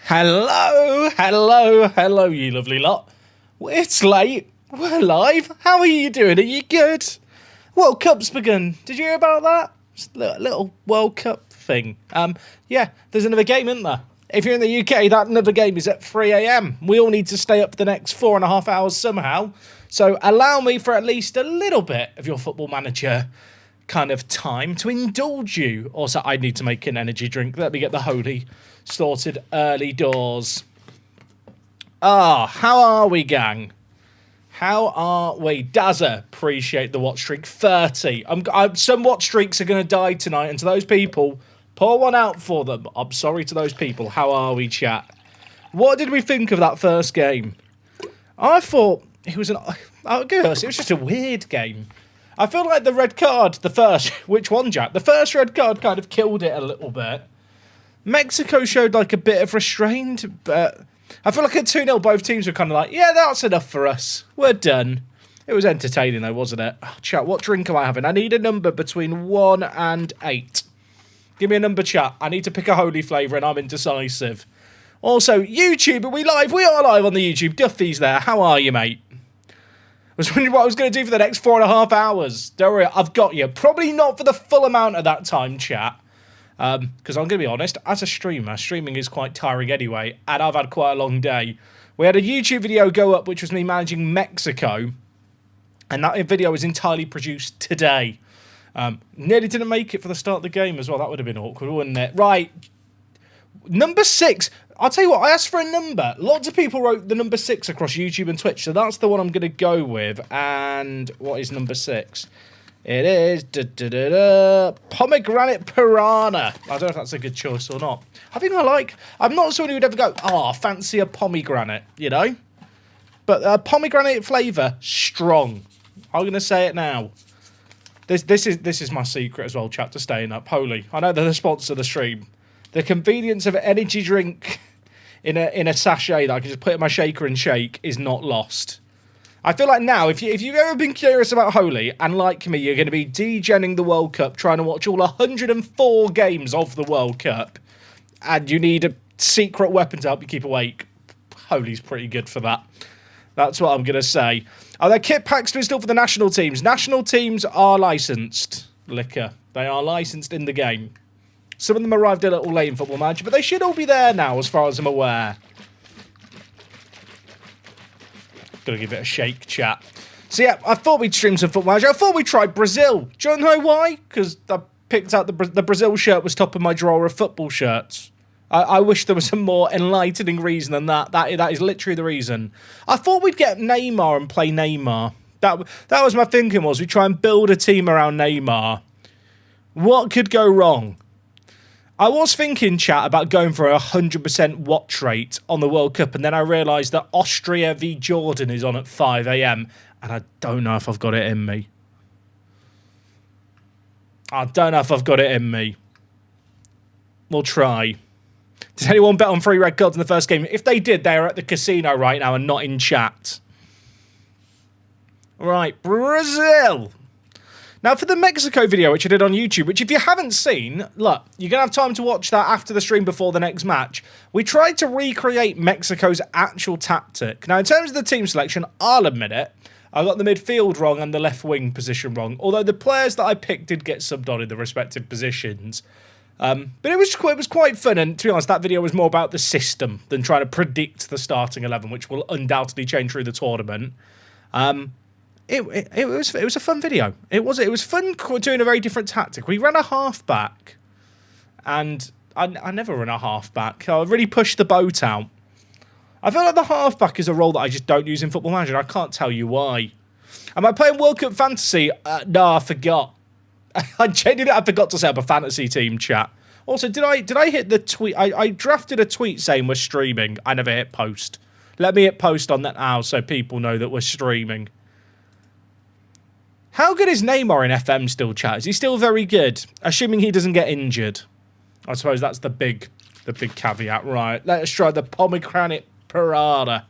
Hello, hello, hello, you lovely lot. It's late. We're live. How are you doing? Are you good? World Cup's begun. Did you hear about that? Just a little World Cup thing. Yeah, there's another game, isn't there? If you're in the UK, that another game is at 3 a.m. We all need to stay up for the next 4.5 hours somehow. So allow me for at least a little bit of your Football Manager kind of time to indulge you. Also, I need to make an energy drink. Let me get the holy sorted early doors. How are we, gang? How are we? Dazza, appreciate the watch streak. 30. Some watch streaks are going to die tonight, and to those people, pour one out for them. I'm sorry to those people. How are we, chat? What did we think of that first game? I thought it was it was just a weird game. I feel like the red card, the first, which one, Jack? The first red card kind of killed it a little bit. Mexico showed like a bit of restraint, but I feel like at 2-0 both teams were kind of like, yeah, that's enough for us. We're done. It was entertaining though, wasn't it? Oh, chat, what drink am I having? I need a number between 1 and 8. Give me a number, chat. I need to pick a holy flavour and I'm indecisive. Also, YouTube, are we live? We are live on the YouTube. Duffy's there. How are you, mate? I was wondering what I was going to do for the next 4.5 hours. Don't worry, I've got you. Probably not for the full amount of that time, chat. Because I'm going to be honest, as a streamer, streaming is quite tiring anyway, and I've had quite a long day. We had a YouTube video go up, which was me managing Mexico, and that video was entirely produced today. Nearly didn't make it for the start of the game as well. That would have been awkward, wouldn't it? Right. Number 6. I'll tell you what, I asked for a number. Lots of people wrote the number 6 across YouTube and Twitch, so that's the one I'm going to go with. And what is number 6? It is Pomegranate Piranha. I don't know if that's a good choice or not. I'm not someone who would ever go, fancy a pomegranate, you know? But pomegranate flavour, strong. I'm going to say it now. This is my secret as well, chat, to staying up. Holy. I know they're the sponsor of the stream. The convenience of an energy drink in a sachet that I can just put in my shaker and shake is not lost. I feel like now, if you've ever been curious about Holy, and like me, you're going to be degenning the World Cup, trying to watch all 104 games of the World Cup, and you need a secret weapon to help you keep awake, Holy's pretty good for that. That's what I'm going to say. Are there kit packs to install for the national teams? National teams are licensed, Liquor. They are licensed in the game. Some of them arrived a little late in Football Manager, but they should all be there now, as far as I'm aware. Gonna give it a shake, chat. So yeah, I thought we'd stream some Football Manager. I thought we'd try Brazil. Do you know why? Because I picked out the Brazil shirt was top of my drawer of football shirts. I wish there was a more enlightening reason than that. That is literally the reason. I thought we'd get Neymar and play Neymar. That was my thinking, was we try and build a team around Neymar. What could go wrong? I was thinking, chat, about going for a 100% watch rate on the World Cup, and then I realised that Austria v Jordan is on at 5 a.m, and I don't know if I've got it in me. We'll try. Did anyone bet on 3 red cards in the first game? If they did, they are at the casino right now and not in chat. Right, Brazil. Now, for the Mexico video, which I did on YouTube, which if you haven't seen, look, you're going to have time to watch that after the stream before the next match. We tried to recreate Mexico's actual tactic. Now, in terms of the team selection, I'll admit it, I got the midfield wrong and the left wing position wrong, although the players that I picked did get subbed on in the respective positions. But it was quite fun, and to be honest, that video was more about the system than trying to predict the starting 11, which will undoubtedly change through the tournament. It was a fun video. It was fun doing a very different tactic. We ran a half-back, and I never run a half-back. I really pushed the boat out. I feel like the half-back is a role that I just don't use in Football Manager, and I can't tell you why. Am I playing World Cup Fantasy? No, I forgot. I forgot to set up a fantasy team, chat. Also, did I hit the tweet? I drafted a tweet saying we're streaming. I never hit post. Let me hit post on that now so people know that we're streaming. How good is Neymar in FM still, chat? Is he still very good? Assuming he doesn't get injured. I suppose that's the big caveat. Right, let us try the Pomegranate Piranha.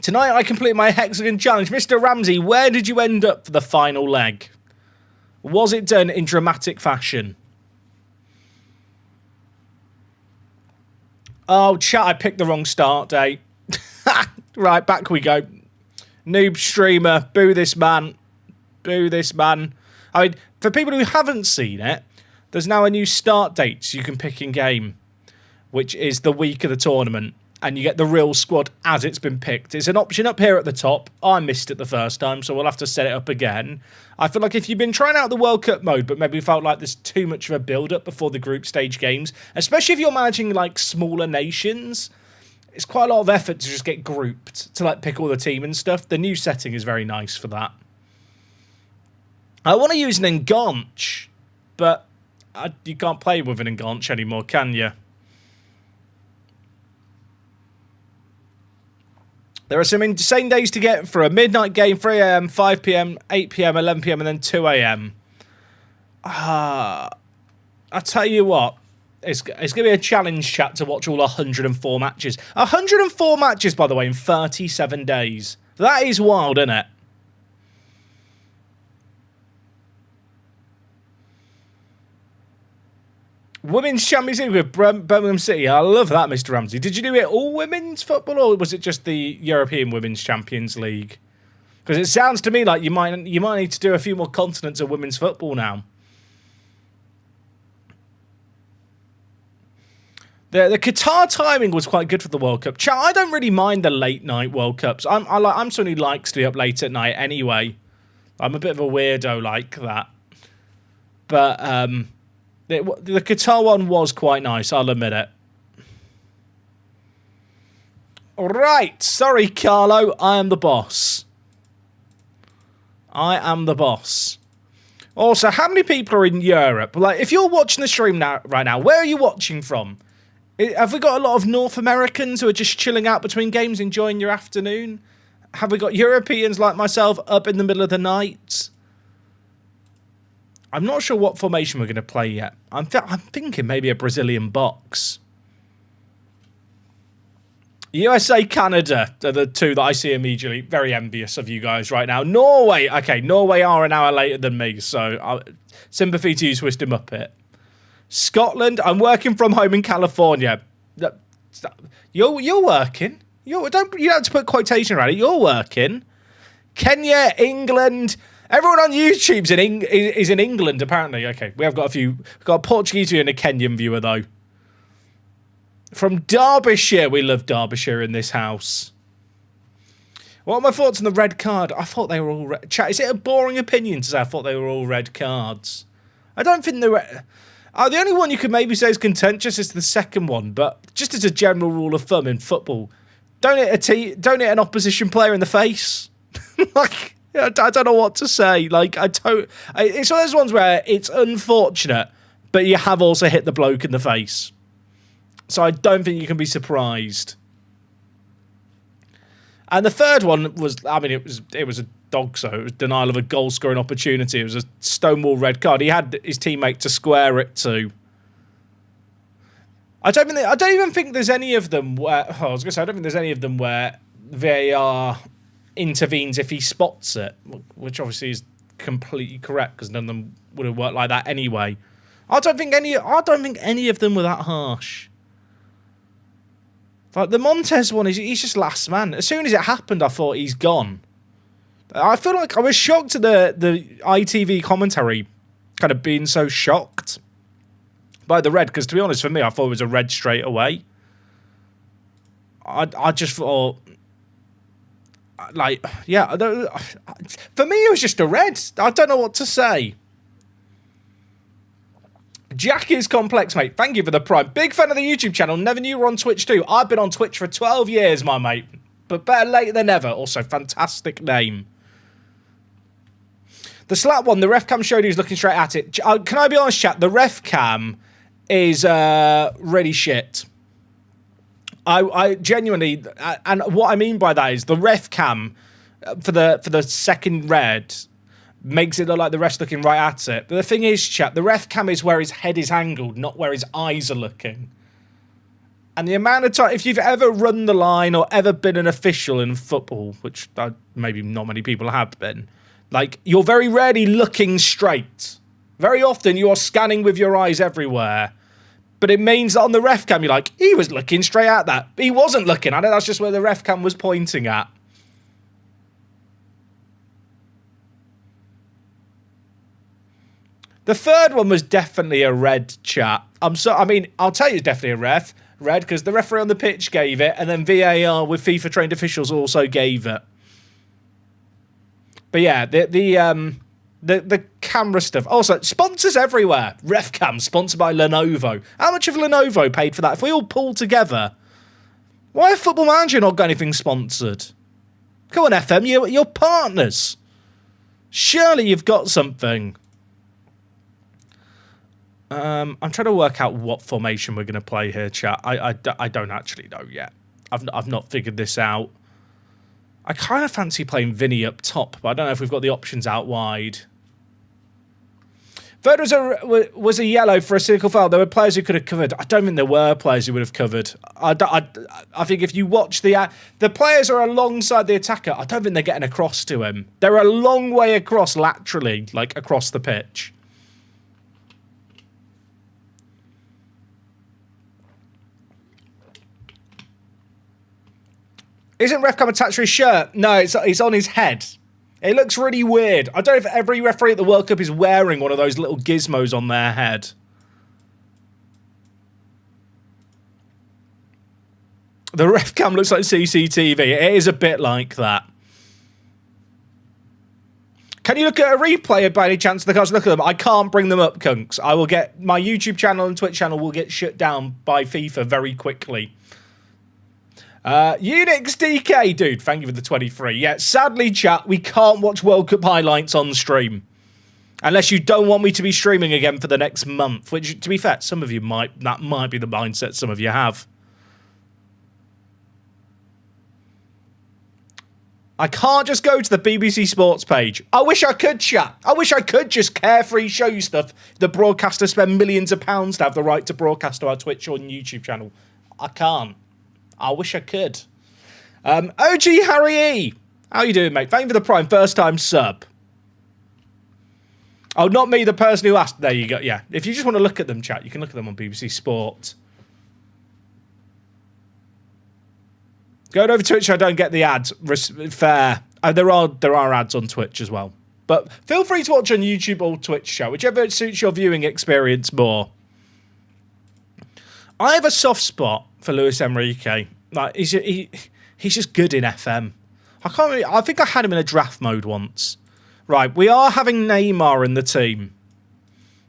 Tonight I completed my hexagon challenge. Mr. Ramsey, where did you end up for the final leg? Was it done in dramatic fashion? Oh, chat, I picked the wrong start date. Right, back we go. Noob streamer, boo this man. Boo this man. I mean, for people who haven't seen it, there's now a new start date you can pick in game, which is the week of the tournament, and you get the real squad as it's been picked. It's an option up here at the top. I missed it the first time, so we'll have to set it up again. I feel like if you've been trying out the World Cup mode, but maybe felt like there's too much of a build-up before the group stage games, especially if you're managing, like, smaller nations, it's quite a lot of effort to just get grouped, to, like, pick all the team and stuff. The new setting is very nice for that. I want to use an Enganche, but you can't play with an Enganche anymore, can you? There are some insane days to get for a midnight game, 3 a.m., 5 p.m., 8 p.m., 11 p.m., and then 2 a.m. I tell you what, it's going to be a challenge, chat, to watch all 104 matches. 104 matches, by the way, in 37 days. That is wild, isn't it? Women's Champions League with Birmingham City. I love that, Mr. Ramsey. Did you do it all women's football, or was it just the European Women's Champions League? Because it sounds to me like you might need to do a few more continents of women's football now. The Qatar timing was quite good for the World Cup. I don't really mind the late night World Cups. I'm someone who likes to be up late at night anyway. I'm a bit of a weirdo like that. But the Qatar one was quite nice, I'll admit it. Right, sorry, Carlo, I am the boss. I am the boss. Also, how many people are in Europe? Like, if you're watching the stream right now, where are you watching from? Have we got a lot of North Americans who are just chilling out between games, enjoying your afternoon? Have we got Europeans like myself up in the middle of the night? I'm not sure what formation we're going to play yet. I'm thinking maybe a Brazilian box. USA, Canada are the two that I see immediately. Very envious of you guys right now. Norway. Okay, Norway are an hour later than me, so sympathy to you, Twisted Muppet. Scotland. I'm working from home in California. You're working. You don't have to put quotation around it. You're working. Kenya, England. Everyone on YouTube's is in England, apparently. Okay, we have got a Portuguese viewer and a Kenyan viewer, though. From Derbyshire. We love Derbyshire in this house. What are my thoughts on the red card? I thought they were all red. Chat, is it a boring opinion to say I thought they were all red cards? I don't think they were. The only one you could maybe say is contentious is the second one, but just as a general rule of thumb in football, don't hit an opposition player in the face. Like, I don't know what to say. Like, it's one of those ones where it's unfortunate, but you have also hit the bloke in the face. So I don't think you can be surprised. And the third one was, I mean, it was a dog, so it was denial of a goal scoring opportunity. It was a stonewall red card. He had his teammate to square it to. I don't even think there's any of them where. Oh, I was going to say, I don't think there's any of them where VAR intervenes if he spots it, which obviously is completely correct because none of them would have worked like that anyway. I don't think any of them were that harsh. Like the Montez one, he's just last man. As soon as it happened, I thought he's gone. I feel like I was shocked at the ITV commentary kind of being so shocked by the red, because to be honest, for me, I thought it was a red straight away. I just thought, like, yeah, for me, it was just a red. I don't know what to say. Jack is complex, mate. Thank you for the prime. Big fan of the YouTube channel. Never knew you were on Twitch too. I've been on Twitch for 12 years, my mate. But better late than never. Also, fantastic name. The slap one, the ref cam showed he was looking straight at it. Can I be honest, chat? The ref cam is really shit. I genuinely, and what I mean by that is the ref cam for the second red makes it look like the ref's looking right at it. But the thing is, chat, the ref cam is where his head is angled, not where his eyes are looking. And the amount of time, if you've ever run the line or ever been an official in football, which maybe not many people have been, like, you're very rarely looking straight. Very often you are scanning with your eyes everywhere. But it means that on the ref cam, you're like, he was looking straight at that. He wasn't looking at it. That's just where the ref cam was pointing at. The third one was definitely a red, chat. I'll tell you it's definitely a red, because the referee on the pitch gave it, and then VAR with FIFA trained officials also gave it. But yeah, the camera stuff. Also, sponsors everywhere. RefCam, sponsored by Lenovo. How much have Lenovo paid for that? If we all pull together, why have Football Manager not got anything sponsored? Come on, FM, you're partners. Surely you've got something. I'm trying to work out what formation we're going to play here, chat. I don't actually know yet. I've not figured this out. I kind of fancy playing Vinny up top, but I don't know if we've got the options out wide. Third was a yellow for a cynical foul. There were players who could have covered. I don't think there were players who would have covered. I think if you watch the players are alongside the attacker, I don't think they're getting across to him. They're a long way across laterally, like across the pitch. Isn't RefCam attached to his shirt? No, it's on his head. It looks really weird. I don't know if every referee at the World Cup is wearing one of those little gizmos on their head. The RefCam looks like CCTV. It is a bit like that. Can you look at a replay by any chance? Look at them. I can't bring them up, Kunks. I will get my YouTube channel and Twitch channel will get shut down by FIFA very quickly. Unix DK, dude, thank you for the 23. Yeah, sadly, chat, we can't watch World Cup highlights on stream. Unless you don't want me to be streaming again for the next month, which, to be fair, some of you might, that might be the mindset some of you have. I can't just go to the BBC Sports page. I wish I could, chat. I wish I could just carefree show you stuff. The broadcasters spend millions of pounds to have the right to broadcast to our Twitch or YouTube channel. I can't. I wish I could. OG Harry E. How you doing, mate? Thank you for the Prime. First time sub. Oh, not me, the person who asked. There you go. Yeah. If you just want to look at them, chat, you can look at them on BBC Sport. Going over Twitch, I don't get the ads. Fair. There are ads on Twitch as well. But feel free to watch on YouTube or Twitch, chat, whichever suits your viewing experience more. I have a soft spot for Luis Enrique. Like he's just good in FM. I think I had him in a draft mode once. Right, we are having Neymar in the team.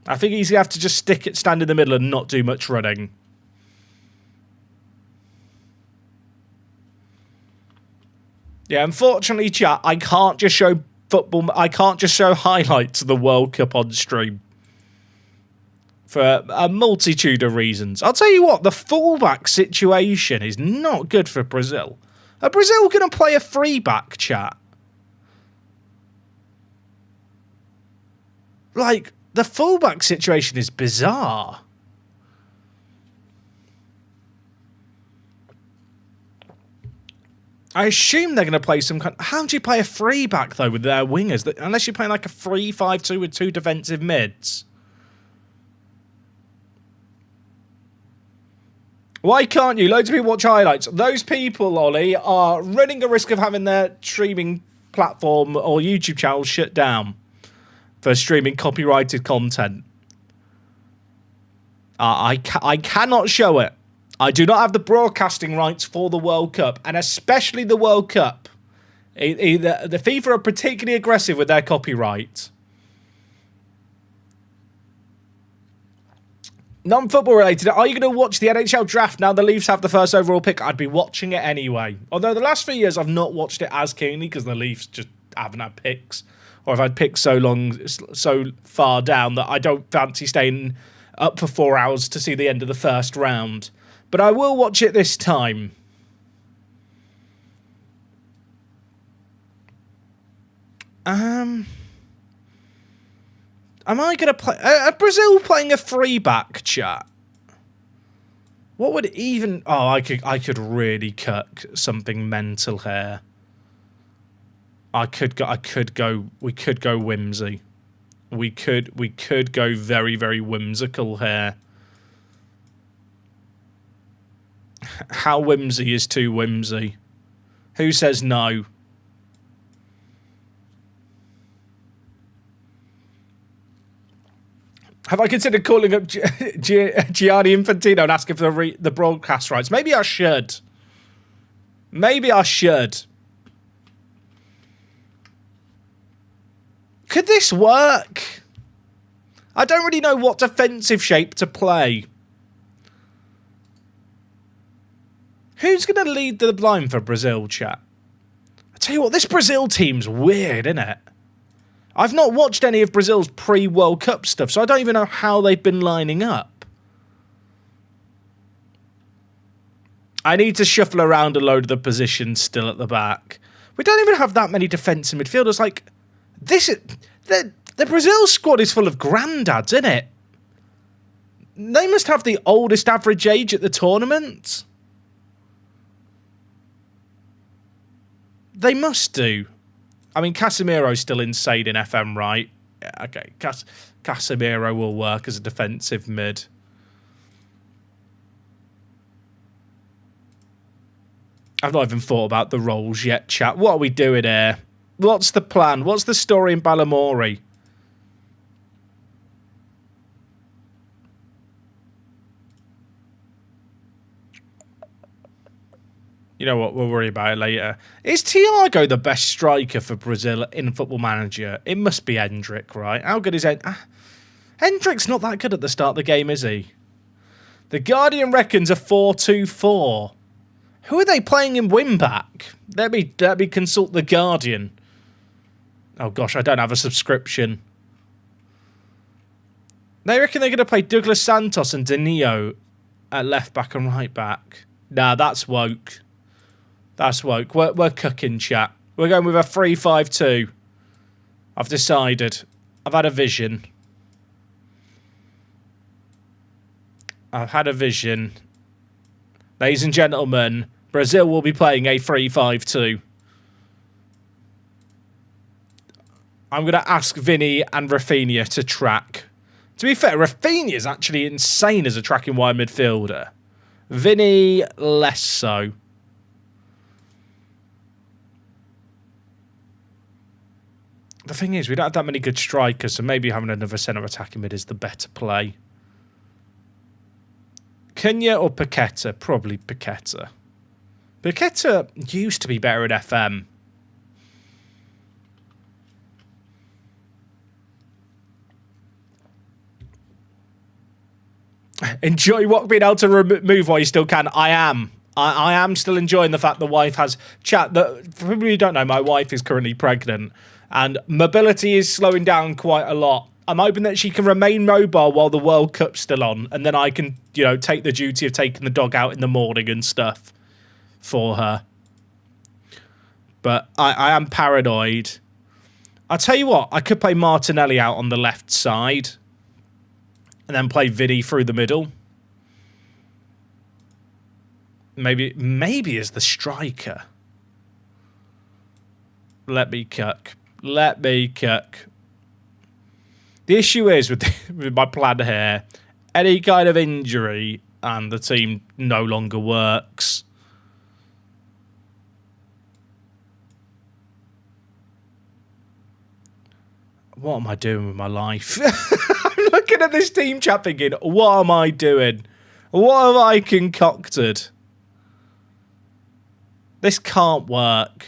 I think he's gonna have to just stand in the middle and not do much running. Yeah, unfortunately, chat, I can't just show football. I can't just show highlights of the World Cup on stream. For a multitude of reasons. I'll tell you what, the fullback situation is not good for Brazil. Are Brazil going to play a free back, chat? Like, the fullback situation is bizarre. I assume they're going to play some kind... How do you play a free back, though, with their wingers? Unless you're playing like a 3-5-2 with two defensive mids. Why can't you? Loads of people watch highlights. Those people, Ollie, are running a risk of having their streaming platform or YouTube channel shut down for streaming copyrighted content. I cannot show it. I do not have the broadcasting rights for the World Cup, and especially the World Cup. The FIFA are particularly aggressive with their copyright. Non-football related, are you going to watch the NHL draft now the Leafs have the first overall pick? I'd be watching it anyway. Although the last few years I've not watched it as keenly because the Leafs just haven't had picks. Or I've had picks so far down that I don't fancy staying up for 4 hours to see the end of the first round. But I will watch it this time. Am I going to play... Are Brazil playing a free back, chat? What would even... Oh, I could really cook something mental here. We could go whimsy. We could go very, very whimsical here. How whimsy is too whimsy? Who says no? Have I considered calling up Gianni Infantino and asking for the broadcast rights? Maybe I should. Maybe I should. Could this work? I don't really know what defensive shape to play. Who's going to lead the line for Brazil, chat? I tell you what, this Brazil team's weird, isn't it? I've not watched any of Brazil's pre-World Cup stuff, so I don't even know how they've been lining up. I need to shuffle around a load of the positions still at the back. We don't even have that many defensive midfielders. Like, this is... The Brazil squad is full of granddads, isn't it? They must have the oldest average age at the tournament. They must do. I mean, Casemiro's still insane in FM, right? Yeah, okay, Casemiro will work as a defensive mid. I've not even thought about the roles yet, chat. What are we doing here? What's the plan? What's the story in Balamori? You know what? We'll worry about it later. Is Thiago the best striker for Brazil in Football Manager? It must be Hendrick, right? How good is Hendrick's not that good at the start of the game, is he? The Guardian reckons a 4-2-4. Who are they playing in win-back? Let me consult the Guardian. Oh gosh, I don't have a subscription. They reckon they're going to play Douglas Santos and Danilo at left-back and right-back. Nah, that's woke. That's woke. We're cooking, chat. We're going with a 3-5-2. I've decided. I've had a vision. I've had a vision. Ladies and gentlemen, Brazil will be playing a 3-5-2. I'm going to ask Vinny and Rafinha to track. To be fair, Rafinha's actually insane as a tracking wide midfielder. Vinny, less so. The thing is, we don't have that many good strikers, so maybe having another centre attacking mid is the better play. Cunha or Paqueta? Probably Paqueta. Paqueta used to be better at FM. Enjoy what being able to move while you still can. I am. I am still enjoying the fact the wife has... Chat, for people who don't know, my wife is currently pregnant. And mobility is slowing down quite a lot. I'm hoping that she can remain mobile while the World Cup's still on. And then I can, you know, take the duty of taking the dog out in the morning and stuff for her. But I am paranoid. I'll tell you what, I could play Martinelli out on the left side. And then play Vinny through the middle. Maybe as the striker. Let me cook. Let me cook. The issue is with my plan here, any kind of injury and the team no longer works. What am I doing with my life? I'm looking at this team chat thinking, what am I doing? What have I concocted? This can't work.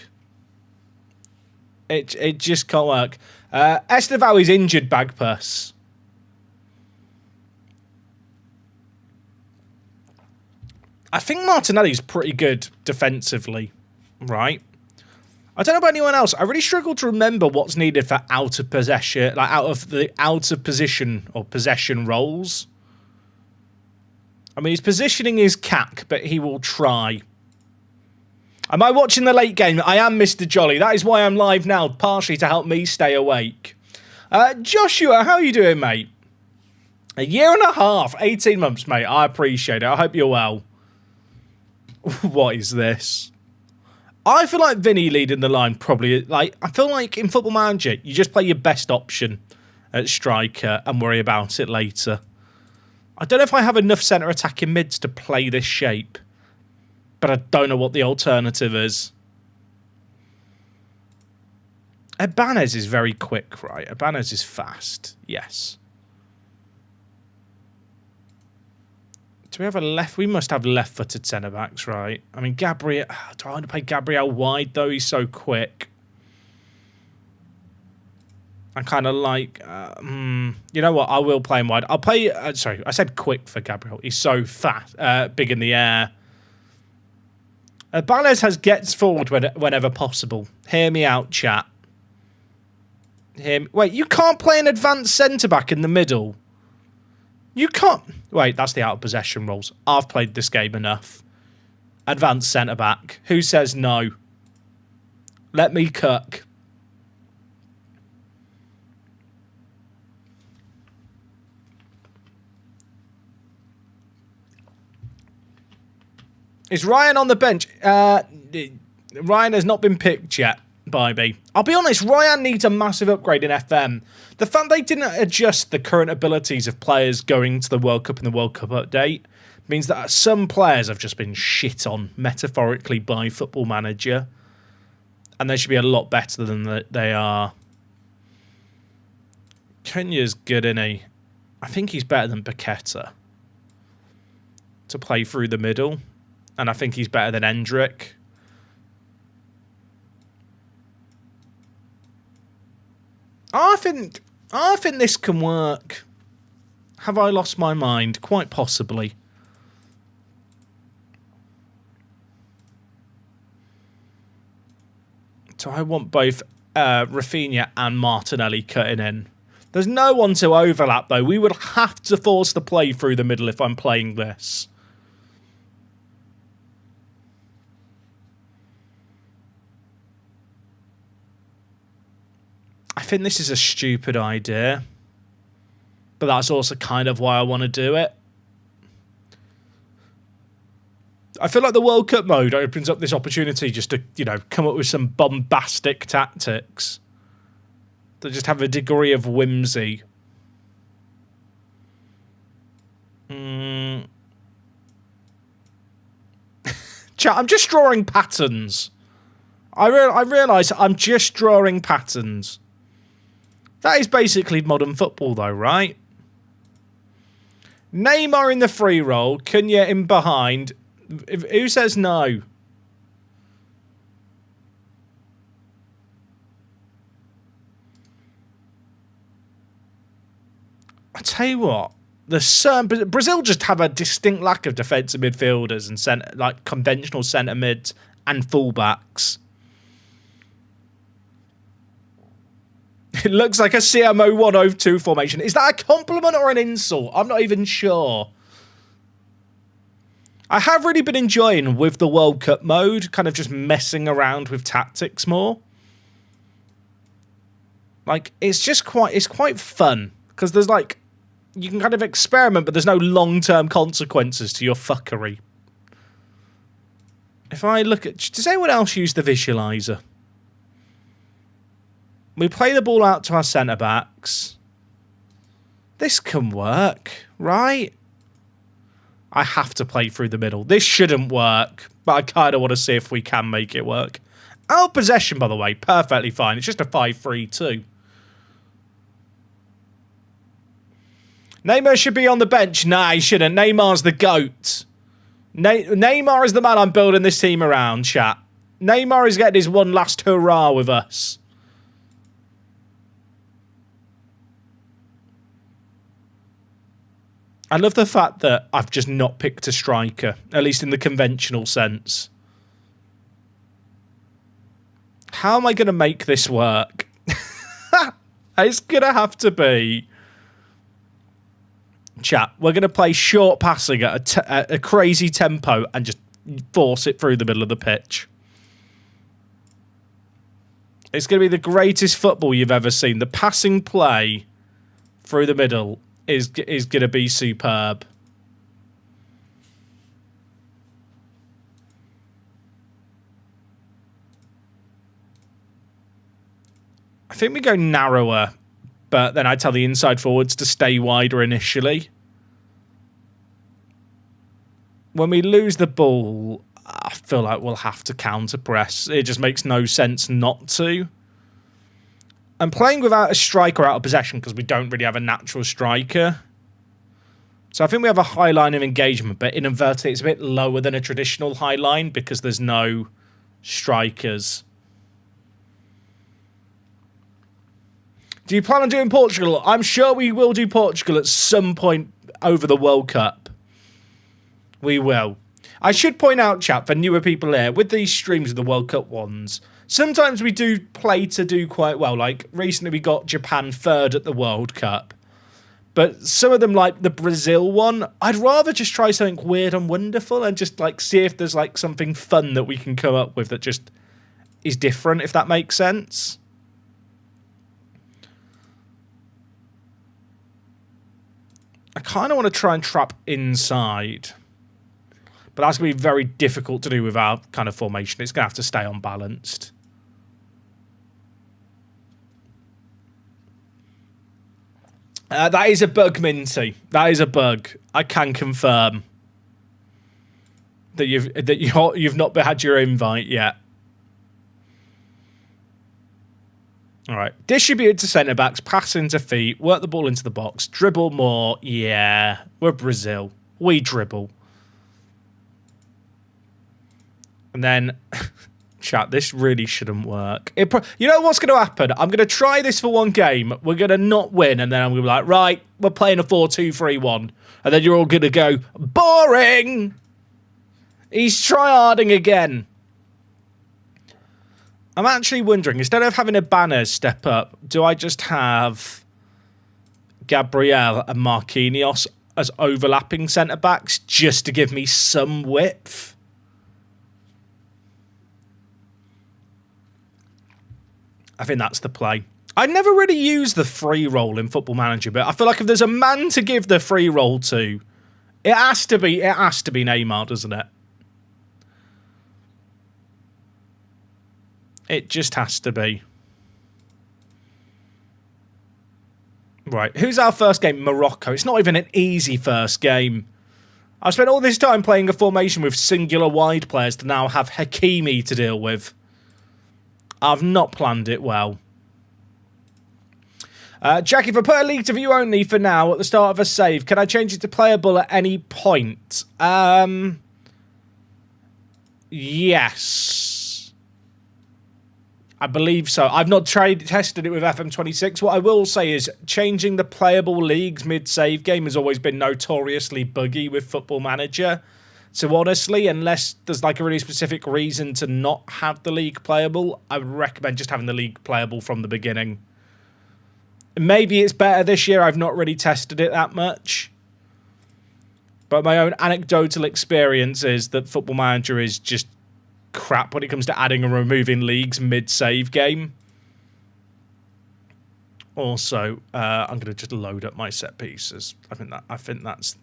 It just can't work. Estevao is injured, Bagpuss. I think Martinelli's pretty good defensively, right? I don't know about anyone else. I really struggle to remember what's needed for out of possession, like out of position or possession roles. I mean, his positioning is cack, but he will try. Am I watching the late game? I am Mr. Jolly. That is why I'm live now, partially to help me stay awake. Joshua, how are you doing, mate? A year and a half, 18 months, mate. I appreciate it. I hope you're well. What is this? I feel like Vinny leading the line probably... Like, I feel like in Football Manager, you just play your best option at striker and worry about it later. I don't know if I have enough centre attacking mids to play this shape. but I don't know what the alternative is. Addons is very quick, right? Addons is fast. Yes. Do we have a left? We must have left-footed centre-backs, right? I mean, Gabriel... Do I want to play Gabriel wide, though? He's so quick. I kind of like... you know what? I will play him wide. I'll play... sorry, I said quick for Gabriel. He's so fast, big in the air. Addons gets forward whenever possible. Hear me out, chat. Wait, you can't play an advanced centre-back in the middle. You can't... Wait, that's the out-of-possession rules. I've played this game enough. Advanced centre-back. Who says no? Let me cook. Is Ryan on the bench? Ryan has not been picked yet by me. I'll be honest, Ryan needs a massive upgrade in FM. The fact they didn't adjust the current abilities of players going to the World Cup and the World Cup update means that some players have just been shit on, metaphorically, by Football Manager. And they should be a lot better than they are. Kenya's good, isn't he? I think he's better than Paqueta to play through the middle. And I think he's better than Endrick. I think this can work. Have I lost my mind? Quite possibly. So I want both Rafinha and Martinelli cutting in. There's no one to overlap, though. We would have to force the play through the middle if I'm playing this. I think this is a stupid idea, but that's also kind of why I want to do it. I feel like the World Cup mode opens up this opportunity just to, you know, come up with some bombastic tactics that just have a degree of whimsy. Chat, I'm just drawing patterns. I realise I'm just drawing patterns. That is basically modern football, though, right? Neymar in the free roll, Cunha in behind. Who says no? I tell you what, Brazil just have a distinct lack of defensive midfielders and conventional centre mids and fullbacks. It looks like a CMO 102 formation. Is that a compliment or an insult? I'm not even sure. I have really been enjoying with the World Cup mode, kind of just messing around with tactics more. Like, it's quite fun. Because there's like, you can kind of experiment, but there's no long-term consequences to your fuckery. If I look at, does anyone else use the visualizer? We play the ball out to our centre-backs. This can work, right? I have to play through the middle. This shouldn't work, but I kind of want to see if we can make it work. Our possession, by the way, perfectly fine. It's just a 5-3-2. Neymar should be on the bench. Nah, he shouldn't. Neymar's the GOAT. Neymar is the man I'm building this team around, chat. Neymar is getting his one last hurrah with us. I love the fact that I've just not picked a striker, at least in the conventional sense. How am I going to make this work? It's going to have to be... Chat, we're going to play short passing at a crazy tempo and just force it through the middle of the pitch. It's going to be the greatest football you've ever seen. The passing play through the middle is going to be superb. I think we go narrower, but then I tell the inside forwards to stay wider initially. When we lose the ball, feel like we'll have to counter press. It just makes no sense not to. I'm playing without a striker out of possession because we don't really have a natural striker. So I think we have a high line of engagement, but in inverted, it's a bit lower than a traditional high line because there's no strikers. Do you plan on doing Portugal? I'm sure we will do Portugal at some point over the World Cup. We will. I should point out, chat, for newer people here, with these streams of the World Cup ones, sometimes we do play to do quite well. Like, recently we got Japan third at the World Cup. But some of them, like the Brazil one, I'd rather just try something weird and wonderful and just, like, see if there's, like, something fun that we can come up with that just is different, if that makes sense. I kind of want to try and trap inside. But that's going to be very difficult to do with our kind of formation. It's going to have to stay unbalanced. That is a bug, Minty. That is a bug. I can confirm that you've not had your invite yet. All right. Distribute to centre backs, pass into feet, work the ball into the box, dribble more. Yeah, we're Brazil. We dribble. And then, chat, this really shouldn't work. You know what's going to happen? I'm going to try this for one game. We're going to not win. And then I'm going to be like, right, we're playing a 4-2-3-1. And then you're all going to go, boring. He's tryharding again. I'm actually wondering, instead of having a banner step up, do I just have Gabriel and Marquinhos as overlapping centre-backs just to give me some width? I think that's the play. I never really use the free roll in Football Manager, but I feel like if there's a man to give the free roll to, it has to be Neymar, doesn't it? It just has to be. Right, who's our first game? Morocco. It's not even an easy first game. I've spent all this time playing a formation with singular wide players to now have Hakimi to deal with. I've not planned it well. Jack, if I put a league to view only for now at the start of a save, can I change it to playable at any point? Yes. I believe so. I've not tested it with FM26. What I will say is changing the playable leagues mid-save game has always been notoriously buggy with Football Manager. So honestly, unless there's like a really specific reason to not have the league playable, I would recommend just having the league playable from the beginning. Maybe it's better this year. I've not really tested it that much. But my own anecdotal experience is that Football Manager is just crap when it comes to adding and removing leagues mid-save game. Also, I'm going to just load up my set pieces. I think that's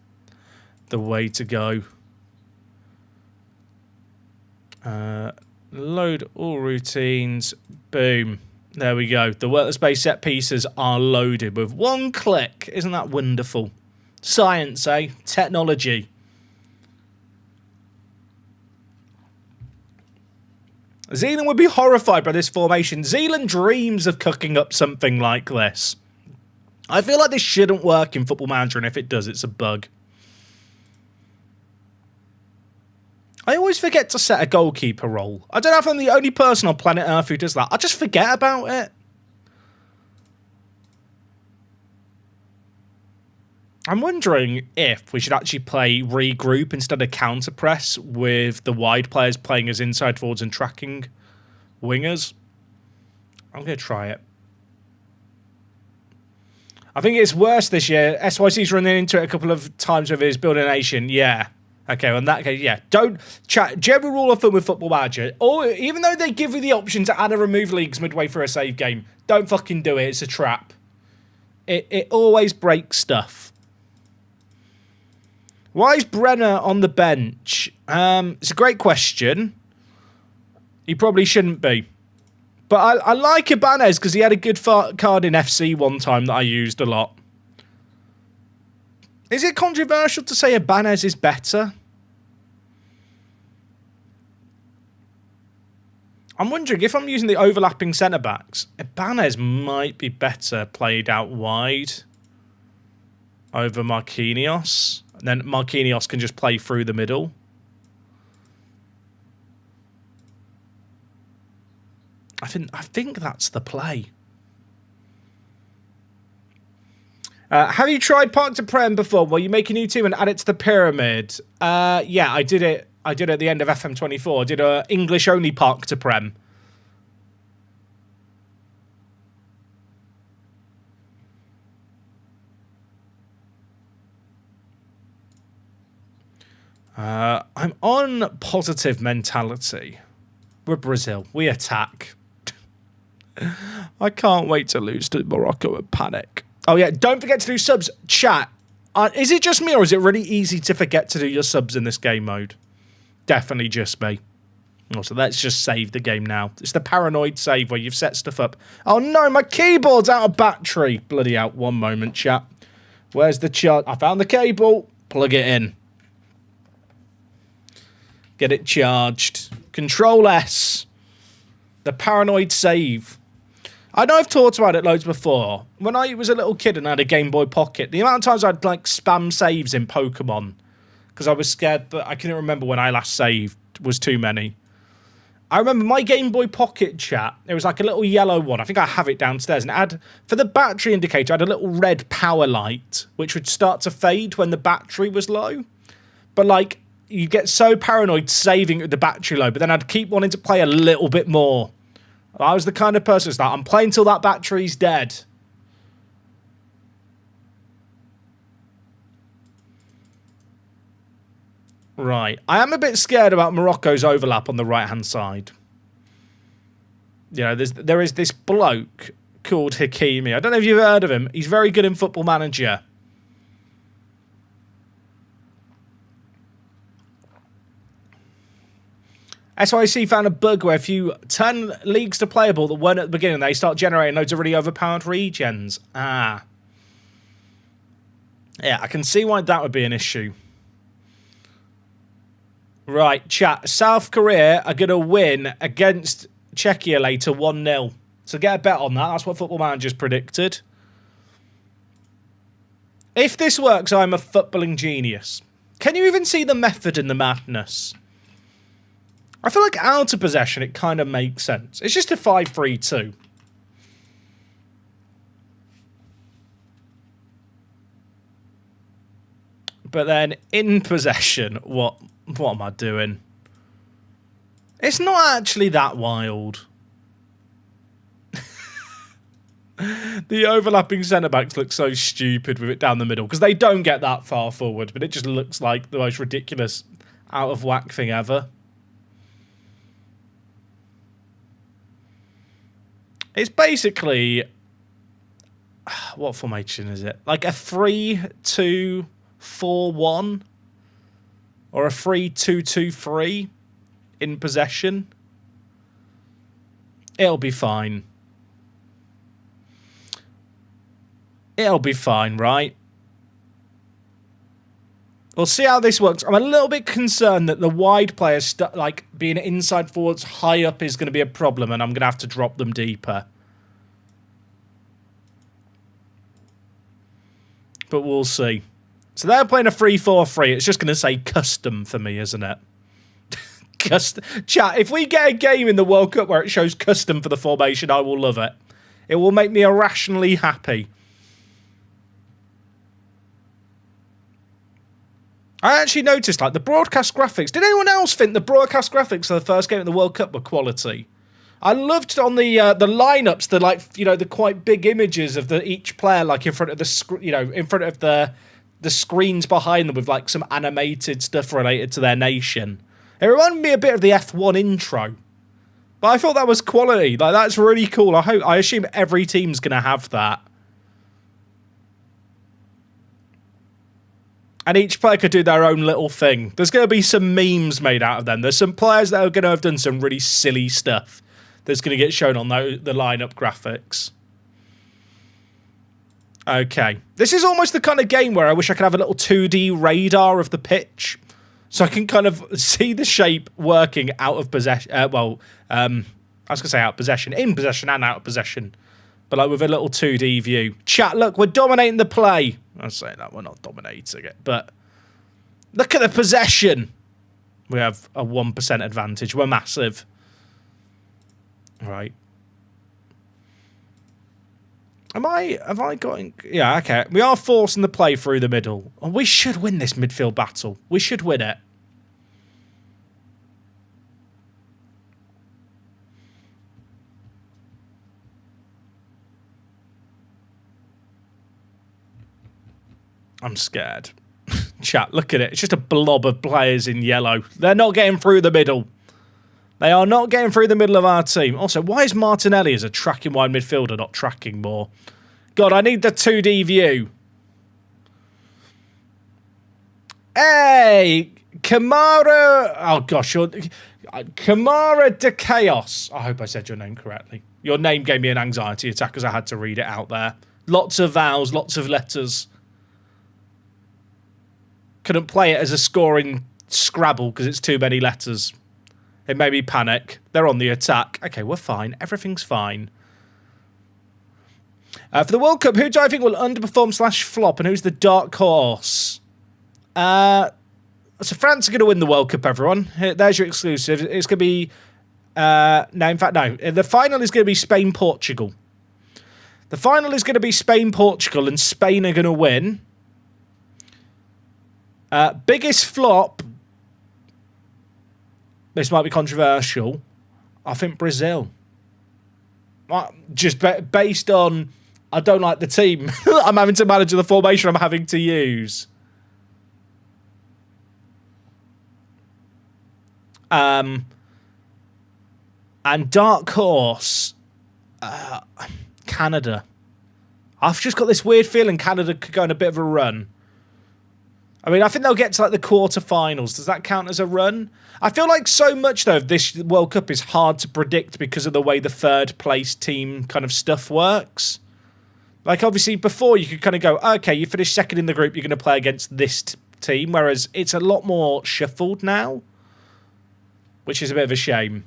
the way to go. Load all routines. Boom. There we go. The workspace set pieces are loaded with one click. Isn't that wonderful? Science, eh? Technology. Zealand would be horrified by this formation. Zealand dreams of cooking up something like this. I feel like this shouldn't work in Football Manager, and if it does, it's a bug. I always forget to set a goalkeeper role. I don't know if I'm the only person on planet Earth who does that. I just forget about it. I'm wondering if we should actually play regroup instead of counter press with the wide players playing as inside forwards and tracking wingers. I'm going to try it. I think it's worse this year. SYC's running into it a couple of times with his Build a Nation. Yeah. Okay, well in that case, yeah. Don't chat. General rule of thumb with Football Manager. Or even though they give you the option to add and remove leagues midway through a save game, don't fucking do it. It's a trap. It always breaks stuff. Why is Brenner on the bench? It's a great question. He probably shouldn't be. But I like Ibanez because he had a good card in FC one time that I used a lot. Is it controversial to say Ibanez is better? I'm wondering if I'm using the overlapping centre-backs, Ibanez might be better played out wide over Marquinhos. And then Marquinhos can just play through the middle. I think that's the play. Have you tried Park to Prem before? Well, you make a new team and add it to the pyramid. Yeah, I did it. I did it at the end of FM24. I did a English-only Park to Prem. I'm on positive mentality. We're Brazil. We attack. I can't wait to lose to Morocco and panic. Oh, yeah. Don't forget to do subs. Chat. Is it just me or is it really easy to forget to do your subs in this game mode? Definitely just me. Also, let's just save the game now. It's the paranoid save where you've set stuff up. Oh, no. My keyboard's out of battery. Bloody out. One moment, chat. Where's the charge? I found the cable. Plug it in. Get it charged. Control S. The paranoid save. I know I've talked about it loads before. When I was a little kid and I had a Game Boy Pocket, the amount of times I'd like spam saves in Pokemon because I was scared that I couldn't remember when I last saved was too many. I remember my Game Boy Pocket, chat. It was like a little yellow one. I think I have it downstairs. And it had, for the battery indicator, I had a little red power light, which would start to fade when the battery was low. But like, you get so paranoid saving with the battery low, but then I'd keep wanting to play a little bit more. I was the kind of person that's like, I'm playing till that battery's dead. Right. I am a bit scared about Morocco's overlap on the right-hand side. You know, there is this bloke called Hakimi. I don't know if you've heard of him. He's very good in Football Manager. SYC found a bug where if you turn leagues to playable that weren't at the beginning, they start generating loads of really overpowered regens. Ah. Yeah, I can see why that would be an issue. Right, chat. South Korea are going to win against Czechia later 1-0. So get a bet on that. That's what Football Manager's predicted. If this works, I'm a footballing genius. Can you even see the method in the madness? I feel like out of possession, it kind of makes sense. It's just a 5-3-2. But then in possession, what am I doing? It's not actually that wild. The overlapping centre-backs look so stupid with it down the middle because they don't get that far forward, but it just looks like the most ridiculous out-of-whack thing ever. It's basically... What formation is it? Like a 3-2-4-1? Or a 3-2-2-3 in possession? It'll be fine. It'll be fine, right? We'll see how this works. I'm a little bit concerned that the wide players, like being inside forwards high up, is going to be a problem, and I'm going to have to drop them deeper. But we'll see. So they're playing a 3-4-3. It's just going to say custom for me, isn't it? Chat, if we get a game in the World Cup where it shows custom for the formation, I will love it. It will make me irrationally happy. I actually noticed, like, the broadcast graphics. Did anyone else think the broadcast graphics for the first game of the World Cup were quality? I loved on the lineups, the, like, you know, the quite big images of each player, like in front of the screens behind them with like some animated stuff related to their nation. It reminded me a bit of the F1 intro, but I thought that was quality. Like, that's really cool. I assume every team's gonna have that. And each player could do their own little thing. There's going to be some memes made out of them. There's some players that are going to have done some really silly stuff that's going to get shown on the lineup graphics. Okay. This is almost the kind of game where I wish I could have a little 2D radar of the pitch, so I can kind of see the shape working out of possession. I was going to say out of possession. In possession and out of possession. But like with a little 2D view. Chat, look, we're dominating the play. I say that, we're not dominating it. But look at the possession. We have a 1% advantage. We're massive. Right. Have I got... Yeah, okay. We are forcing the play through the middle. Oh, we should win this midfield battle. We should win it. I'm scared. Chat, look at it. It's just a blob of players in yellow. They're not getting through the middle. They are not getting through the middle of our team. Also, why is Martinelli as a tracking wide midfielder not tracking more? God, I need the 2D view. Hey! Kamara... Oh, gosh. Kamara de Chaos. I hope I said your name correctly. Your name gave me an anxiety attack because I had to read it out there. Lots of vowels, lots of letters. Couldn't play it as a scoring Scrabble because it's too many letters. It made me panic. They're on the attack. Okay, we're fine. Everything's fine. For the World Cup, who do I think will underperform / flop, and who's the dark horse? So France are going to win the World Cup, everyone. There's your exclusive. It's going to be... no, in fact, no. The final is going to be Spain-Portugal. The final is going to be Spain-Portugal, and Spain are going to win. Biggest flop... This might be controversial. I think Brazil. Just based on... I don't like the team. I'm having to manage the formation I'm having to use. And dark horse... Canada. I've just got this weird feeling Canada could go on a bit of a run. I mean, I think they'll get to like the quarterfinals. Does that count as a run? I feel like so much, though, of this World Cup is hard to predict because of the way the third place team kind of stuff works. Like, obviously, before you could kind of go, okay, you finished second in the group, you're going to play against this team, whereas it's a lot more shuffled now, which is a bit of a shame.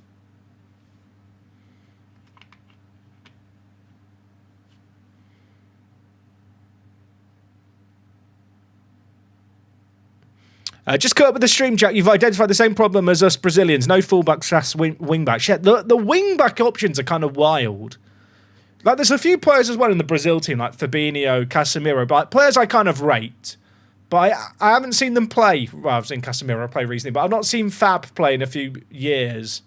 Just caught up with the stream, Jack. You've identified the same problem as us Brazilians. No fullbacks / wingbacks. Yeah, the wingback options are kind of wild. Like, there's a few players as well in the Brazil team, like Fabinho, Casemiro, but players I kind of rate. But I haven't seen them play. Well, I've seen Casemiro play recently, but I've not seen Fab play in a few years.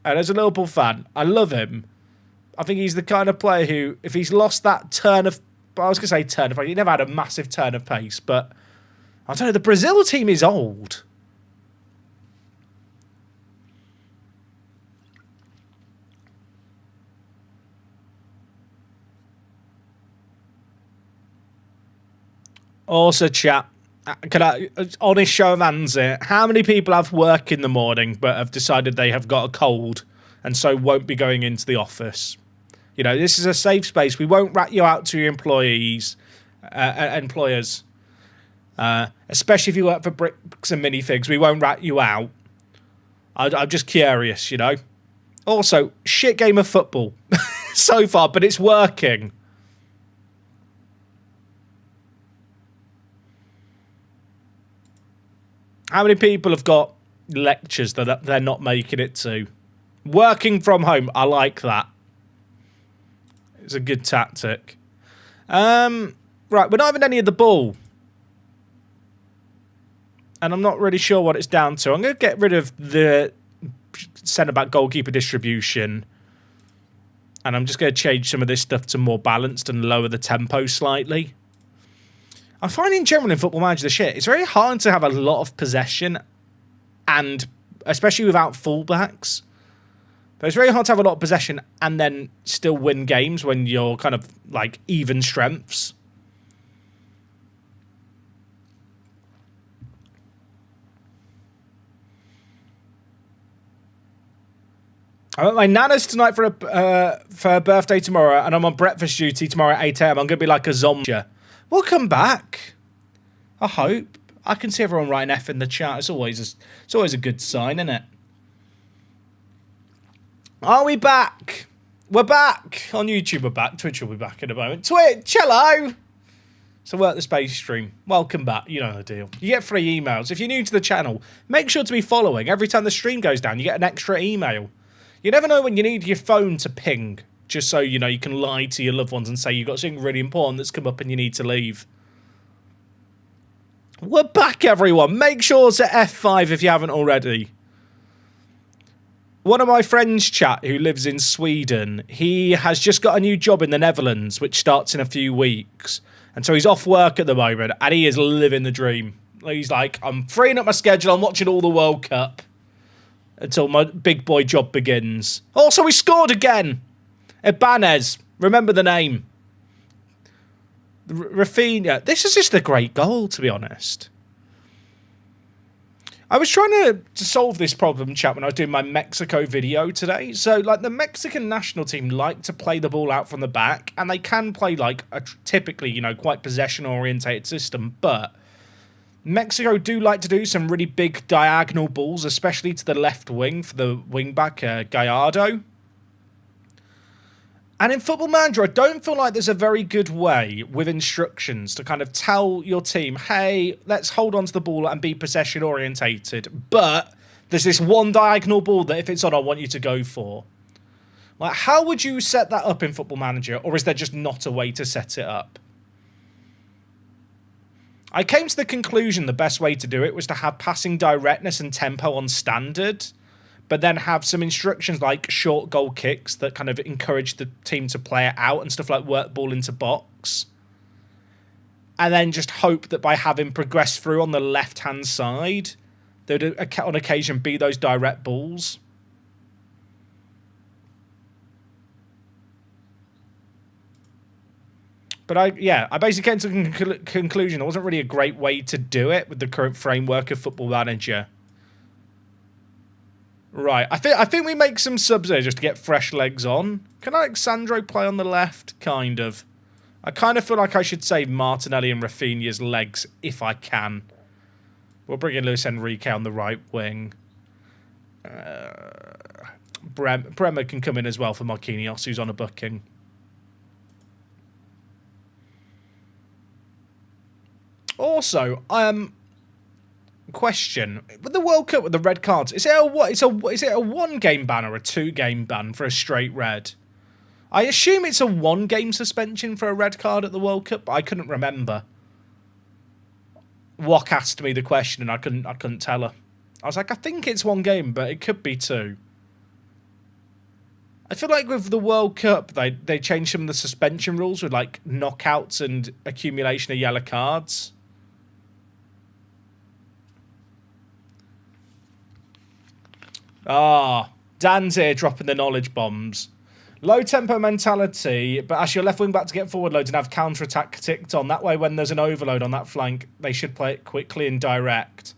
And as a Liverpool fan, I love him. I think he's the kind of player who, if he's lost that turn of... I was going to say turn of pace. He never had a massive turn of pace, but... I don't know, the Brazil team is old. Also, chat, honest show of hands here, how many people have work in the morning but have decided they have got a cold and so won't be going into the office? You know, this is a safe space. We won't rat you out to your employers. Especially if you work for Bricks and Minifigs, we won't rat you out. I'm just curious, you know. Also, shit game of football so far, but it's working. How many people have got lectures that they're not making it to? Working from home, I like that. It's a good tactic. Right, we're not having any of the ball. And I'm not really sure what it's down to. I'm going to get rid of the centre-back goalkeeper distribution. And I'm just going to change some of this stuff to more balanced and lower the tempo slightly. I find in general in Football Manager the shit, it's very hard to have a lot of possession, and especially without fullbacks. But it's very hard to have a lot of possession and then still win games when you're kind of like even strengths. I'm at my nana's tonight for her birthday tomorrow, and I'm on breakfast duty tomorrow at 8 a.m. I'm going to be like a zombie. We'll come back. I hope. I can see everyone writing F in the chat. It's always a good sign, isn't it? Are we back? We're back. On YouTube, we're back. Twitch will be back in a moment. Twitch, hello! So we're at the space stream. Welcome back. You know the deal. You get free emails. If you're new to the channel, make sure to be following. Every time the stream goes down, you get an extra email. You never know when you need your phone to ping, just so, you know, you can lie to your loved ones and say you've got something really important that's come up and you need to leave. We're back, everyone. Make sure to F5 if you haven't already. One of my friends, chat, who lives in Sweden, he has just got a new job in the Netherlands, which starts in a few weeks. And so he's off work at the moment, and he is living the dream. He's like, I'm freeing up my schedule, I'm watching all the World Cup until my big boy job begins. Also, he scored again. Ibanez, remember the name. Rafinha. This is just a great goal, to be honest. I was trying to solve this problem, chat, when I was doing my Mexico video today. So, like, the Mexican national team like to play the ball out from the back, and they can play, like, a typically, you know, quite possession-orientated system, but Mexico do like to do some really big diagonal balls, especially to the left wing for the wing-back, Gallardo. And in Football Manager, I don't feel like there's a very good way with instructions to kind of tell your team, hey, let's hold on to the ball and be possession-orientated, but there's this one diagonal ball that if it's on, I want you to go for. Like, how would you set that up in Football Manager, or is there just not a way to set it up? I came to the conclusion the best way to do it was to have passing directness and tempo on standard, but then have some instructions like short goal kicks that kind of encourage the team to play it out and stuff like work ball into box. And then just hope that by having progressed through on the left-hand side, there would on occasion be those direct balls. But I basically came to the conclusion there wasn't really a great way to do it with the current framework of Football Manager. Right, I think we make some subs there just to get fresh legs on. Can Alexandro play on the left? Kind of. I kind of feel like I should save Martinelli and Rafinha's legs if I can. We'll bring in Luis Enrique on the right wing. Bremer can come in as well for Marquinhos, who's on a booking. Also, question: with the World Cup with the red cards, is it a 1-game ban or a 2-game ban for a straight red? I assume it's a 1-game suspension for a red card at the World Cup, but I couldn't remember. Wok asked me the question and I couldn't tell her. I was like, I think it's 1 game, but it could be 2. I feel like with the World Cup, they changed some of the suspension rules with like knockouts and accumulation of yellow cards. Ah, Dan's here dropping the knowledge bombs. Low tempo mentality, but ask your left wing back to get forward loads and have counter attack ticked on. That way, when there's an overload on that flank, they should play it quickly and direct.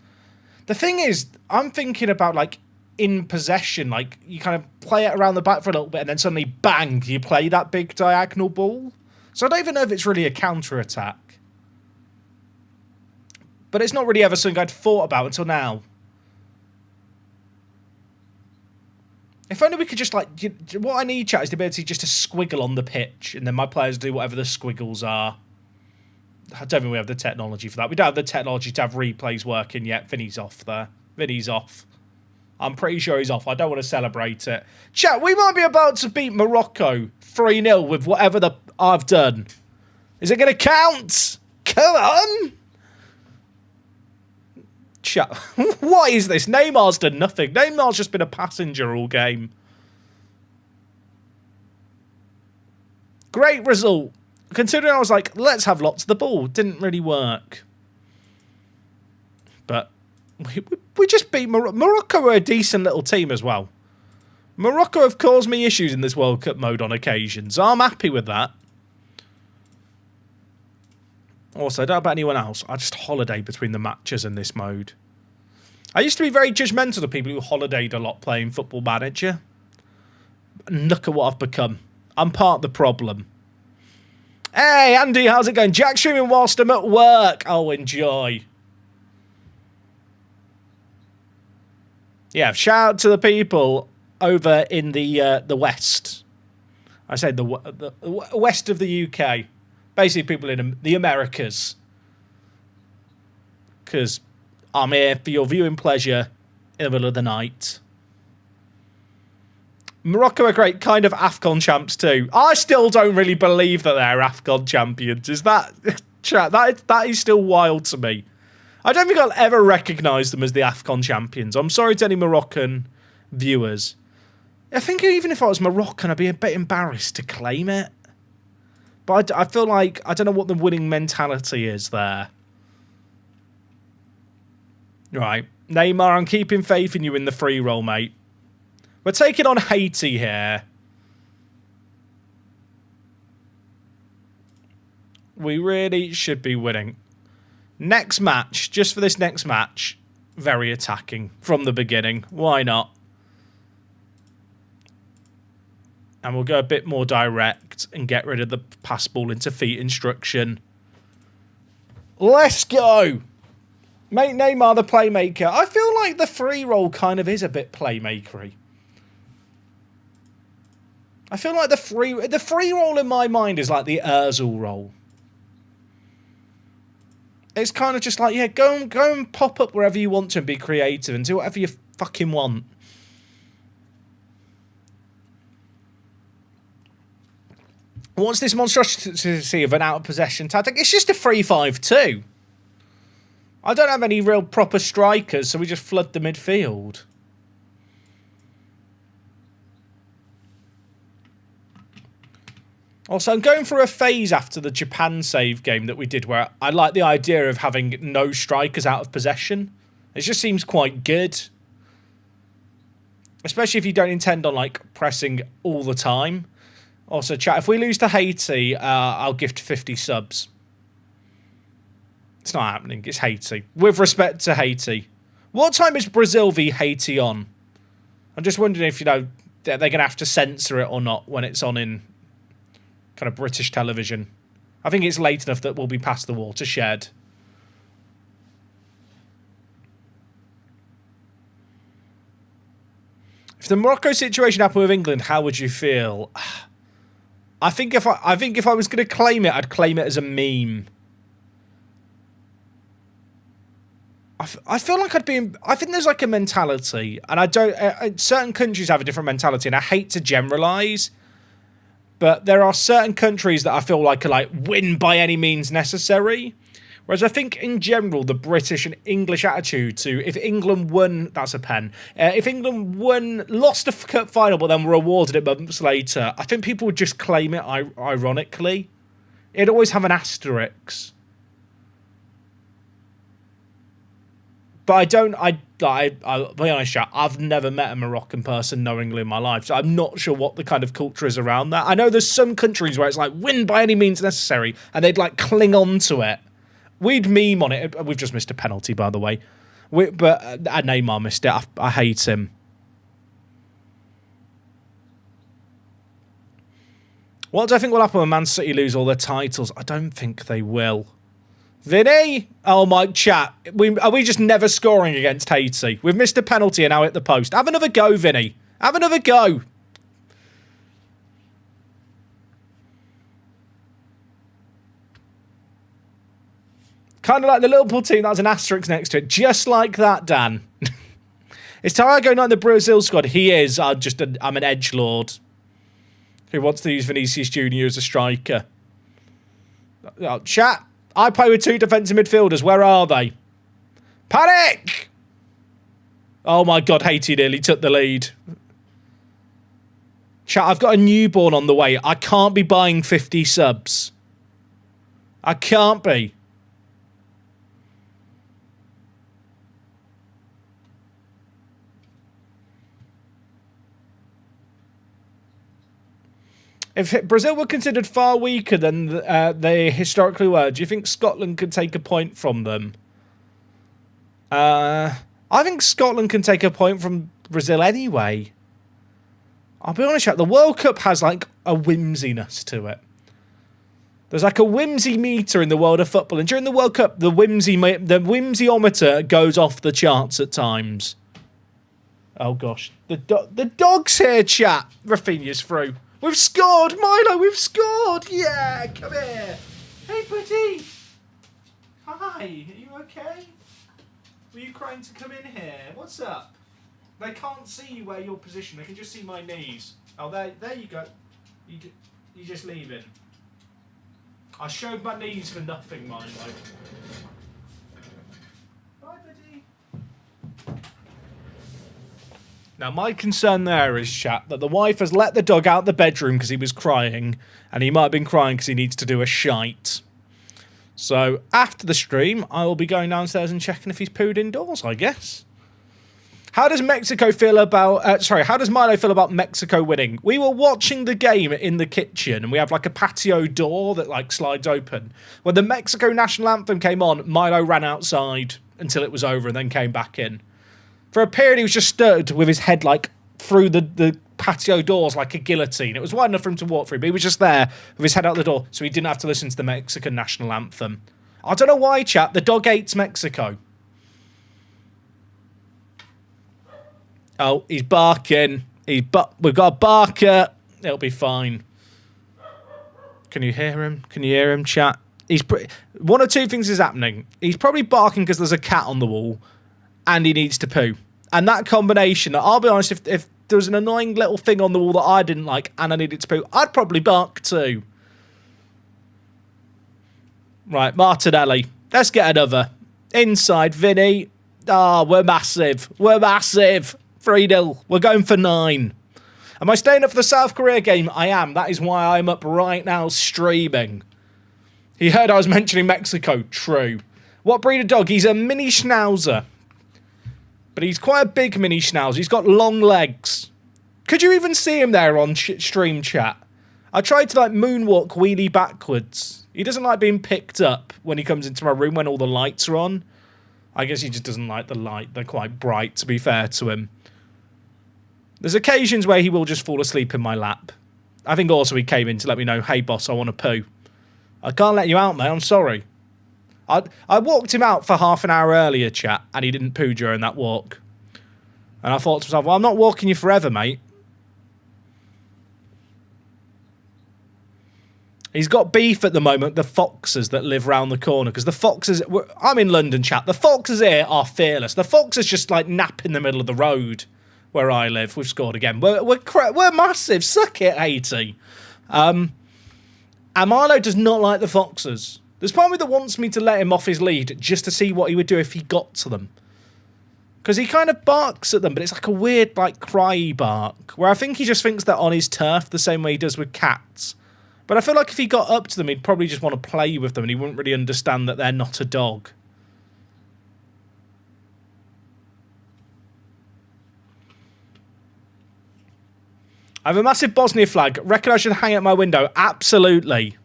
The thing is, I'm thinking about like in possession, like you kind of play it around the back for a little bit and then suddenly bang, you play that big diagonal ball. So I don't even know if it's really a counter attack. But it's not really ever something I'd thought about until now. If only we could just, like, what I need, chat, is the ability just to squiggle on the pitch, and then my players do whatever the squiggles are. I don't think we have the technology for that. We don't have the technology to have replays working yet. Vinny's off there. Vinny's off. I'm pretty sure he's off. I don't want to celebrate it. Chat, we might be about to beat Morocco 3-0 with whatever I've done. Is it going to count? Come on! Chat. What is this? Neymar's done nothing. Neymar's just been a passenger all game. Great result. Considering I was like, let's have lots of the ball. Didn't really work. But we just beat Morocco are a decent little team as well. Morocco have caused me issues in this World Cup mode on occasions. I'm happy with that. Also, I don't know about anyone else. I just holiday between the matches in this mode. I used to be very judgmental of people who holidayed a lot playing Football Manager. And look at what I've become. I'm part of the problem. Hey, Andy, how's it going? Jack streaming whilst I'm at work. Oh, enjoy. Yeah, shout out to the people over in the West. I say the west of the UK. Basically, people in the Americas. Because I'm here for your viewing pleasure in the middle of the night. Morocco are great, kind of AFCON champs too. I still don't really believe that they're AFCON champions. Is that... Chat, that is still wild to me. I don't think I'll ever recognise them as the AFCON champions. I'm sorry to any Moroccan viewers. I think even if I was Moroccan, I'd be a bit embarrassed to claim it. But I feel like I don't know what the winning mentality is there. Right. Neymar, I'm keeping faith in you in the free roll, mate. We're taking on Haiti here. We really should be winning. Next match, just for this next match, very attacking from the beginning. Why not? And we'll go a bit more direct and get rid of the pass ball into feet instruction. Let's go! Make Neymar the playmaker. I feel like the free roll kind of is a bit playmakery. I feel like the free roll in my mind is like the Ozil roll. It's kind of just like, yeah, go and pop up wherever you want to and be creative and do whatever you fucking want. What's this monstrosity of an out-of-possession tactic? It's just a 3-5-2. I don't have any real proper strikers, so we just flood the midfield. Also, I'm going through a phase after the Japan save game that we did where I like the idea of having no strikers out of possession. It just seems quite good. Especially if you don't intend on, like, pressing all the time. Also, chat, if we lose to Haiti, I'll gift 50 subs. It's not happening. It's Haiti. With respect to Haiti. What time is Brazil v Haiti on? I'm just wondering if, you know, they're going to have to censor it or not when it's on in kind of British television. I think it's late enough that we'll be past the watershed. If the Morocco situation happened with England, how would you feel? I think if I was going to claim it, I'd claim it as a meme. I feel like I'd be... I think there's like a mentality, and I don't... certain countries have a different mentality, and I hate to generalise, but there are certain countries that I feel like are like win by any means necessary. Whereas I think in general, the British and English attitude to if England won, that's a pen. If England won, lost a cup final, but then were awarded it months later, I think people would just claim it ironically. It'd always have an asterisk. But I'll be honest, chat, I've never met a Moroccan person knowingly in my life, so I'm not sure what the kind of culture is around that. I know there's some countries where it's like, win by any means necessary, and they'd like cling on to it. We'd meme on it. We've just missed a penalty, by the way. But Neymar missed it. I hate him. What do I think will happen when Man City lose all their titles? I don't think they will. Vinny? Oh, my chat. Are we just never scoring against Haiti? We've missed a penalty and now hit the post. Have another go, Vinny. Have another go. Kind of like the Liverpool team that has an asterisk next to it. Just like that, Dan. Is Thiago not in the Brazil squad? He is. I'm an edgelord who wants to use Vinicius Junior as a striker. Chat. I play with two defensive midfielders. Where are they? Panic! Oh my God, Haiti nearly took the lead. Chat, I've got a newborn on the way. I can't be buying 50 subs. I can't be. If Brazil were considered far weaker than they historically were, do you think Scotland could take a point from them? I think Scotland can take a point from Brazil anyway. I'll be honest, the World Cup has like a whimsiness to it. There's like a whimsy meter in the world of football, and during the World Cup, the whimsyometer goes off the charts at times. Oh, gosh. The dog's here, chat. Rafinha's through. We've scored, Milo. We've scored. Yeah, come here. Hey, buddy. Hi. Are you okay? Were you crying to come in here? What's up? They can't see where you're positioned. They can just see my knees. Oh, there you go. You just leaving. I showed my knees for nothing, Milo. Bye, buddy. Now, my concern there is, chat, that the wife has let the dog out the bedroom because he was crying, and he might have been crying because he needs to do a shite. So, after the stream, I will be going downstairs and checking if he's pooed indoors, I guess. How does Mexico feel about... how does Milo feel about Mexico winning? We were watching the game in the kitchen, and we have, like, a patio door that, like, slides open. When the Mexico national anthem came on, Milo ran outside until it was over and then came back in. For a period, he was just stood with his head, like, through the patio doors like a guillotine. It was wide enough for him to walk through, but he was just there with his head out the door, so he didn't have to listen to the Mexican national anthem. I don't know why, chat. The dog hates Mexico. Oh, he's barking. We've got a barker. It'll be fine. Can you hear him? Can you hear him, chat? One of two things is happening. He's probably barking because there's a cat on the wall, and he needs to poo. And that combination, I'll be honest, if there was an annoying little thing on the wall that I didn't like and I needed to poo, I'd probably bark too. Right, Martinelli. Let's get another. Inside, Vinny. Ah, we're massive. We're massive. 3-0. We're going for 9. Am I staying up for the South Korea game? I am. That is why I'm up right now streaming. He heard I was mentioning Mexico. True. What breed of dog? He's a mini schnauzer. But he's quite a big mini schnauzer. He's got long legs. Could you even see him there on stream chat? I tried to, like, moonwalk wheelie backwards. He doesn't like being picked up when he comes into my room when all the lights are on. I guess he just doesn't like the light. They're quite bright, to be fair to him. There's occasions where he will just fall asleep in my lap. I think also he came in to let me know, hey, boss, I want to poo. I can't let you out, mate. I'm sorry. I walked him out for half an hour earlier, chat, and he didn't poo during that walk. And I thought to myself, well, I'm not walking you forever, mate. He's got beef at the moment, the foxes that live round the corner, because the foxes... I'm in London, chat. The foxes here are fearless. The foxes just, like, nap in the middle of the road where I live. We've scored again. We're massive. Suck it, 80. Amalo does not like the foxes. There's part of me that wants me to let him off his lead just to see what he would do if he got to them. Because he kind of barks at them, but it's like a weird, like, cry bark, where I think he just thinks they're on his turf the same way he does with cats. But I feel like if he got up to them, he'd probably just want to play with them, and he wouldn't really understand that they're not a dog. I have a massive Bosnia flag. Reckon I should hang it at my window? Absolutely.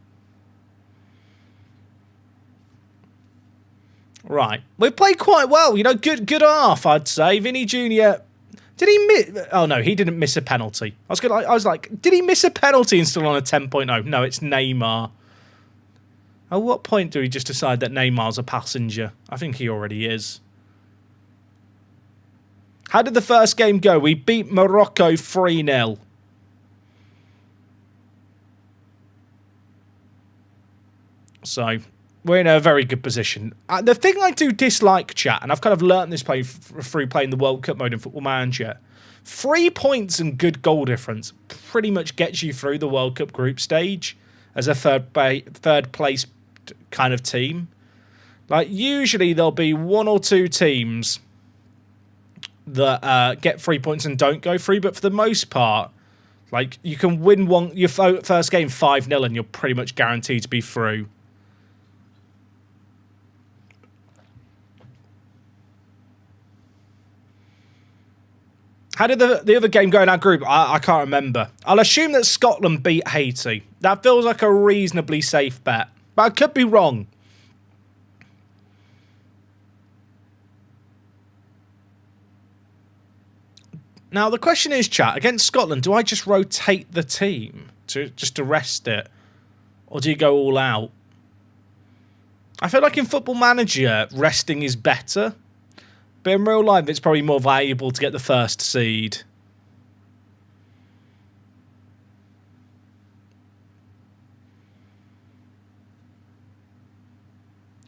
Right. We've played quite well. You know, good half, I'd say. Vinny Jr. Did he miss... Oh, no, he didn't miss a penalty. I was like, did he miss a penalty and still on a 10.0? No, it's Neymar. At what point do we just decide that Neymar's a passenger? I think he already is. How did the first game go? We beat Morocco 3-0. So... we're in a very good position. The thing I do dislike, chat, and I've kind of learnt this through playing the World Cup mode in Football Manager, 3 points and good goal difference pretty much gets you through the World Cup group stage as a third place kind of team. Like, usually there'll be 1 or 2 teams that get 3 points and don't go through, but for the most part, like, you can win your first game 5-0 and you're pretty much guaranteed to be through. How did the other game go in our group? I can't remember. I'll assume that Scotland beat Haiti. That feels like a reasonably safe bet. But I could be wrong. Now, the question is, chat, against Scotland, do I just rotate the team just to rest it? Or do you go all out? I feel like in Football Manager, resting is better. But in real life, it's probably more valuable to get the first seed.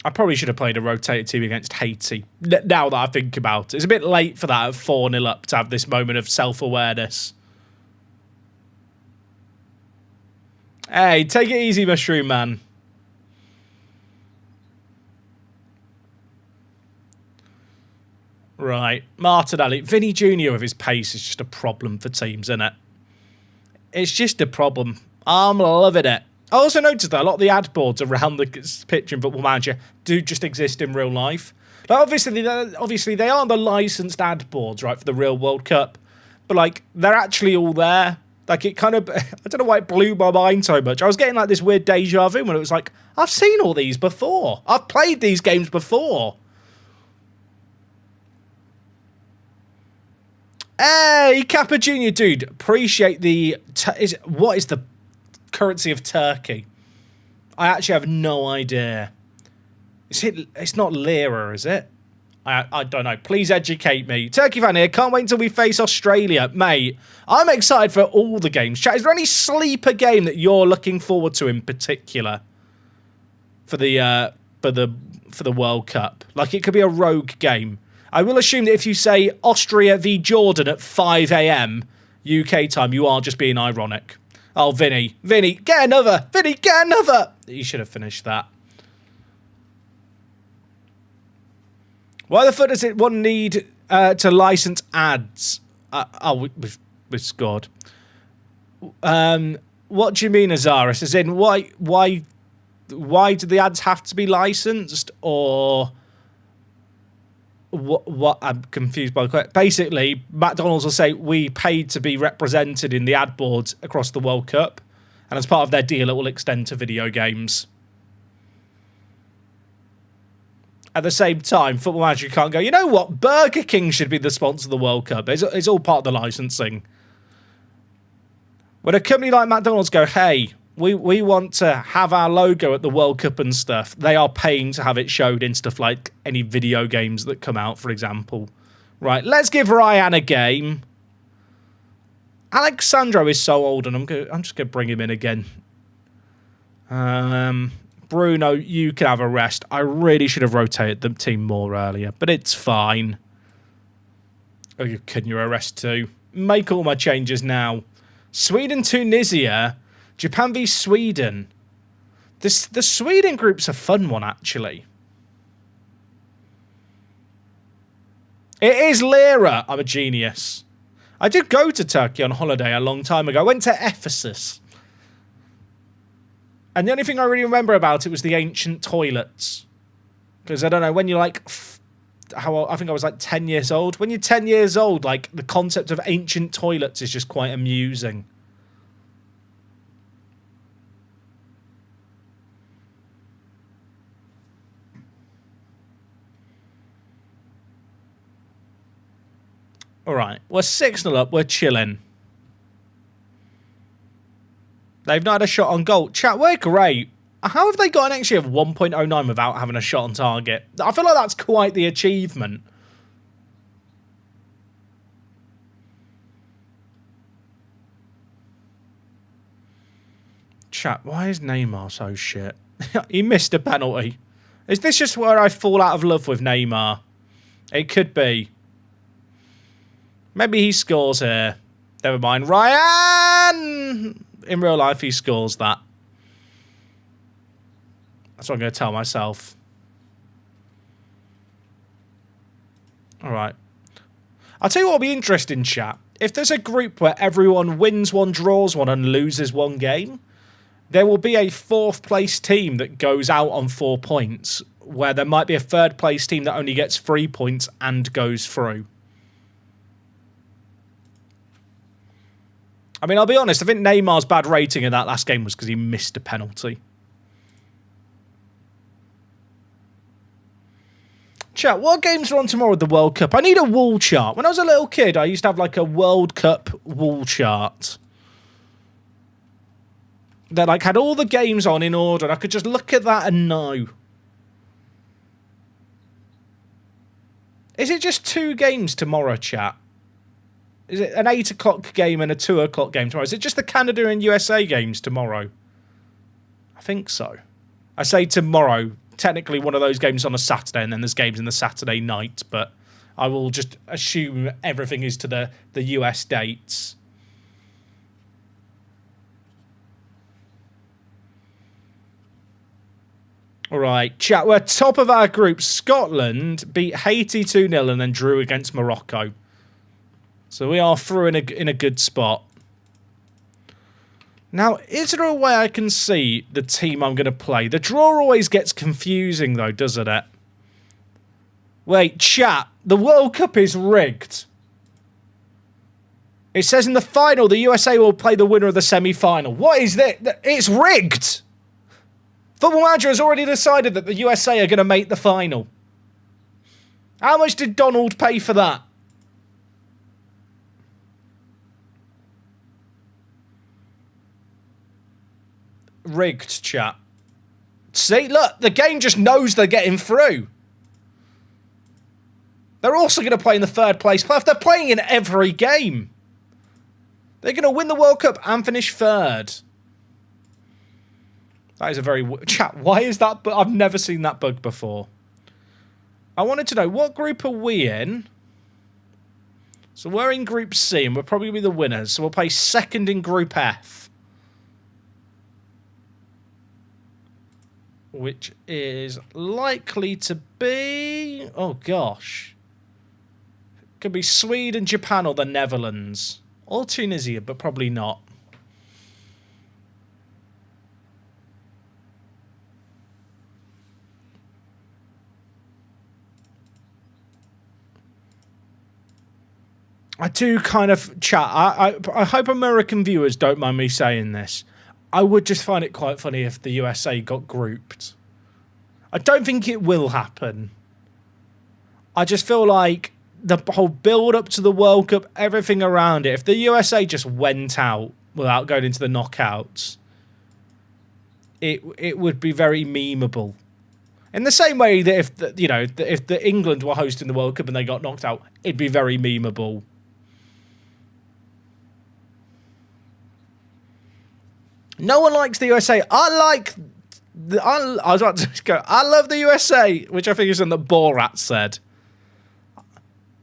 I probably should have played a rotated team against Haiti, now that I think about it. It's a bit late for that at 4-0 up to have this moment of self-awareness. Hey, take it easy, Mushroom Man. Right, Martinelli. Vinny Jr. with his pace is just a problem for teams, isn't it? It's just a problem. I'm loving it. I also noticed that a lot of the ad boards around the pitch in Football Manager do just exist in real life. Like obviously, they aren't the licensed ad boards, right, for the real World Cup. But, like, they're actually all there. Like, it kind of... I don't know why it blew my mind so much. I was getting, like, this weird deja vu when it was like, I've seen all these before. I've played these games before. Hey, Kappa Jr., dude. Appreciate the... what is the currency of Turkey? I actually have no idea. It's not lira, is it? I don't know. Please educate me. Turkey fan here. Can't wait until we face Australia. Mate, I'm excited for all the games. Chat, is there any sleeper game that you're looking forward to in particular for the World Cup? Like, it could be a rogue game. I will assume that if you say Austria v Jordan at 5 a.m. UK time, you are just being ironic. Oh, Vinny, get another. Vinny, get another. You should have finished that. Why the fuck does it one need to license ads? We've scored. What do you mean, Azaris? As in, why do the ads have to be licensed? Or what? I'm confused by the question. Basically, McDonald's will say, we paid to be represented in the ad boards across the World Cup. And as part of their deal, it will extend to video games. At the same time, Football Manager can't go, you know what? Burger King should be the sponsor of the World Cup. It's all part of the licensing. When a company like McDonald's go, hey, we want to have our logo at the World Cup and stuff, they are paying to have it showed in stuff like any video games that come out, for example. Right, let's give Ryan a game. Alexandro is so old, and I'm just going to bring him in again. Bruno, you can have a rest. I really should have rotated the team more earlier, but it's fine. Oh, can you arrest too? Make all my changes now. Sweden, Tunisia, Japan v Sweden. The Sweden group's a fun one, actually. It is lira. I'm a genius. I did go to Turkey on holiday a long time ago. I went to Ephesus. And the only thing I really remember about it was the ancient toilets. Because, I don't know, when you're like... I think I was like 10 years old. When you're 10 years old, like, the concept of ancient toilets is just quite amusing. Alright, we're 6-0 up, we're chilling. They've not had a shot on goal. Chat, we're great. How have they got an XG of 1.09 without having a shot on target? I feel like that's quite the achievement. Chat, why is Neymar so shit? He missed a penalty. Is this just where I fall out of love with Neymar? It could be. Maybe he scores here. Never mind. Ryan! In real life, he scores that. That's what I'm going to tell myself. Alright. I'll tell you what will be interesting, chat. If there's a group where everyone wins one, draws one, and loses one game, there will be a fourth place team that goes out on 4 points, where there might be a third place team that only gets 3 points and goes through. I mean, I'll be honest, I think Neymar's bad rating in that last game was because he missed a penalty. Chat, what games are on tomorrow with the World Cup? I need a wall chart. When I was a little kid, I used to have like a World Cup wall chart that like had all the games on in order, and I could just look at that and know. Is it just 2 games tomorrow, chat? Is it an 8 o'clock game and a 2 o'clock game tomorrow? Is it just the Canada and USA games tomorrow? I think so. I say tomorrow. Technically, one of those games on a Saturday, and then there's games in the Saturday night, but I will just assume everything is to the US dates. All right, chat. We're top of our group. Scotland beat Haiti 2-0 and then drew against Morocco. So we are through in a good spot. Now, is there a way I can see the team I'm going to play? The draw always gets confusing, though, doesn't it? Wait, chat. The World Cup is rigged. It says in the final, the USA will play the winner of the semi-final. What is that? It's rigged. Football Manager has already decided that the USA are going to make the final. How much did Donald pay for that? Rigged, chat. See, look, the game just knows they're getting through. They're also going to play in the 3rd place playoff. They're playing in every game. They're going to win the World Cup and finish 3rd. That is a very... Chat, why is that... But I've never seen that bug before. I wanted to know, what group are we in? So we're in Group C, and we'll probably be the winners. So we'll play 2nd in Group F. Which is likely to be... Oh, gosh. Could be Sweden, Japan, or the Netherlands. Or Tunisia, but probably not. I do kind of chat. I hope American viewers don't mind me saying this. I would just find it quite funny if the USA got grouped. I don't think it will happen. I just feel like the whole build-up to the World Cup, everything around it, if the USA just went out without going into the knockouts, it would be very memeable. In the same way that if the England were hosting the World Cup and they got knocked out, it'd be very memeable. No one likes the USA. I was about to go, I love the USA, which I think is something that Borat said.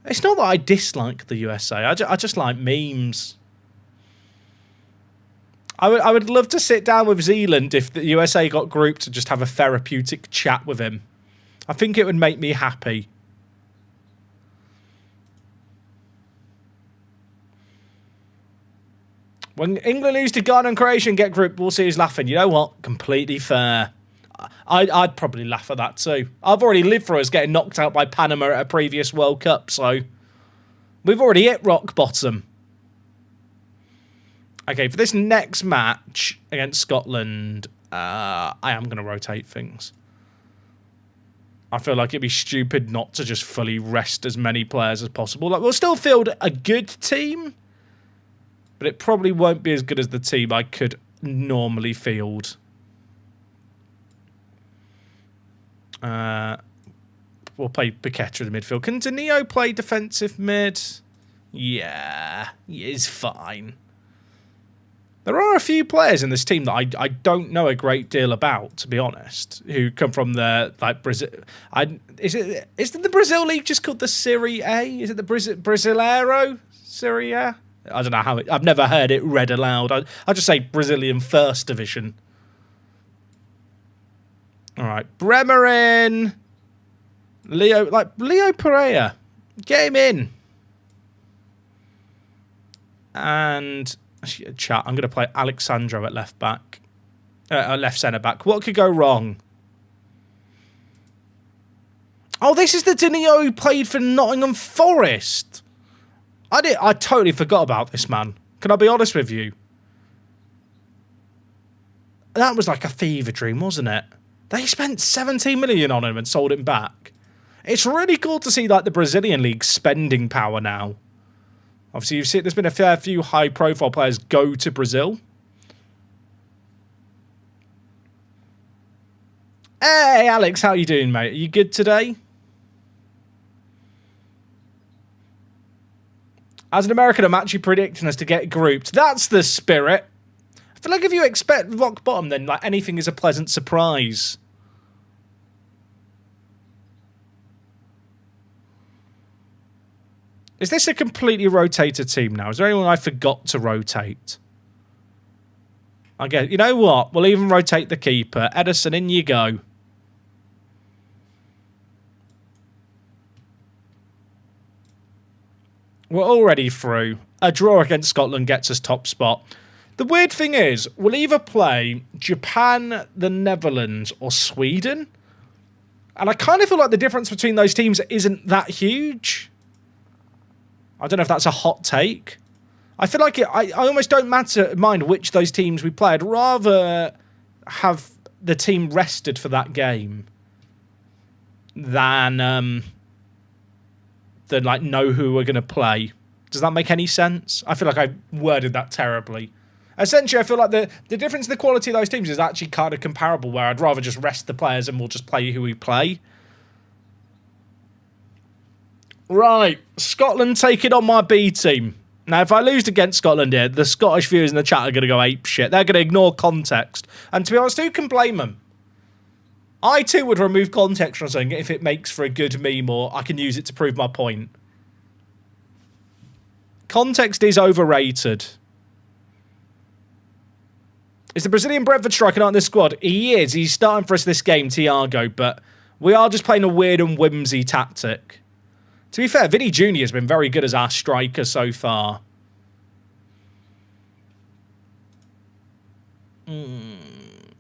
It's not that I dislike the USA. I just like memes. I would love to sit down with Zealand if the USA got grouped and just have a therapeutic chat with him. I think it would make me happy. When England lose to Ghana and Croatia and get grouped, we'll see who's laughing. You know what? Completely fair. I'd probably laugh at that too. I've already lived through us getting knocked out by Panama at a previous World Cup, so we've already hit rock bottom. Okay, for this next match against Scotland, I am going to rotate things. I feel like it'd be stupid not to just fully rest as many players as possible. Like, we'll still field a good team, but it probably won't be as good as the team I could normally field. We'll play Paqueta in the midfield. Can Danilo play defensive mid? Yeah, he is fine. There are a few players in this team that I don't know a great deal about, to be honest, who come from the Brazil. Is the Brazil league just called the Serie A? Is it the Brasileiro Serie A? I don't know how I've never heard it read aloud. I'll just say Brazilian First Division. All right, Bremer in. Leo Pereira, get him in. And chat, I'm going to play Alexandro at left back, left centre back. What could go wrong? Oh, this is the Danilo who played for Nottingham Forest. I totally forgot about this man. Can I be honest with you? That was like a fever dream, wasn't it? They spent 17 million on him and sold him back. It's really cool to see like the Brazilian league spending power now. Obviously, you've seen there's been a fair few high-profile players go to Brazil. Hey, Alex, how you doing, mate? Are you good today? As an American, I'm actually predicting us to get grouped. That's the spirit. I feel like if you expect rock bottom, then like anything is a pleasant surprise. Is this a completely rotated team now? Is there anyone I forgot to rotate? I guess, you know what? We'll even rotate the keeper. Edison, in you go. We're already through. A draw against Scotland gets us top spot. The weird thing is, we'll either play Japan, the Netherlands, or Sweden. And I kind of feel like the difference between those teams isn't that huge. I don't know if that's a hot take. I feel like I almost don't mind which of those teams we play. I'd rather have the team rested for that game than like know who we're going to play. Does that make any sense? I feel like I worded that terribly. Essentially, I feel like the difference in the quality of those teams is actually kind of comparable, where I'd rather just rest the players and we'll just play who we play. Right, Scotland taking on my B team. Now, if I lose against Scotland here, the Scottish viewers in the chat are going to go ape shit. They're going to ignore context. And to be honest, who can blame them? I too would remove context from something if it makes for a good meme or I can use it to prove my point. Context is overrated. Is the Brazilian Brentford striker not in this squad? He is. He's starting for us this game, Thiago, but we are just playing a weird and whimsy tactic. To be fair, Vinny Jr. has been very good as our striker so far.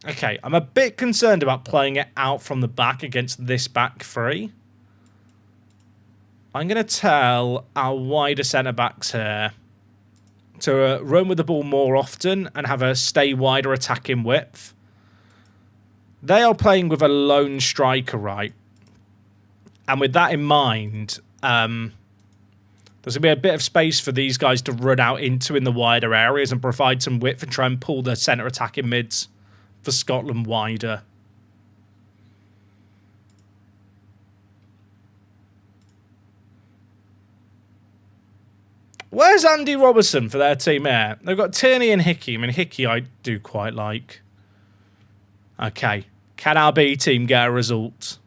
Okay, I'm a bit concerned about playing it out from the back against this back three. I'm going to tell our wider centre-backs here to run with the ball more often and have a stay wider attacking width. They are playing with a lone striker, right? And with that in mind, there's going to be a bit of space for these guys to run out into in the wider areas and provide some width and try and pull the centre attacking mids for Scotland wider. Where's Andy Robertson for their team here? They've got Tierney and Hickey. I mean, Hickey I do quite like. Okay. Can our B team get a result?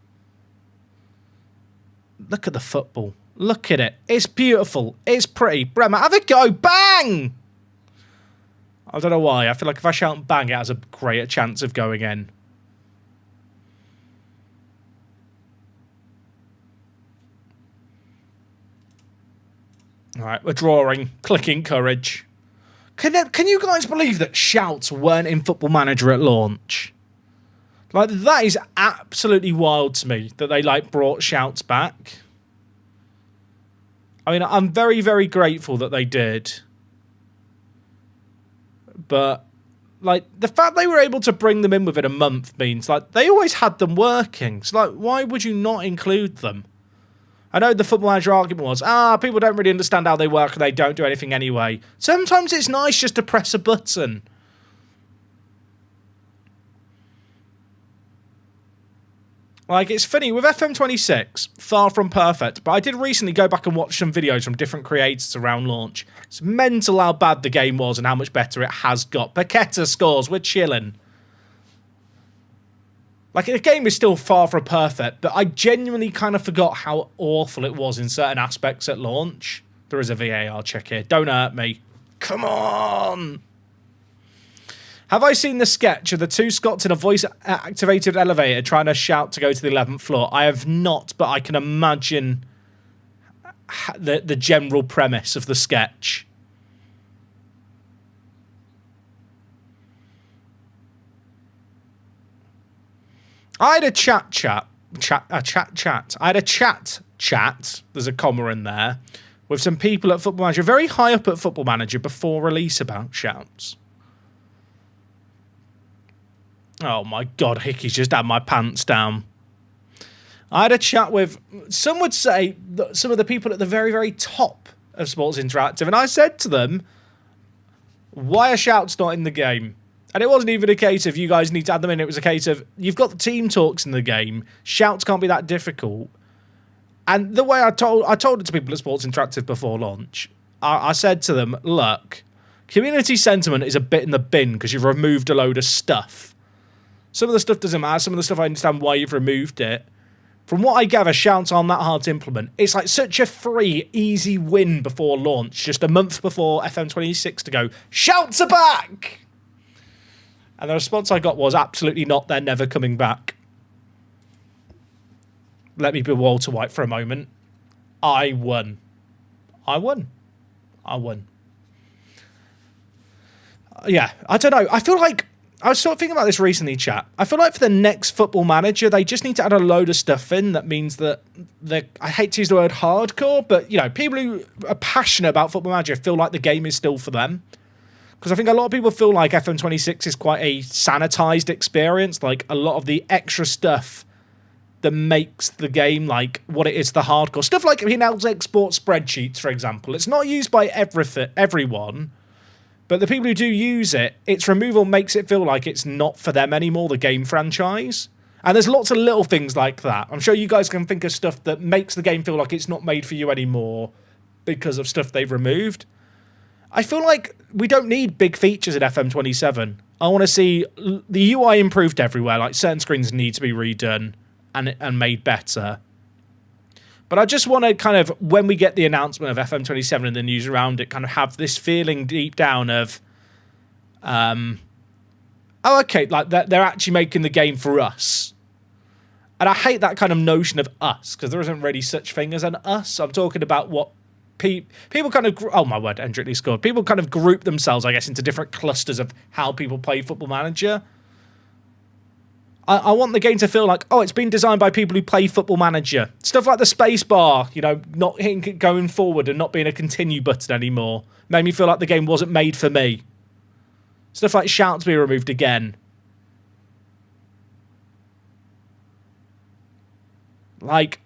Look at the football. Look at it. It's beautiful. It's pretty. Bremer, have a go. Bang! I don't know why. I feel like if I shout bang, it has a greater chance of going in. All right, we're drawing. Clicking courage. Can you guys believe that shouts weren't in Football Manager at launch? Like, that is absolutely wild to me that they, like, brought shouts back. I mean, I'm very, very grateful that they did. But, like, the fact they were able to bring them in within a month means, like, they always had them working. So, like, why would you not include them? I know the Football Manager argument was, people don't really understand how they work and they don't do anything anyway. Sometimes it's nice just to press a button. Like, it's funny, with FM26, far from perfect, but I did recently go back and watch some videos from different creators around launch. It's mental how bad the game was and how much better it has got. Paqueta scores, we're chilling. Like, the game is still far from perfect, but I genuinely kind of forgot how awful it was in certain aspects at launch. There is a VAR check here. Don't hurt me. Come on! Have I seen the sketch of the two Scots in a voice-activated elevator trying to shout to go to the 11th floor? I have not, but I can imagine the general premise of the sketch. I had a chat. I had a chat. There's a comma in there with some people at Football Manager, very high up at Football Manager before release about shouts. Oh my God, Hickey's just had my pants down. I had a chat with, some would say, some of the people at the very, very top of Sports Interactive, and I said to them, why are shouts not in the game? And it wasn't even a case of you guys need to add them in. It was a case of you've got the team talks in the game. Shouts can't be that difficult. And the way I told it to people at Sports Interactive before launch, I said to them, look, community sentiment is a bit in the bin because you've removed a load of stuff. Some of the stuff doesn't matter. Some of the stuff I understand why you've removed it. From what I gather, shouts aren't that hard to implement. It's like such a free, easy win before launch, just a month before FM26 to go, shouts are back! And the response I got was absolutely not, they're never coming back. Let me be Walter White for a moment. I won. I won. Yeah, I don't know. I feel like, I was sort of thinking about this recently, chat. I feel like for the next Football Manager, they just need to add a load of stuff in that means that I hate to use the word hardcore, but, you know, people who are passionate about Football Manager feel like the game is still for them. Because I think a lot of people feel like FM26 is quite a sanitized experience. Like, a lot of the extra stuff that makes the game like what it is, the hardcore stuff, like in-house export spreadsheets, for example. It's not used by everyone, but the people who do use it, its removal makes it feel like it's not for them anymore, the game franchise. And there's lots of little things like that. I'm sure you guys can think of stuff that makes the game feel like it's not made for you anymore because of stuff they've removed. I feel like we don't need big features in FM27. I want to see the UI improved everywhere. Like, certain screens need to be redone and made better. But I just want to kind of, when we get the announcement of FM27 and the news around it, kind of have this feeling deep down of, oh, okay, like they're actually making the game for us. And I hate that kind of notion of us, because there isn't really such thing as an us. I'm talking about what people kind of, oh my word, Hendrick Lee scored. People kind of group themselves, I guess, into different clusters of how people play Football Manager. I want the game to feel like, oh, it's been designed by people who play Football Manager. Stuff like the space bar, you know, not hitting it going forward and not being a continue button anymore, made me feel like the game wasn't made for me. Stuff like shouts be removed again. Like,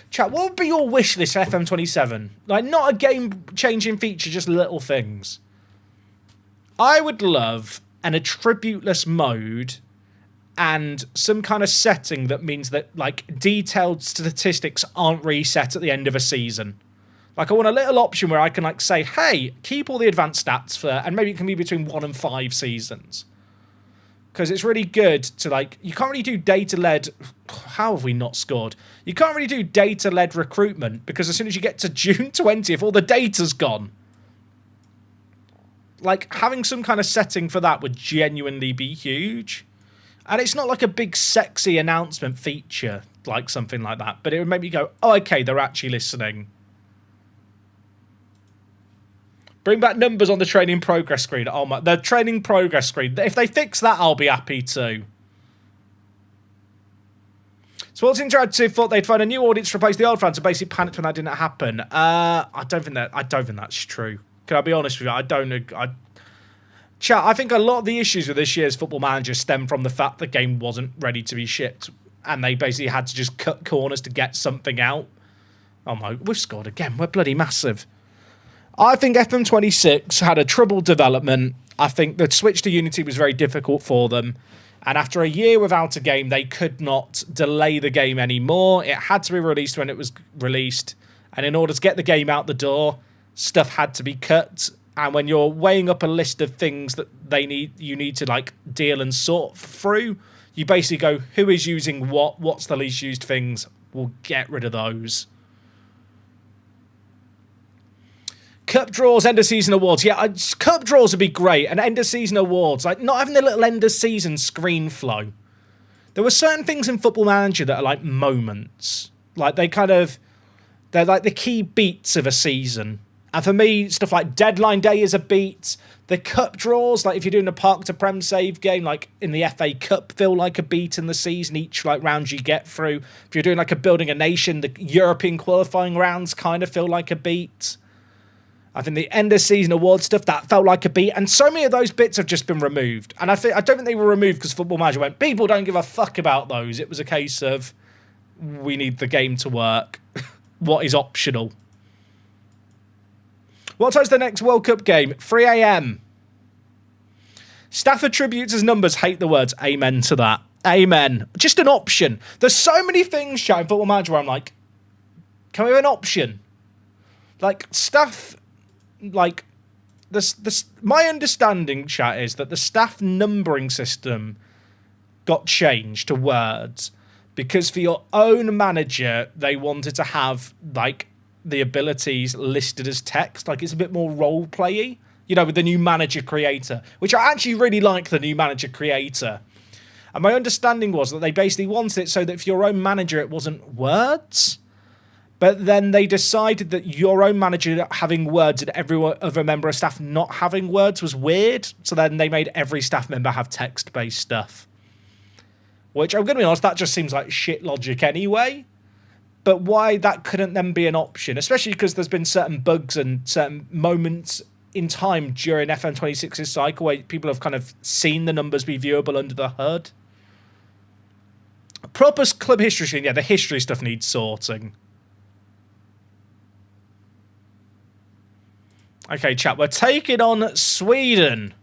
chat, what would be your wish list for FM27? Like, not a game-changing feature, just little things. I would love an attributeless mode and some kind of setting that means that, like, detailed statistics aren't reset at the end of a season. Like, I want a little option where I can, like, say, hey, keep all the advanced stats for, and maybe it can be between 1 and 5 seasons. Because it's really good to, like, you can't really do data-led, how have we not scored? You can't really do data-led recruitment, because as soon as you get to June 20th, all the data's gone. Like, having some kind of setting for that would genuinely be huge. And it's not like a big sexy announcement feature, like something like that. But it would make me go, oh, okay, they're actually listening. Bring back numbers on the training progress screen. Oh my, the training progress screen. If they fix that, I'll be happy too. Sports Interactive thought they'd find a new audience to replace the old fans and basically panicked when that didn't happen. I don't think that's true. Can I be honest with you? Chat, I think a lot of the issues with this year's Football Manager stem from the fact the game wasn't ready to be shipped, and they basically had to just cut corners to get something out. Oh my, we've scored again. We're bloody massive. I think FM26 had a troubled development. I think the switch to Unity was very difficult for them. And after a year without a game, they could not delay the game anymore. It had to be released when it was released. And in order to get the game out the door, stuff had to be cut. And when you're weighing up a list of things that you need to, like, deal and sort through, you basically go, who is using what? What's the least used things? We'll get rid of those. Cup draws, end of season awards. Yeah, cup draws would be great. And end of season awards, like not having the little end of season screen flow. There were certain things in Football Manager that are like moments. Like they're like the key beats of a season. And for me, stuff like deadline day is a beat. The cup draws, like if you're doing a Park to Prem save game, like in the FA Cup, feel like a beat in the season, each like round you get through. If you're doing like a building a nation, the European qualifying rounds kind of feel like a beat. I think the end of season award stuff, that felt like a beat. And so many of those bits have just been removed. And I don't think they were removed because Football Manager went, people don't give a fuck about those. It was a case of, we need the game to work. What is optional? What time's the next World Cup game? 3 a.m. Staff attributes as numbers. Hate the words. Amen to that. Amen. Just an option. There's so many things, chat, in Football Manager where I'm like, can we have an option? Like, staff like, my understanding, chat, is that the staff numbering system got changed to words because for your own manager, they wanted to have, like, the abilities listed as text. Like, it's a bit more role-play-y, you know, with the new manager creator, which I actually really like the new manager creator. And my understanding was that they basically wanted it so that for your own manager, it wasn't words. But then they decided that your own manager having words and every other member of staff not having words was weird. So then they made every staff member have text-based stuff. Which, I'm going to be honest, that just seems like shit logic anyway. But why that couldn't then be an option, especially because there's been certain bugs and certain moments in time during FM26's cycle where people have kind of seen the numbers be viewable under the hood. Proper club history screen, yeah, the history stuff needs sorting. Okay, chat, we're taking on Sweden.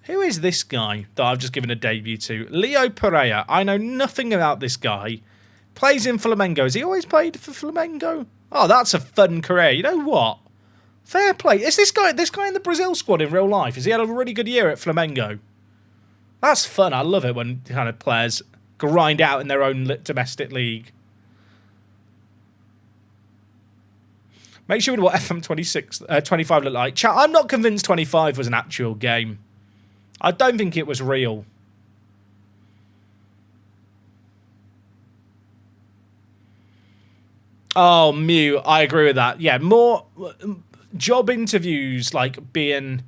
Who is this guy that I've just given a debut to? Leo Pereira. I know nothing about this guy. Plays in Flamengo. Has he always played for Flamengo? Oh, that's a fun career. You know what? Fair play. Is this guy in the Brazil squad in real life? Has he had a really good year at Flamengo? That's fun. I love it when kind of players grind out in their own domestic league. Make sure we know what FM 25 looked like. Chat, I'm not convinced 25 was an actual game. I don't think it was real. Oh, Mew, I agree with that. Yeah, more job interviews, like, being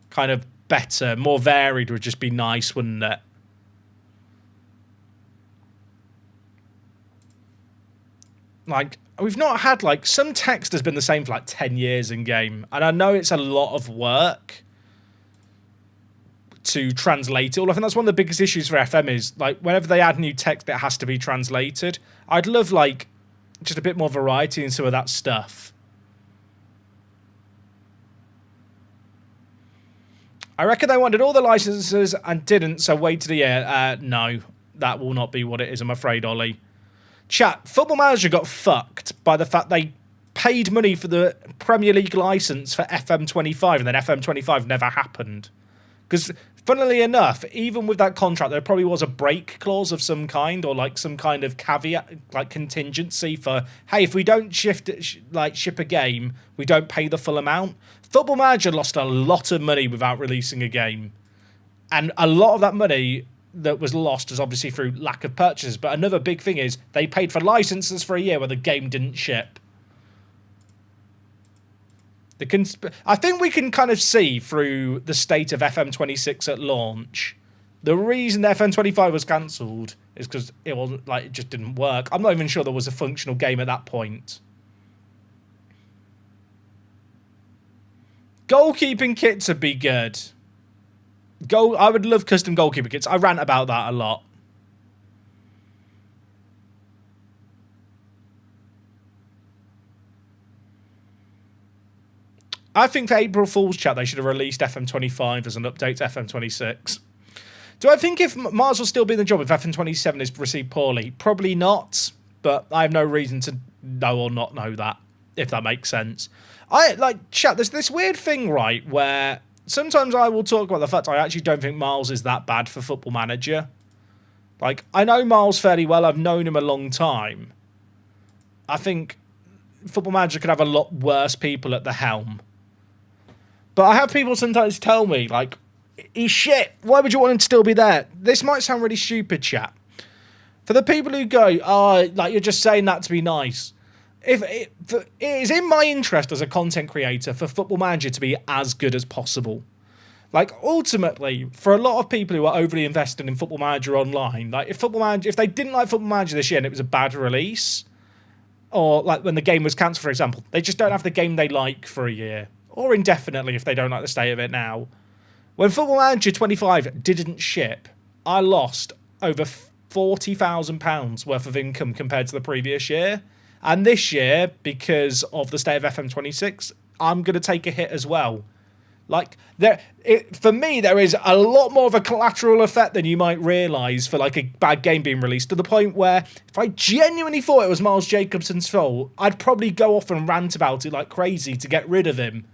kind of better, more varied would just be nice, wouldn't it? Like, we've not had, like, some text has been the same for, like, 10 years in game. And I know it's a lot of work to translate it all. I think that's one of the biggest issues for FM is, like, whenever they add new text, it has to be translated. I'd love, like, just a bit more variety in some of that stuff. I reckon they wanted all the licenses and didn't, so waited a year. No, that will not be what it is, I'm afraid, Ollie. Chat, Football Manager got fucked by the fact they paid money for the Premier League license for FM25, and then FM25 never happened. Because, funnily enough, even with that contract, there probably was a break clause of some kind, or like some kind of caveat, like contingency for, hey, if we don't ship a game, we don't pay the full amount. Football Manager lost a lot of money without releasing a game. And a lot of that money that was lost is obviously through lack of purchases. But another big thing is they paid for licenses for a year where the game didn't ship. I think we can kind of see through the state of FM26 at launch, the reason FM25 was cancelled is because it wasn't, like, it just didn't work. I'm not even sure there was a functional game at that point. Goalkeeping kits would be good. I would love custom goalkeeper kits. I rant about that a lot. I think for April Fool's chat, they should have released FM25 as an update to FM26. Do I think if Mars will still be in the job if FM27 is received poorly? Probably not, but I have no reason to know or not know that, if that makes sense. Chat, there's this weird thing, right, where sometimes I will talk about the fact I actually don't think Miles is that bad for Football Manager. Like, I know Miles fairly well. I've known him a long time. I think Football Manager could have a lot worse people at the helm. But I have people sometimes tell me, like, he's shit. Why would you want him to still be there? This might sound really stupid, chat. For the people who go, oh, like, you're just saying that to be nice. It is in my interest as a content creator for Football Manager to be as good as possible. Like, ultimately, for a lot of people who are overly invested in Football Manager Online, like, if they didn't like Football Manager this year and it was a bad release, or, like, when the game was cancelled, for example, they just don't have the game they like for a year. Or indefinitely if they don't like the state of it now. When Football Manager 25 didn't ship, I lost over £40,000 worth of income compared to the previous year. And this year, because of the state of FM26, I'm going to take a hit as well. Like, for me, there is a lot more of a collateral effect than you might realise for, like, a bad game being released, to the point where if I genuinely thought it was Miles Jacobson's fault, I'd probably go off and rant about it like crazy to get rid of him.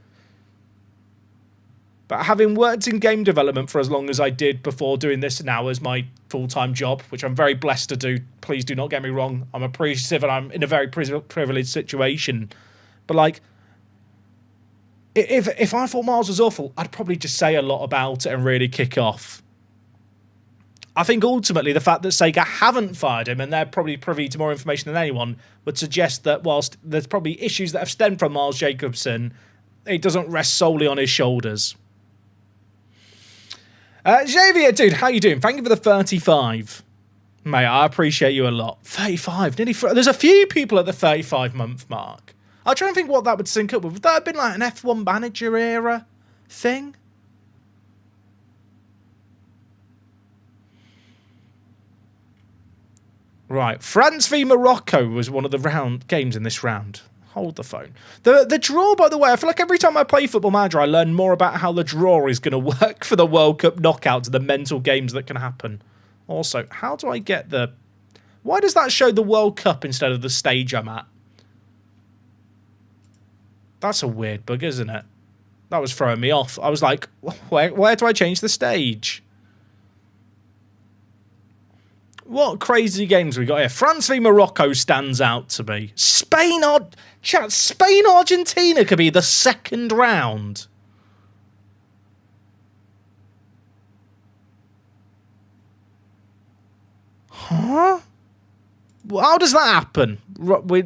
But having worked in game development for as long as I did before doing this now as my full-time job, which I'm very blessed to do, please do not get me wrong, I'm appreciative and I'm in a very privileged situation. But, like, if I thought Miles was awful, I'd probably just say a lot about it and really kick off. I think ultimately the fact that Sega haven't fired him, and they're probably privy to more information than anyone, would suggest that whilst there's probably issues that have stemmed from Miles Jacobson, it doesn't rest solely on his shoulders. Xavier, dude, how you doing? Thank you for the 35. Mate, I appreciate you a lot. 35, nearly. There's a few people at the 35-month mark. I'm trying to think what that would sync up with. Would that have been like an F1 manager era thing? Right, France v Morocco was one of the games in this round. Hold the phone. The draw, by the way, I feel like every time I play Football Manager, I learn more about how the draw is going to work for the World Cup knockouts, the mental games that can happen. Also, how do I get the... Why does that show the World Cup instead of the stage I'm at? That's a weird bug, isn't it? That was throwing me off. I was like, where do I change the stage? What crazy games we got here? France v Morocco stands out to me. Spain-Argentina could be the second round. Huh? How does that happen?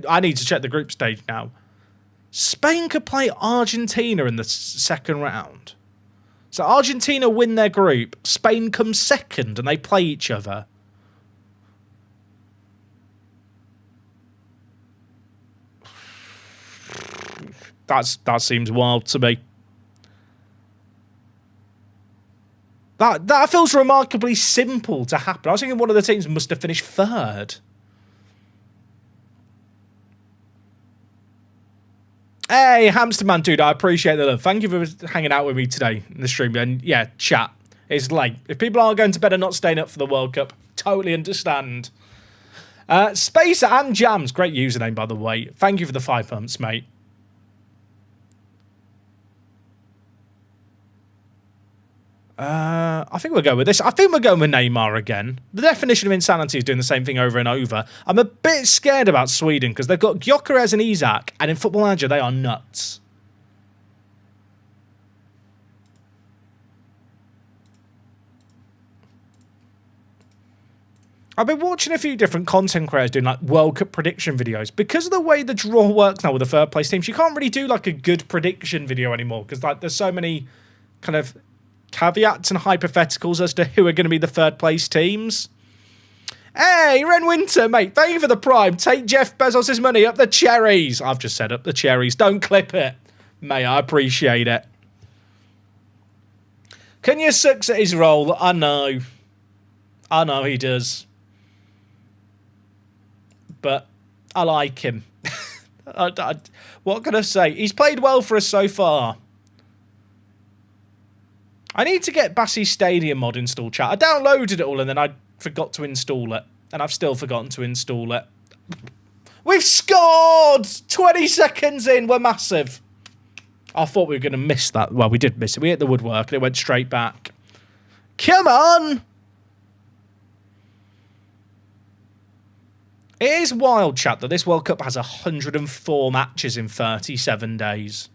I need to check the group stage now. Spain could play Argentina in the second round. So Argentina win their group. Spain comes second and they play each other. That seems wild to me. That feels remarkably simple to happen. I was thinking one of the teams must have finished third. Hey, Hamsterman, dude, I appreciate the love. Thank you for hanging out with me today in the stream. And yeah, chat. It's late. If people are going to bed and not staying up for the World Cup, totally understand. Spacer and Jams, great username, by the way. Thank you for the 5 months, mate. I think we'll go with this. I think we're going with Neymar again. The definition of insanity is doing the same thing over and over. I'm a bit scared about Sweden because they've got Gyökeres and Isak, and in Football Manager they are nuts. I've been watching a few different content creators doing like World Cup prediction videos. Because of the way the draw works now with the third place teams, you can't really do like a good prediction video anymore because like there's so many kind of caveats and hypotheticals as to who are going to be the third place teams. Hey, Ren Winter, mate, thank you for the prime. Take Jeff Bezos' money, up the cherries. I've just said up the cherries. Don't clip it. Mate, I appreciate it. Kenya sucks at his role. I know. I know he does. But I like him. What can I say? He's played well for us so far. I need to get Bassey's Stadium mod installed, chat. I downloaded it all and then I forgot to install it. And I've still forgotten to install it. We've scored! 20 seconds in. We're massive. I thought we were going to miss that. Well, we did miss it. We hit the woodwork and it went straight back. Come on! It is wild, chat, that this World Cup has 104 matches in 37 days.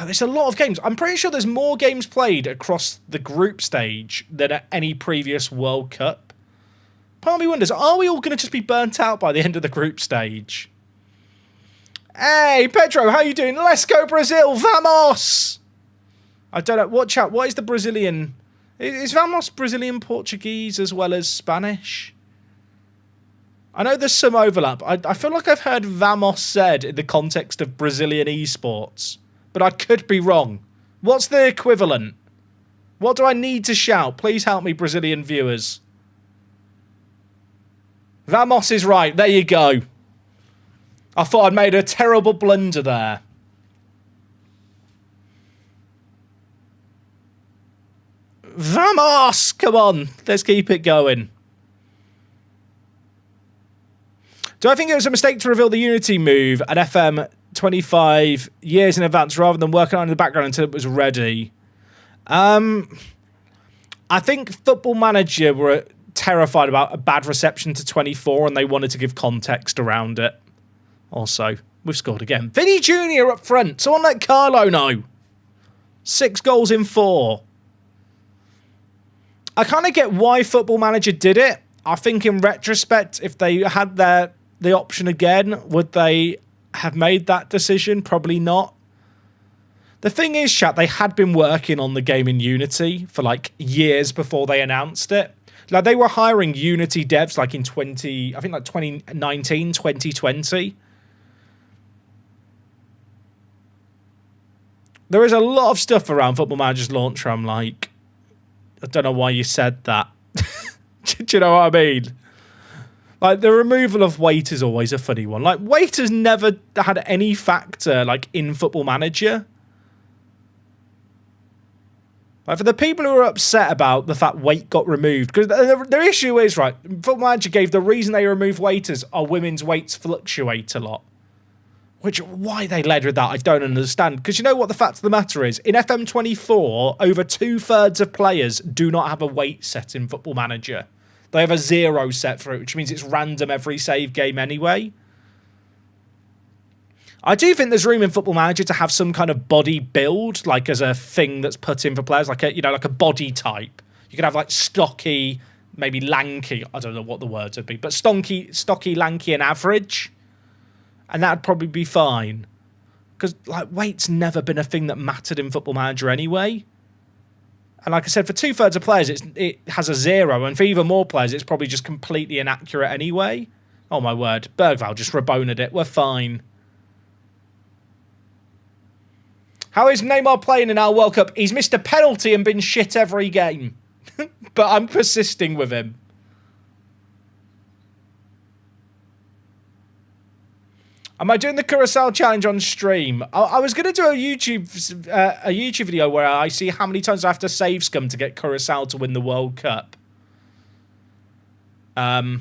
There's a lot of games. I'm pretty sure there's more games played across the group stage than at any previous World Cup. Part of me wonders, are we all going to just be burnt out by the end of the group stage? Hey, Pedro, how you doing? Let's go Brazil! Vamos! I don't know. What is the Brazilian... Is Vamos Brazilian Portuguese as well as Spanish? I know there's some overlap. I feel like I've heard Vamos said in the context of Brazilian esports. But I could be wrong. What's the equivalent? What do I need to shout? Please help me, Brazilian viewers. Vamos is right. There you go. I thought I'd made a terrible blunder there. Vamos! Come on, let's keep it going. Do I think it was a mistake to reveal the Unity move at FM 25 years in advance rather than working on it in the background until it was ready? I think Football Manager were terrified about a bad reception to 24 and they wanted to give context around it. Also, we've scored again. Vinny Jr. up front. Someone let Carlo know. 6 goals in 4. I kind of get why Football Manager did it. I think in retrospect, if they had the option again, would they have made that decision? Probably not. The thing is, chat, they had been working on the game in Unity for like years before they announced it. Like they were hiring Unity devs like in 2019, 2020. There is a lot of stuff around Football Manager's launch where I'm like, I don't know why you said that. Do you know what I mean? Like, the removal of weight is always a funny one. Like, weight has never had any factor, like, in Football Manager. Like, for the people who are upset about the fact weight got removed, because their issue is, right, Football Manager gave the reason they removed waiters are women's weights fluctuate a lot. Which, why they led with that, I don't understand. Because you know what the fact of the matter is? In FM24, over 2/3 of players do not have a weight set in Football Manager. They have a 0 set for it, which means it's random every save game anyway. I do think there's room in Football Manager to have some kind of body build, like as a thing that's put in for players, like a, you know, like a body type. You could have like stocky, maybe lanky. I don't know what the words would be, but stocky, lanky, and average. And that'd probably be fine. Because, like, weight's never been a thing that mattered in Football Manager anyway. And like I said, for 2/3 of players, it has a 0. And for even more players, it's probably just completely inaccurate anyway. Oh, my word. Bergvall just reboned it. We're fine. How is Neymar playing in our World Cup? He's missed a penalty and been shit every game. But I'm persisting with him. Am I doing the Curacao challenge on stream? I was going to do a YouTube video where I see how many times I have to save scum to get Curacao to win the World Cup. Isaac,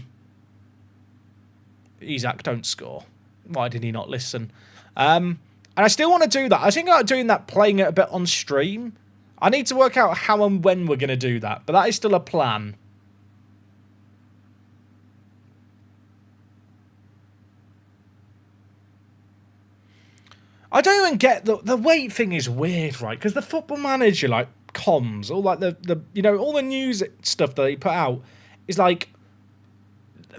don't score. Why did he not listen? And I still want to do that. I think about doing that, playing it a bit on stream. I need to work out how and when we're going to do that, but that is still a plan. I don't even get the weight thing is weird, right? Because the Football Manager, like, comms, all like the you know, all the news stuff that they put out is like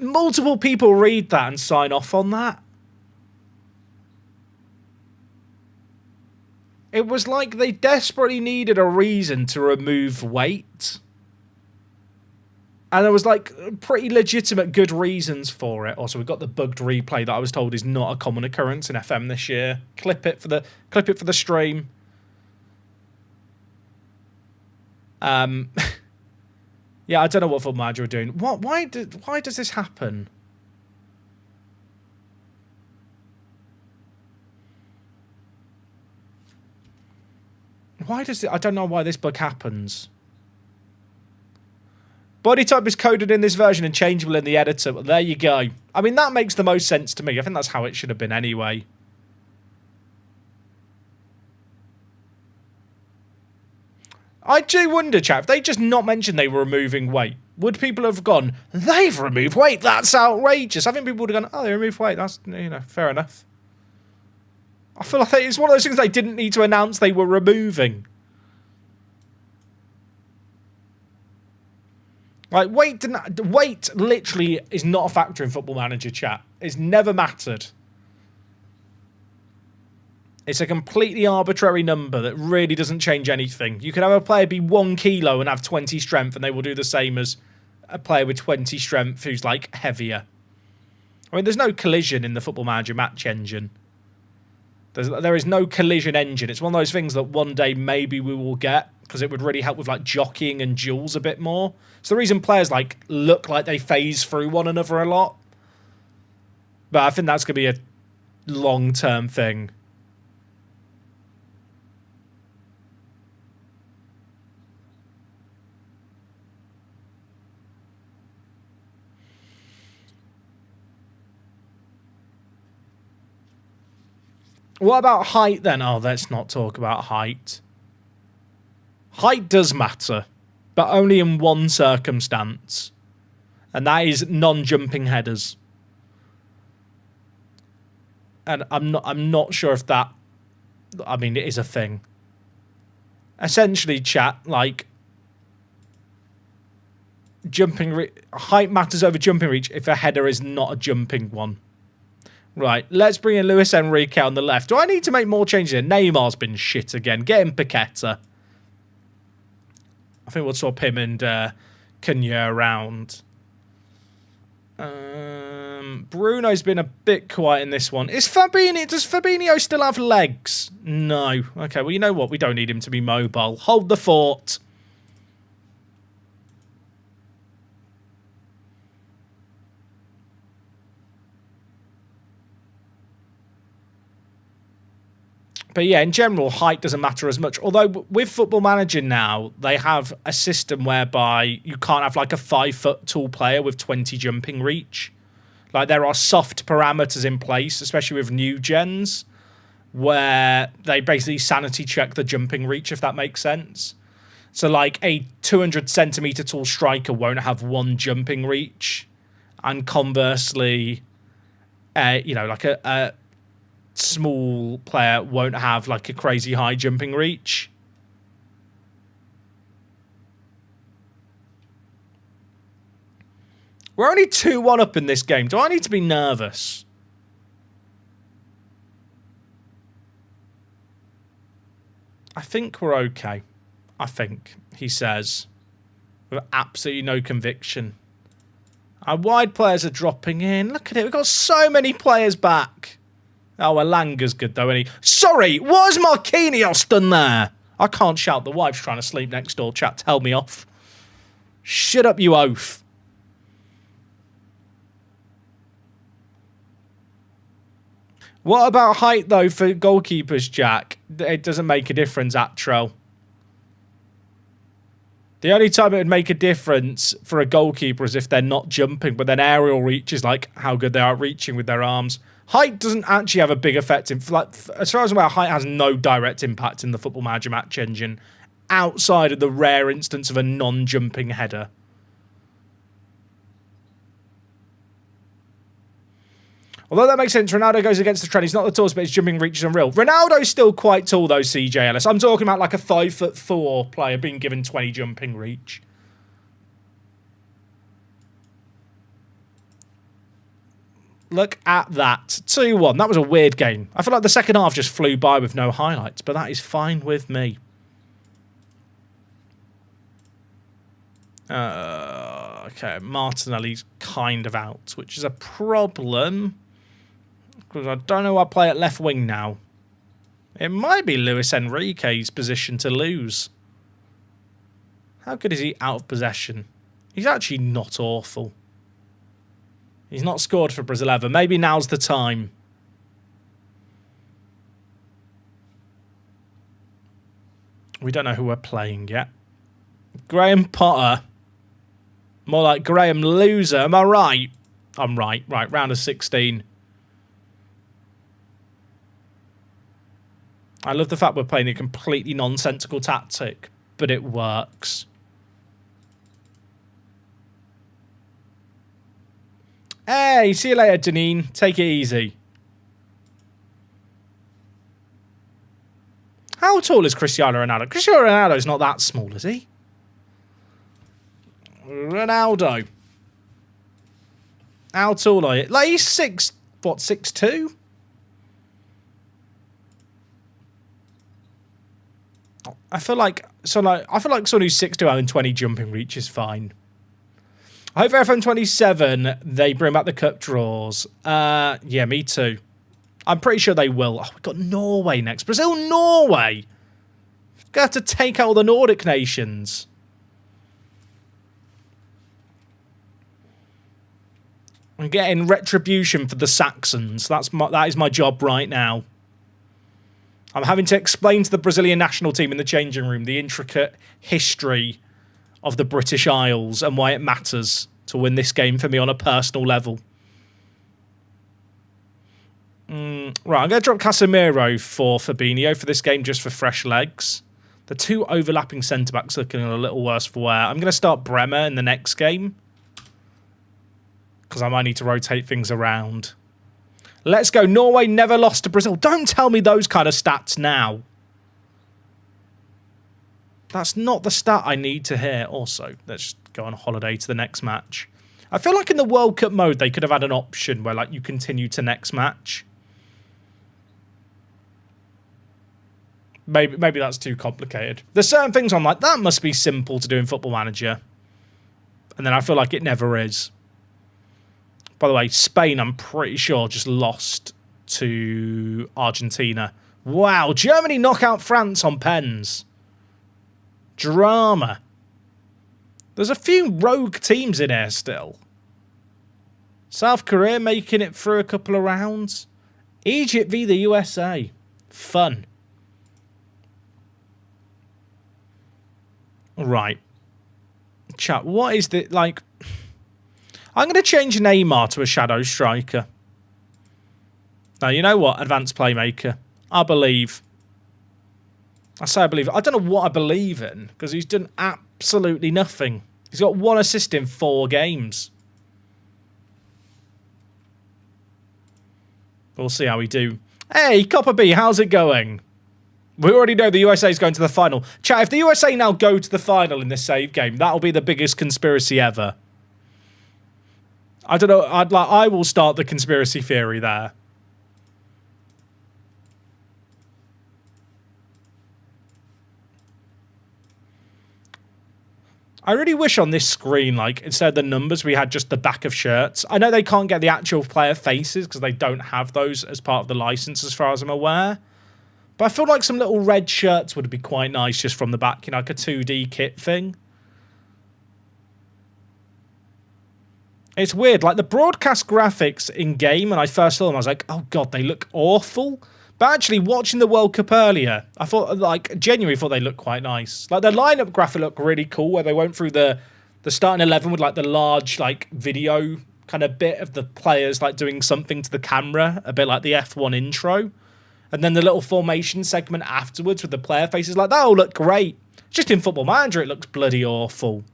multiple people read that and sign off on that. It was like they desperately needed a reason to remove weight. And there was, like, pretty legitimate good reasons for it. Also, we've got the bugged replay that I was told is not a common occurrence in FM this year. Clip it for the stream. Yeah, I don't know what Football Manager are doing. Why does this happen? Why does it? I don't know why this bug happens. Body type is coded in this version and changeable in the editor. Well, there you go. I mean, that makes the most sense to me. I think that's how it should have been anyway. I do wonder, chat, if they just not mentioned they were removing weight, would people have gone, they've removed weight? That's outrageous. I think people would have gone, oh, they removed weight. That's, you know, fair enough. I feel like it's one of those things they didn't need to announce they were removing. Like, weight literally is not a factor in Football Manager, chat. It's never mattered. It's a completely arbitrary number that really doesn't change anything. You could have a player be 1 kilo and have 20 strength, and they will do the same as a player with 20 strength who's, like, heavier. I mean, there's no collision in the Football Manager match engine. There is no collision engine. It's one of those things that one day maybe we will get, because it would really help with, like, jockeying and duels a bit more. It's the reason players, like, look like they phase through one another a lot. But I think that's going to be a long-term thing. What about height then? Oh, let's not talk about height. Height does matter, but only in one circumstance. And that is non-jumping headers. And I'm not sure if that, I mean, it is a thing. Essentially, chat, like, height matters over jumping reach if a header is not a jumping one. Right, let's bring in Luis Enrique on the left. Do I need to make more changes here? Neymar's been shit again. Get in Paqueta. I think we'll swap him and Kenya around. Bruno's been a bit quiet in this one. Does Fabinho still have legs? No. Okay, well, you know what? We don't need him to be mobile. Hold the fort. But yeah, in general, height doesn't matter as much. Although with Football Manager now, they have a system whereby you can't have like a 5-foot tall player with 20 jumping reach. Like there are soft parameters in place, especially with new gens, where they basically sanity check the jumping reach, if that makes sense. So like a 200 centimeter tall striker won't have 1 jumping reach. And conversely, you know, like a small player won't have like a crazy high jumping reach. We're only 2-1 up in this game. Do I need to be nervous? I think we're okay. I think, he says, with absolutely no conviction. Our wide players are dropping in. Look at it. We've got so many players back. Oh, Elanga's good, though, isn't he? Sorry, what has Marquinhos done there? I can't shout. The wife's trying to sleep next door. Chat, tell me off. Shut up, you oaf. What about height, though, for goalkeepers, Jack? It doesn't make a difference, Atro. The only time it would make a difference for a goalkeeper is if they're not jumping, but then aerial reach is like how good they are at reaching with their arms. Height doesn't actually have a big effect. Like, as far as I'm aware, height has no direct impact in the Football Manager match engine outside of the rare instance of a non-jumping header. Although that makes sense, Ronaldo goes against the trend. He's not the tallest, but his jumping reach is unreal. Ronaldo's still quite tall, though, CJ Ellis. I'm talking about like a 5'4" player being given 20 jumping reach. Look at that. 2-1. That was a weird game. I feel like the second half just flew by with no highlights, but that is fine with me. Okay, Martinelli's kind of out, which is a problem. Because I don't know who I play at left wing now. It might be Luis Enrique's position to lose. How good is he out of possession? He's actually not awful. He's not scored for Brazil ever. Maybe now's the time. We don't know who we're playing yet. Graham Potter. More like Graham Loser. Am I right? I'm right. Right, round of 16. I love the fact we're playing a completely nonsensical tactic, but it works. Hey, see you later, Deneen. Take it easy. How tall is Cristiano Ronaldo? Cristiano Ronaldo's not that small, is he? Ronaldo. How tall are you? Like, he's 6'2"? I feel like someone who's 6'2" having 20 jumping reach is fine. I hope for FM 27 they bring back the cup draws. Yeah, me too. I'm pretty sure they will. Oh, we've got Norway next. Brazil, Norway. Gonna have to take out all the Nordic nations. I'm getting retribution for the Saxons. That is my job right now. I'm having to explain to the Brazilian national team in the changing room the intricate history of the British Isles and why it matters to win this game for me on a personal level. Right, I'm going to drop Casemiro for Fabinho for this game just for fresh legs. The two overlapping centre-backs looking a little worse for wear. I'm going to start Bremer in the next game because I might need to rotate things around. Let's go. Norway never lost to Brazil. Don't tell me those kind of stats now. That's not the stat I need to hear. Also, let's just go on holiday to the next match. I feel like in the World Cup mode, they could have had an option where like you continue to next match. Maybe that's too complicated. There's certain things I'm like, that must be simple to do in Football Manager. And then I feel like it never is. By the way, Spain, I'm pretty sure, just lost to Argentina. Wow, Germany knock out France on pens. Drama. There's a few rogue teams in here still. South Korea making it through a couple of rounds. Egypt v the USA. Fun. Right. Chat, what is the, like... I'm going to change Neymar to a shadow striker. Now, you know what? Advanced playmaker. I believe. I say I believe. I don't know what I believe in, because he's done absolutely nothing. He's got 1 assist in 4 games. We'll see how we do. Hey, Copper B, how's it going? We already know the USA is going to the final. Chat, if the USA now go to the final in this save game, that'll be the biggest conspiracy ever. I don't know. I will start the conspiracy theory there. I really wish on this screen, like, instead of the numbers, we had just the back of shirts. I know they can't get the actual player faces because they don't have those as part of the license as far as I'm aware. But I feel like some little red shirts would be quite nice just from the back, you know, like a 2D kit thing. It's weird, like the broadcast graphics in-game, when I first saw them, I was like, oh god, they look awful. But actually, watching the World Cup earlier, I thought, like, genuinely thought they looked quite nice. Like, the lineup graphic looked really cool, where they went through the starting 11 with, like, the large, like, video kind of bit of the players, like, doing something to the camera, a bit like the F1 intro. And then the little formation segment afterwards with the player faces, like, that all looked great. Just in Football Manager, it looks bloody awful.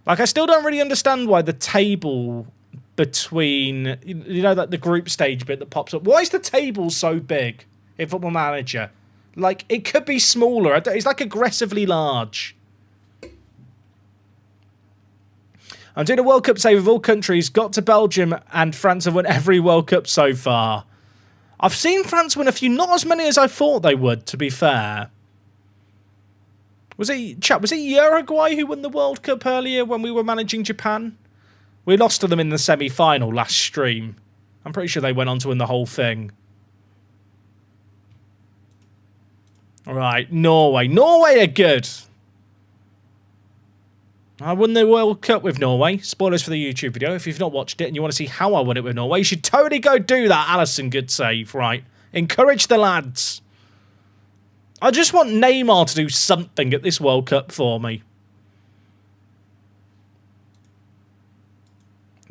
Like, I still don't really understand why the table between, you know, like the group stage bit that pops up. Why is the table so big in Football Manager? Like, it could be smaller. It's like aggressively large. I'm doing a World Cup save of all countries. Got to Belgium and France have won every World Cup so far. I've seen France win a few, not as many as I thought they would, to be fair. Was it Uruguay who won the World Cup earlier when we were managing Japan? We lost to them in the semi-final last stream. I'm pretty sure they went on to win the whole thing. All right, Norway. Norway are good. I won the World Cup with Norway. Spoilers for the YouTube video. If you've not watched it and you want to see how I won it with Norway, you should totally go do that, Allison. Good save, right. Encourage the lads. I just want Neymar to do something at this World Cup for me.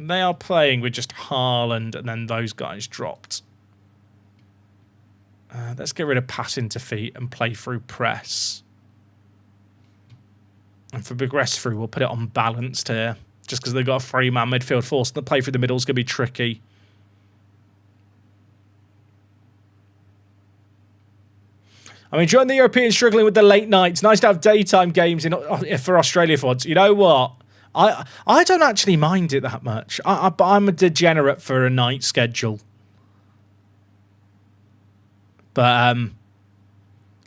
They are playing with just Haaland and then those guys dropped. Let's get rid of pass into feet and play through press. And for progress through, we'll put it on balanced here. Just because they've got a 3-man midfield force. The play through the middle is going to be tricky. I'm enjoying the Europeans struggling with the late nights. Nice to have daytime games for Australia for once. You know what? I don't actually mind it that much. But I'm a degenerate for a night schedule. But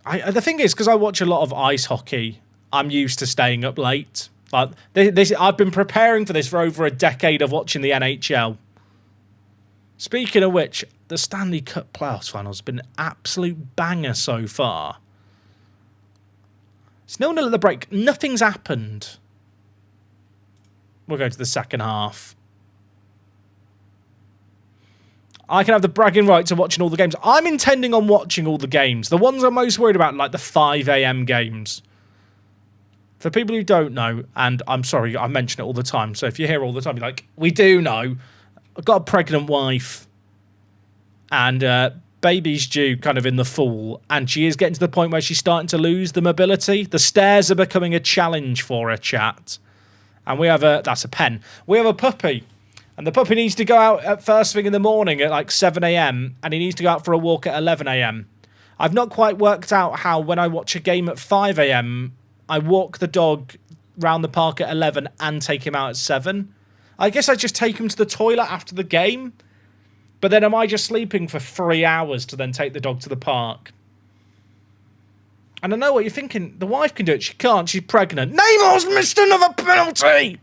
the thing is, because I watch a lot of ice hockey, I'm used to staying up late. Like I've been preparing for this for over a decade of watching the NHL. Speaking of which, the Stanley Cup playoffs final has been an absolute banger so far. It's 0-0 at the break. Nothing's happened. We'll go to the second half. I can have the bragging right to watching all the games. I'm intending on watching all the games. The ones I'm most worried about, like the 5 a.m. games. For people who don't know, and I'm sorry, I mention it all the time, so if you're here all the time, you're like, we do know. I've got a pregnant wife. And baby's due kind of in the fall, and she is getting to the point where she's starting to lose the mobility. The stairs are becoming a challenge for her, chat. And we have that's a pen. We have a puppy. And the puppy needs to go out at first thing in the morning at like 7 a.m. and he needs to go out for a walk at 11 a.m. I've not quite worked out how when I watch a game at 5 a.m. I walk the dog round the park at 11 and take him out at 7. I guess I just take him to the toilet after the game. But then am I just sleeping for 3 hours to then take the dog to the park? And I know what you're thinking. The wife can do it. She can't. She's pregnant. Neymar's missed another penalty!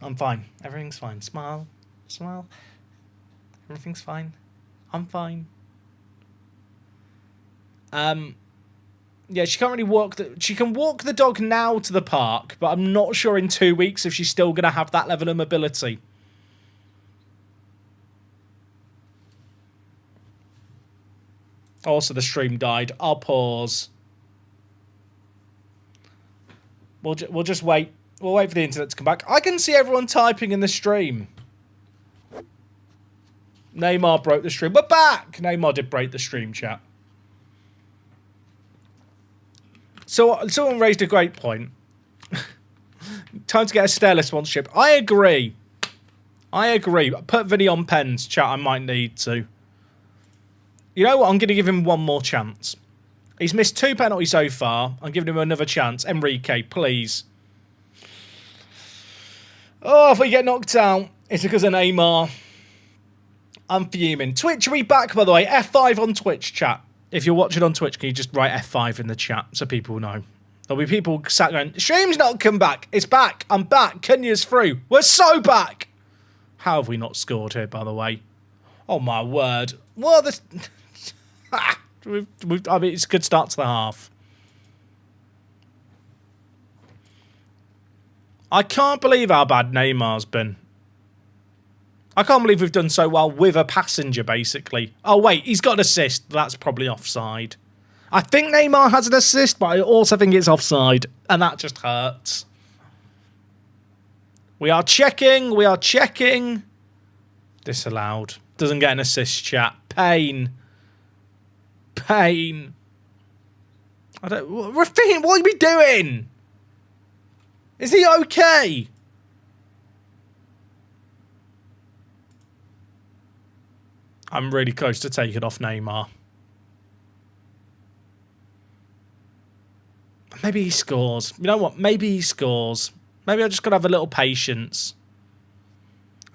I'm fine. Everything's fine. Smile. Smile. Everything's fine. I'm fine. Yeah, she can't really walk. She can walk the dog now to the park, but I'm not sure in 2 weeks if she's still going to have that level of mobility. Also, the stream died. I'll pause. We'll just wait. We'll wait for the internet to come back. I can see everyone typing in the stream. Neymar broke the stream. We're back! Neymar did break the stream, chat. So someone raised a great point. Time to get a Stellar sponsorship. I agree. I agree. Put Vinny on pens, chat. I might need to. You know what? I'm going to give him one more chance. He's missed 2 penalties so far. I'm giving him another chance. Enrique, please. Oh, if we get knocked out, it's because of Neymar. I'm fuming. Twitch, are we back, by the way? F5 on Twitch, chat. If you're watching on Twitch, can you just write F5 in the chat so people know? There'll be people sat going, stream's not come back. It's back. I'm back. Kenya's through. We're so back. How have we not scored here, by the way? Oh, my word. Well, this... I mean, it's a good start to the half. I can't believe how bad Neymar's been. I can't believe we've done so well with a passenger, basically. Oh, wait, he's got an assist. That's probably offside. I think Neymar has an assist, but I also think it's offside. And that just hurts. We are checking. We are checking. Disallowed. Doesn't get an assist, chat. Pain. Pain. I don't... Rafinha, what are we doing? Is he okay? I'm really close to taking off Neymar. Maybe he scores. You know what? Maybe he scores. Maybe I just got to have a little patience.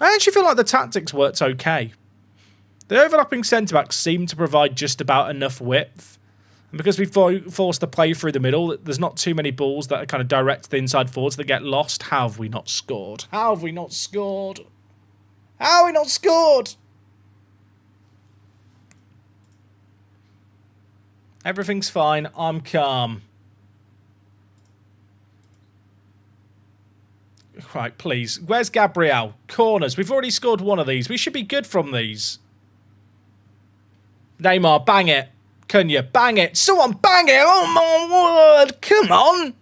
I actually feel like the tactics worked okay. The overlapping centre-backs seem to provide just about enough width. And because we forced the play through the middle, there's not too many balls that are kind of direct to the inside forwards that get lost. How have we not scored? How have we not scored? How have we not scored? Everything's fine. I'm calm. Right, please. Where's Gabriel? Corners. We've already scored one of these. We should be good from these. Neymar, bang it. Cunha, bang it. Someone bang it. Oh, my word. Come on.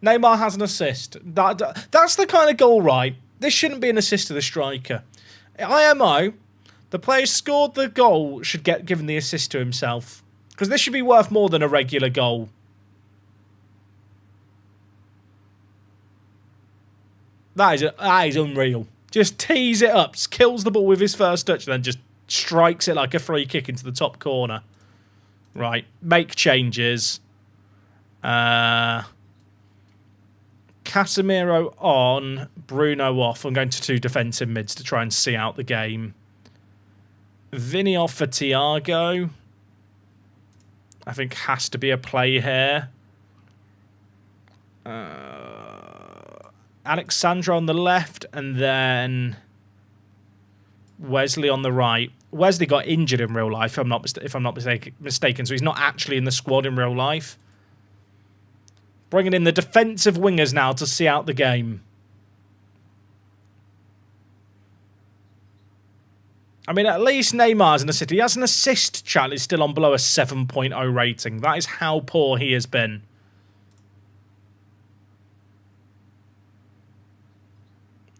Neymar has an assist. That's the kind of goal, right? This shouldn't be an assist to the striker. IMO, the player who scored the goal should get given the assist to himself. Because this should be worth more than a regular goal. That is unreal. Just tees it up, kills the ball with his first touch, and then just strikes it like a free kick into the top corner. Right, make changes. Casemiro on, Bruno off. I'm going to 2 defensive mids to try and see out the game. Vinny off for Thiago. I think has to be a play here. Alexandra on the left, and then Wesley on the right. Wesley got injured in real life, if I'm not mistaken, so he's not actually in the squad in real life. Bringing in the defensive wingers now to see out the game. I mean, at least Neymar's an assist. He has an assist, chat. He's still on below a 7.0 rating. That is how poor he has been.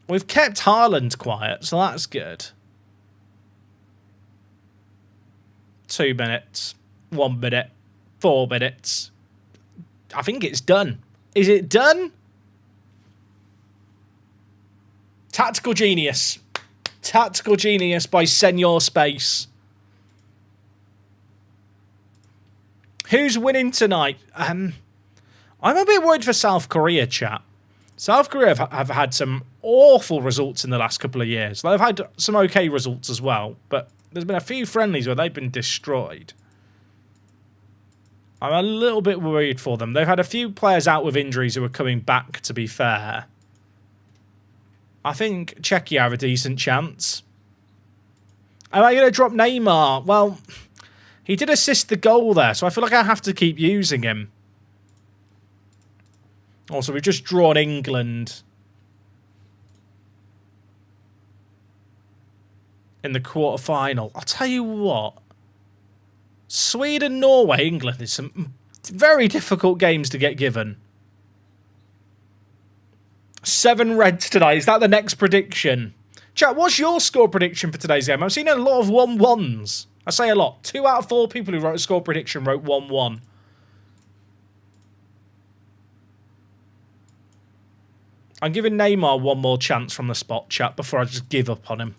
We've kept Haaland quiet, so that's good. 2 minutes, 1 minute, 4 minutes. I think it's done. Is it done? Tactical genius. Tactical genius by Senor Space. Who's winning tonight? I'm a bit worried for South Korea, chat. South Korea have had some awful results in the last couple of years. They've had some okay results as well, but there's been a few friendlies where they've been destroyed. I'm a little bit worried for them. They've had a few players out with injuries who are coming back, to be fair. I think Czechia have a decent chance. Am I going to drop Neymar? Well, he did assist the goal there, so I feel like I have to keep using him. Also, we've just drawn England in the quarter-final. I'll tell you what. Sweden, Norway, England is some very difficult games to get given. 7 reds tonight. Is that the next prediction? Chat, what's your score prediction for today's game? I've seen a lot of 1-1s. I say a lot. 2 out of 4 people who wrote a score prediction wrote 1-1. I'm giving Neymar one more chance from the spot, chat, before I just give up on him.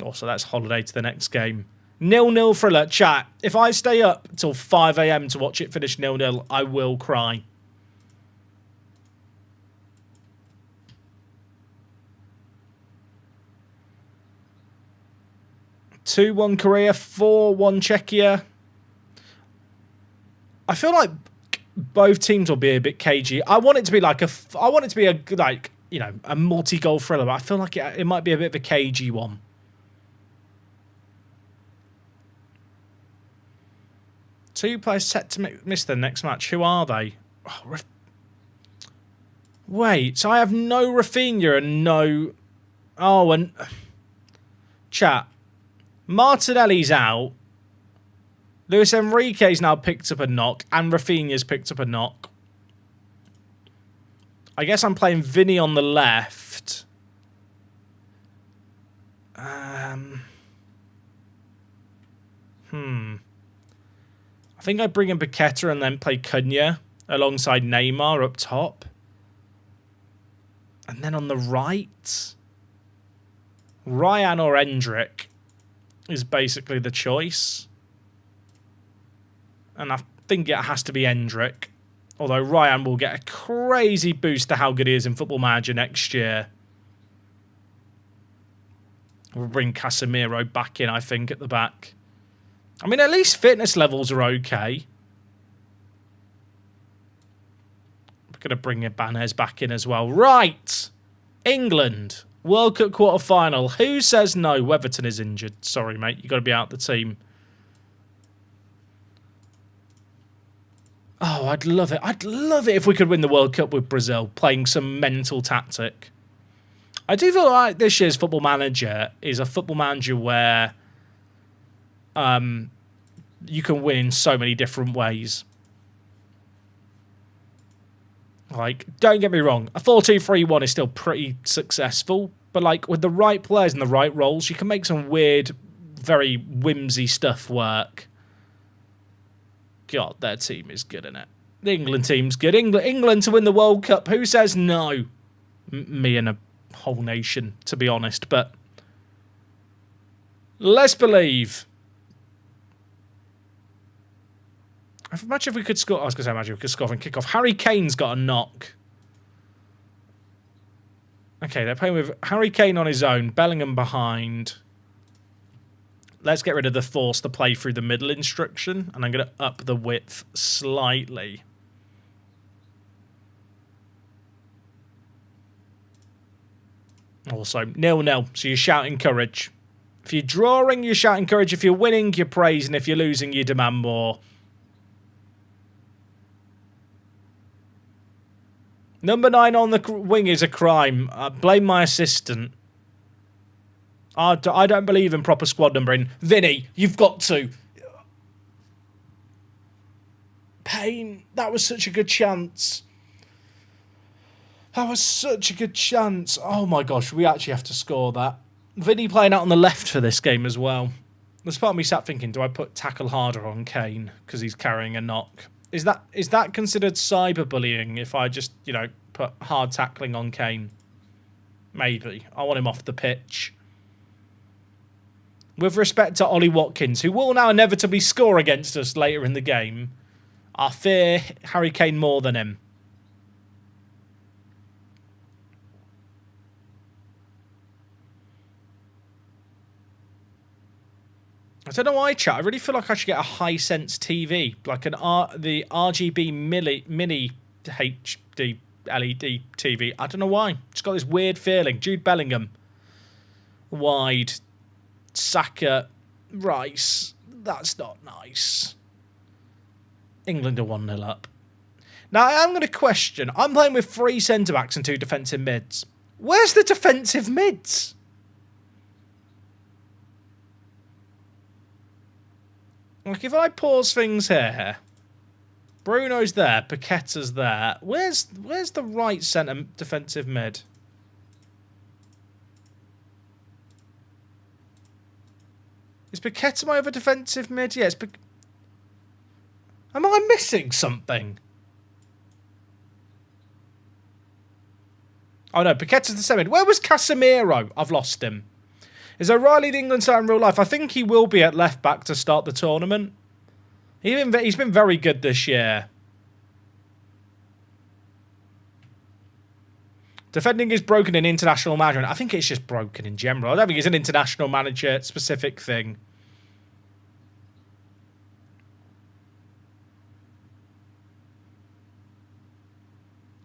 Also, that's holiday to the next game. 0-0 thriller. Chat, if I stay up until 5 AM to watch it finish 0-0, I will cry. (2-1) Korea, 4-1 Czechia. I feel like both teams will be a bit cagey. I want it to be like a a multi-goal thriller, but I feel like it might be a bit of a cagey one. Two players set to miss their next match. Who are they? Oh, wait, so I have no Rafinha and no... Oh, and... Chat. Martinelli's out. Luis Enrique's now picked up a knock, and Rafinha's picked up a knock. I guess I'm playing Vinny on the left. I think I bring in Paqueta and then play Cunha alongside Neymar up top. And then on the right, Ryan or Endrick is basically the choice. And I think it has to be Endrick. Although Ryan will get a crazy boost to how good he is in Football Manager next year. We'll bring Casemiro back in, I think, at the back. I mean, at least fitness levels are okay. We're going to bring Ibanez back in as well. Right. England. World Cup quarter-final. Who says no? Weatherton is injured. Sorry, mate. You've got to be out the team. Oh, I'd love it. I'd love it if we could win the World Cup with Brazil, playing some mental tactic. I do feel like this year's Football Manager is a Football Manager where you can win in so many different ways. Like, don't get me wrong, a 4-2-3-1 is still pretty successful, but like with the right players and the right roles, you can make some weird, very whimsy stuff work. God, their team is good, innit? The England team's good. England to win the World Cup. Who says no? Me and a whole nation, to be honest, but let's believe. Imagine if we could score. I was going to say, imagine if we could score and kick off. Harry Kane's got a knock. Okay, they're playing with Harry Kane on his own, Bellingham behind. Let's get rid of the force to play through the middle instruction, and I'm going to up the width slightly. Also, 0-0, so you're shouting courage. If you're drawing, you're shouting courage. If you're winning, you're praising. If you're losing, you demand more. Number 9 on the wing is a crime. Blame my assistant. I don't believe in proper squad numbering. Vinny, you've got to. Payne, that was such a good chance. That was such a good chance. Oh my gosh, we actually have to score that. Vinny playing out on the left for this game as well. There's part of me sat thinking, do I put tackle harder on Kane because he's carrying a knock? Is that considered cyberbullying if I just, you know, put hard tackling on Kane? Maybe. I want him off the pitch. With respect to Ollie Watkins, who will now inevitably score against us later in the game, I fear Harry Kane more than him. I don't know why, chat. I really feel like I should get a Hisense TV, like the RGB mini HD LED TV. I don't know why. It's got this weird feeling. Jude Bellingham, wide, Saka, Rice. That's not nice. England are 1-0 up. Now I am going to question. I'm playing with 3 centre backs and 2 defensive mids. Where's the defensive mids? Like, if I pause things here, Bruno's there, Paqueta's there. Where's the right centre defensive mid? Is Paqueta my other defensive mid? Yes. Am I missing something? Oh no, Paqueta's the centre mid. Where was Casemiro? I've lost him. Is O'Reilly the England star in real life? I think he will be at left back to start the tournament. He's been very good this year. Defending is broken in international management. I think it's just broken in general. I don't think it's an international manager specific thing.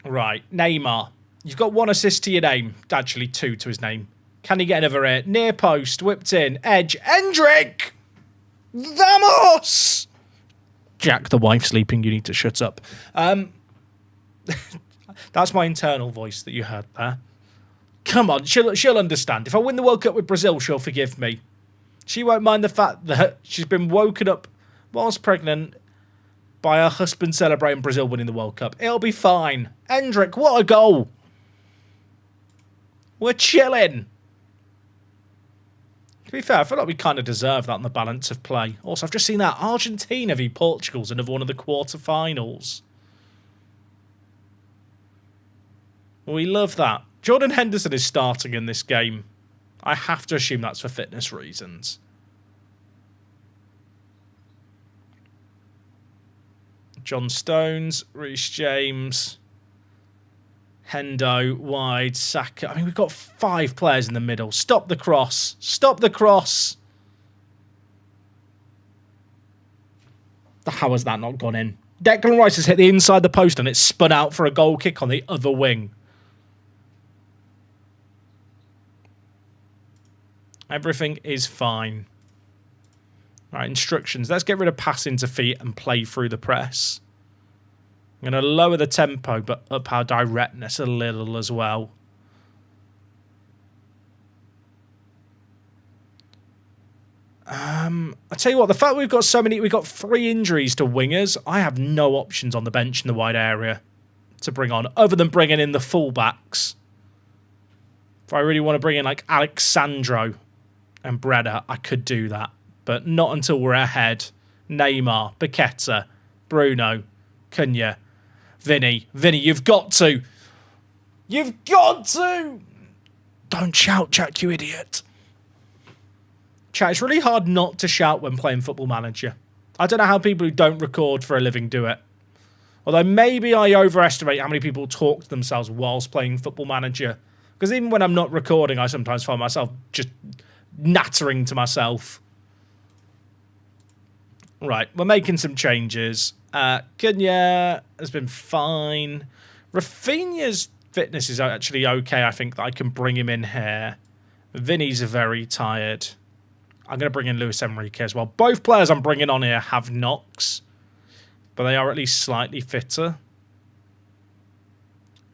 Right, Neymar. You've got 1 assist to your name. Actually, 2 to his name. Can he get another hit? Near post, whipped in, edge, Endrick! Vamos! Jack, the wife sleeping, you need to shut up. That's my internal voice that you heard there. Come on, she'll understand. If I win the World Cup with Brazil, she'll forgive me. She won't mind the fact that she's been woken up whilst pregnant by her husband celebrating Brazil winning the World Cup. It'll be fine. Endrick, what a goal! We're chilling. To be fair, I feel like we kind of deserve that on the balance of play. Also, I've just seen that Argentina v Portugal's another one of the quarterfinals. We love that. Jordan Henderson is starting in this game. I have to assume that's for fitness reasons. John Stones, Reece James, Hendo, wide, Saka. I mean, we've got 5 players in the middle. Stop the cross. Stop the cross. How has that not gone in? Declan Rice has hit the inside the post and it's spun out for a goal kick on the other wing. Everything is fine. Right, instructions. Let's get rid of passing to feet and play through the press. I'm going to lower the tempo, but up our directness a little as well. I tell you what, the fact we've got we've got 3 injuries to wingers. I have no options on the bench in the wide area to bring on, other than bringing in the fullbacks. If I really want to bring in like Alexandro and Breda, I could do that, but not until we're ahead. Neymar, Paqueta, Bruno, Cunha, Vinny, you've got to. You've got to. Don't shout, Jack, you idiot. Chat, it's really hard not to shout when playing Football Manager. I don't know how people who don't record for a living do it. Although maybe I overestimate how many people talk to themselves whilst playing Football Manager. Because even when I'm not recording, I sometimes find myself just nattering to myself. Right, we're making some changes. Cunha has been fine. Rafinha's fitness is actually okay. I think that I can bring him in here. Vinny's very tired. I'm going to bring in Luis Enrique as well. Both players I'm bringing on here have knocks, but they are at least slightly fitter.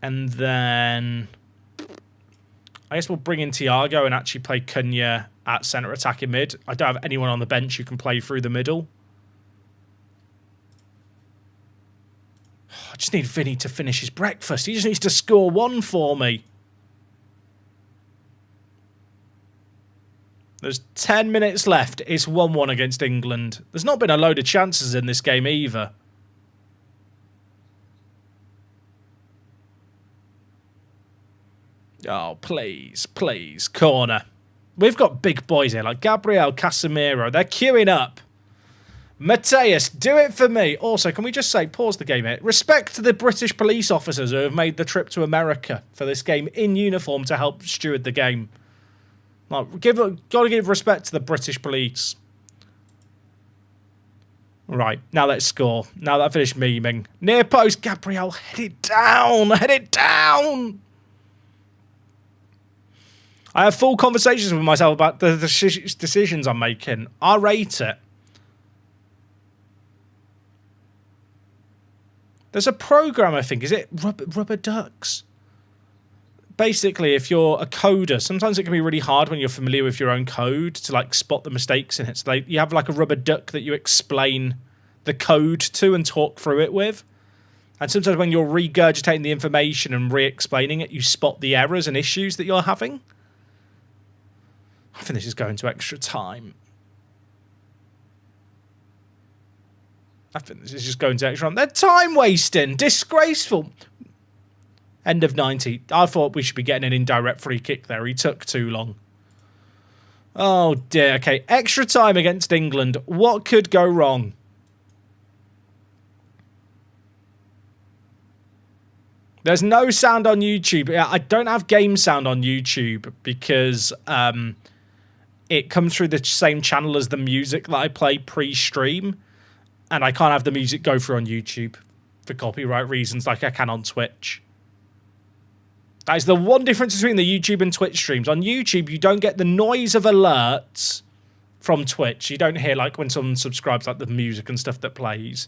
And then I guess we'll bring in Thiago and actually play Cunha at centre attacking mid. I don't have anyone on the bench who can play through the middle. I just need Vinny to finish his breakfast. He just needs to score 1 for me. There's 10 minutes left. It's 1-1 against England. There's not been a load of chances in this game either. Oh, please, please. Corner. We've got big boys here, like Gabriel, Casemiro. They're queuing up. Mateus, do it for me. Also, can we just say, pause the game here. Respect to the British police officers who have made the trip to America for this game in uniform to help steward the game. Like, gotta give respect to the British police. Right, now let's score. Now that I finished memeing. Near post, Gabriel, head it down, head it down. I have full conversations with myself about the decisions I'm making. I rate it. There's a program, I think. Is it Rubber Ducks? Basically, if you're a coder, sometimes it can be really hard when you're familiar with your own code to like spot the mistakes in it. So you have like a rubber duck that you explain the code to and talk through it with. And sometimes when you're regurgitating the information and re-explaining it, you spot the errors and issues that you're having. I think this is going to extra time. I think this is just going to extra time. They're time wasting. Disgraceful. End of 90. I thought we should be getting an indirect free kick there. He took too long. Oh dear. Okay, extra time against England. What could go wrong? There's no sound on YouTube. I don't have game sound on YouTube because it comes through the same channel as the music that I play pre-stream. And I can't have the music go through on YouTube for copyright reasons like I can on Twitch. That is the one difference between the YouTube and Twitch streams. On YouTube, you don't get the noise of alerts from Twitch. You don't hear, like, when someone subscribes, like, the music and stuff that plays.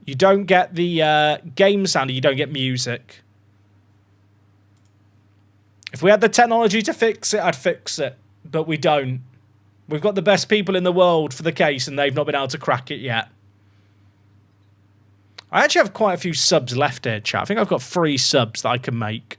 You don't get the game sound. You don't get music. If we had the technology to fix it, I'd fix it. But we don't. We've got the best people in the world for the case, and they've not been able to crack it yet. I actually have quite a few subs left here, chat. I think I've got 3 subs that I can make.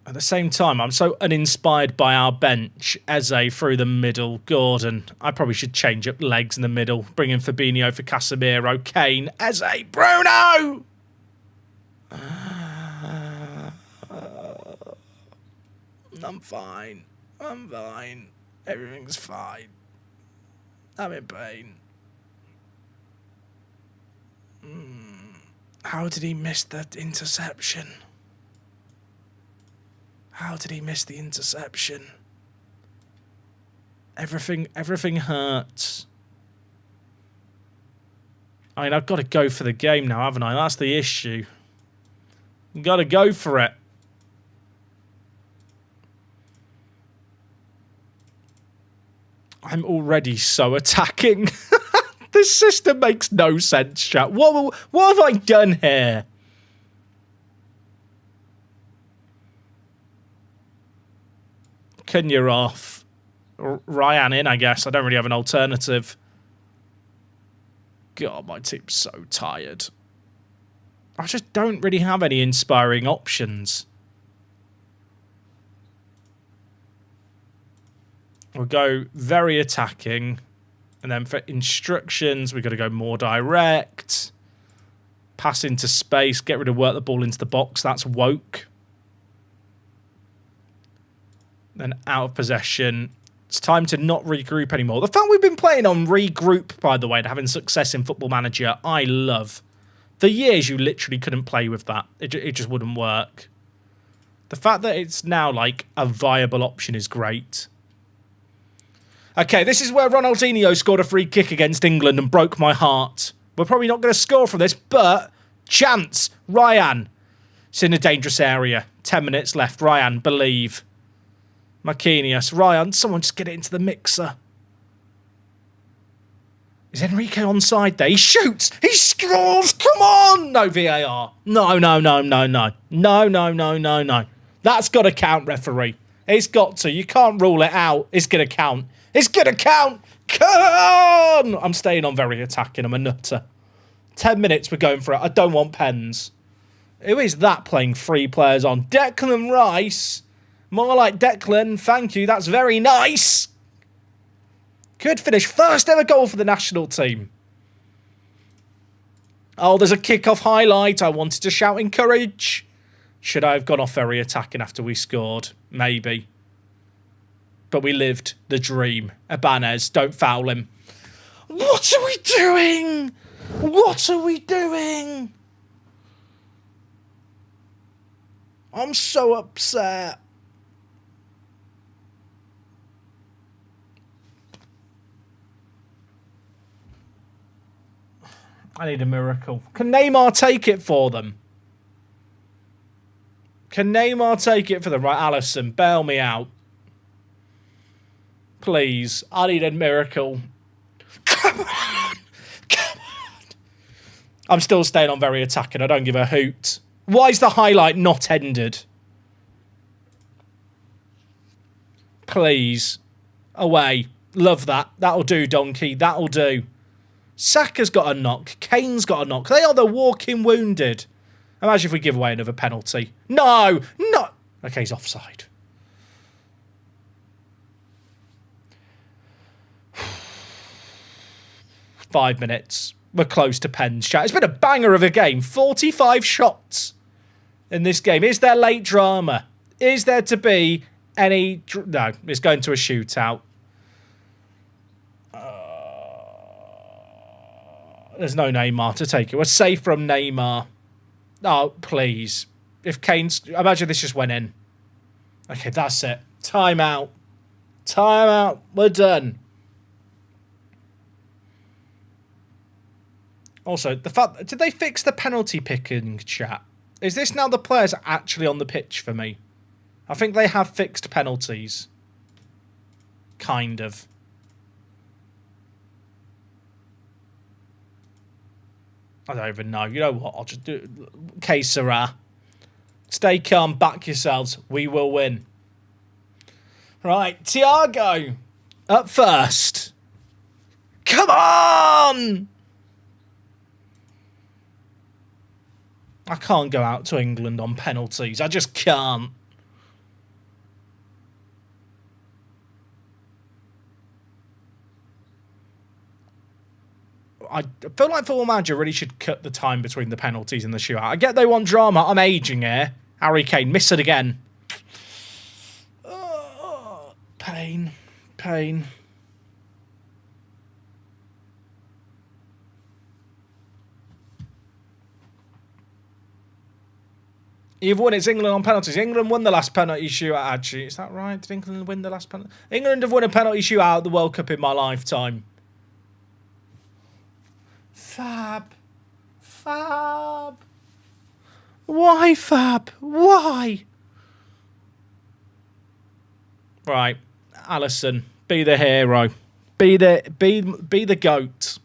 At the same time, I'm so uninspired by our bench. Eze through the middle. Gordon. I probably should change up legs in the middle. Bring in Fabinho for Casemiro. Kane. Eze. Bruno! I'm fine. I'm fine. Everything's fine. I'm in pain. How did he miss that interception? How did he miss the interception? Everything hurts. I mean, I've got to go for the game now, haven't I? That's the issue. I've got to go for it. I'm already so attacking. This system makes no sense, chat. What have I done here? Cunha off. Ryan in, I guess. I don't really have an alternative. God, my team's so tired. I just don't really have any inspiring options. We'll go very attacking. And then for instructions, we've got to go more direct. Pass into space. Get rid of work the ball into the box. That's woke. Then out of possession. It's time to not regroup anymore. The fact we've been playing on regroup, by the way, and having success in Football Manager, I love. For years, you literally couldn't play with that. It just wouldn't work. The fact that it's now like a viable option is great. Okay, this is where Ronaldinho scored a free kick against England and broke my heart. We're probably not going to score from this, but chance. Ryan. It's in a dangerous area. 10 minutes left. Ryan, believe. Marquinhos. Ryan, someone just get it into the mixer. Is Enrique onside there? He shoots. He scores. Come on. No VAR. No. No. That's got to count, referee. It's got to. You can't rule it out. It's going to count. It's going to count. Come on. I'm staying on very attacking. I'm a nutter. 10 minutes. We're going for it. I don't want pens. Who is that playing 3 players on? Declan Rice More like Declan. Thank you. That's very nice. Good finish. First ever goal for the national team. Oh, there's a kickoff highlight. I wanted to shout encourage. Should I have gone off very attacking after we scored? Maybe. But we lived the dream. Addons, don't foul him. What are we doing? What are we doing? I'm so upset. I need a miracle. Can Neymar take it for them? Can Neymar take it for them? Right, Alisson, bail me out. Please, I need a miracle. Come on! Come on! I'm still staying on very attacking. I don't give a hoot. Why is the highlight not ended? Please. Away. Love that. That'll do, donkey. That'll do. Saka's got a knock. Kane's got a knock. They are the walking wounded. Imagine if we give away another penalty. No! No! Okay, he's offside. Five minutes. We're close to pens, chat. It's been a banger of a game. 45 shots in this game. Is there late drama? Is there to be any... No, it's going to a shootout. There's no Neymar to take it. We're safe from Neymar. Oh, please. If Kane's... Imagine this just went in. Okay, that's it. Time out. Time out. We're done. Also, the fact... Did they fix the penalty picking, chat? Is this now the players actually on the pitch for me? I think they have fixed penalties. Kind of. I don't even know. You know what? I'll just do it. Que sera. Stay calm. Back yourselves. We will win. Right. Thiago. Up first. Come on! I can't go out to England on penalties. I just can't. I feel like Football Manager really should cut the time between the penalties and the shootout. I get they want drama. I'm aging here. Harry Kane, miss it again. Oh, pain. Pain. You've won. It's England on penalties. England won the last penalty shootout, actually. Is that right? Did England win the last penalty? England have won a penalty shootout at the World Cup in my lifetime. Fab. Fab. Why, Fab? Why? Right. Alisson, be the hero. Be the GOAT.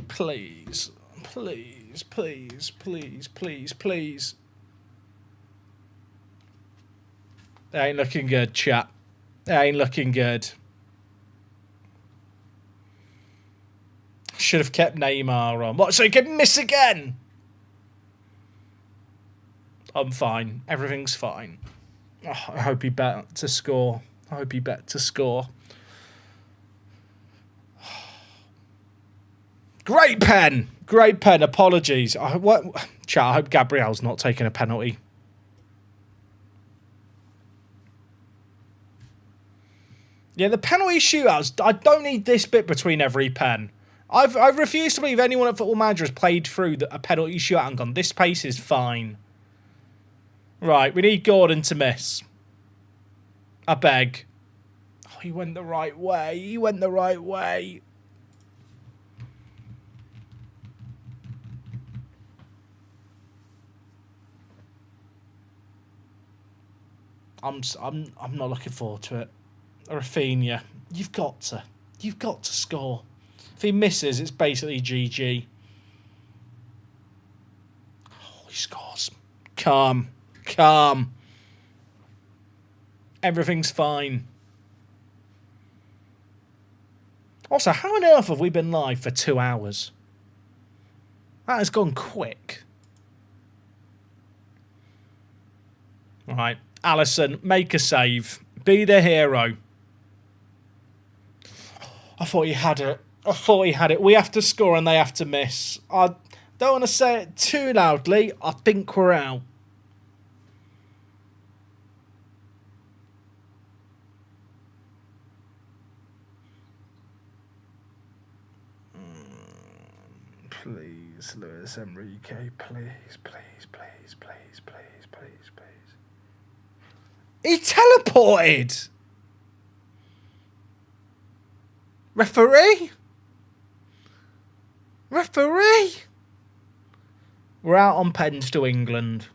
Please. Please, please, please, please, please. It ain't looking good, chat. It ain't looking good. Should have kept Neymar on. What, so he can miss again? I'm fine. Everything's fine. Oh, I hope he bet to score. I hope he bet to score. Great pen. Great pen. Apologies. Chat, I hope Gabriel's not taking a penalty. Yeah, the penalty shootouts, I don't need this bit between every pen. I've refused to believe anyone at Football Manager has played through a penalty shootout and gone, this pace is fine. Right, we need Gordon to miss. I beg. Oh, he went the right way. He went the right way. I'm not looking forward to it. Rafinha, you've got to score. If he misses, it's basically GG. Oh, he scores. Calm. Calm. Everything's fine. Also, how on earth have we been live for 2 hours? That has gone quick. All right. Alisson, make a save. Be the hero. I thought he had it. I thought he had it. We have to score and they have to miss. I don't want to say it too loudly. I think we're out. Please, Luis Enrique. Please, please, please, please, please, please, please. He teleported! Referee? Referee? We're out on pens to England.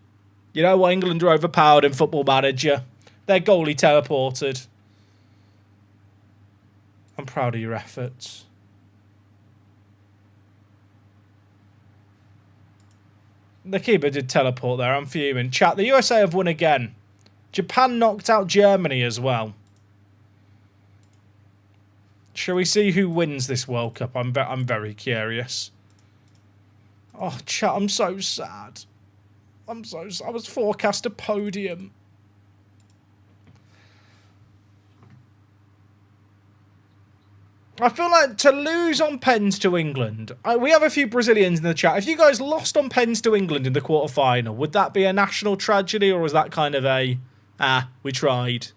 You know what? England are overpowered in Football Manager. Their goalie teleported. I'm proud of your efforts. The keeper did teleport there. I'm fuming. Chat, the USA have won again. Japan knocked out Germany as well. Shall we see who wins this World Cup? I'm very curious. Oh, chat, I'm so sad. I was forecast a podium. I feel like to lose on pens to England... we have a few Brazilians in the chat. If you guys lost on pens to England in the quarter-final, would that be a national tragedy, or was that kind of a... we tried?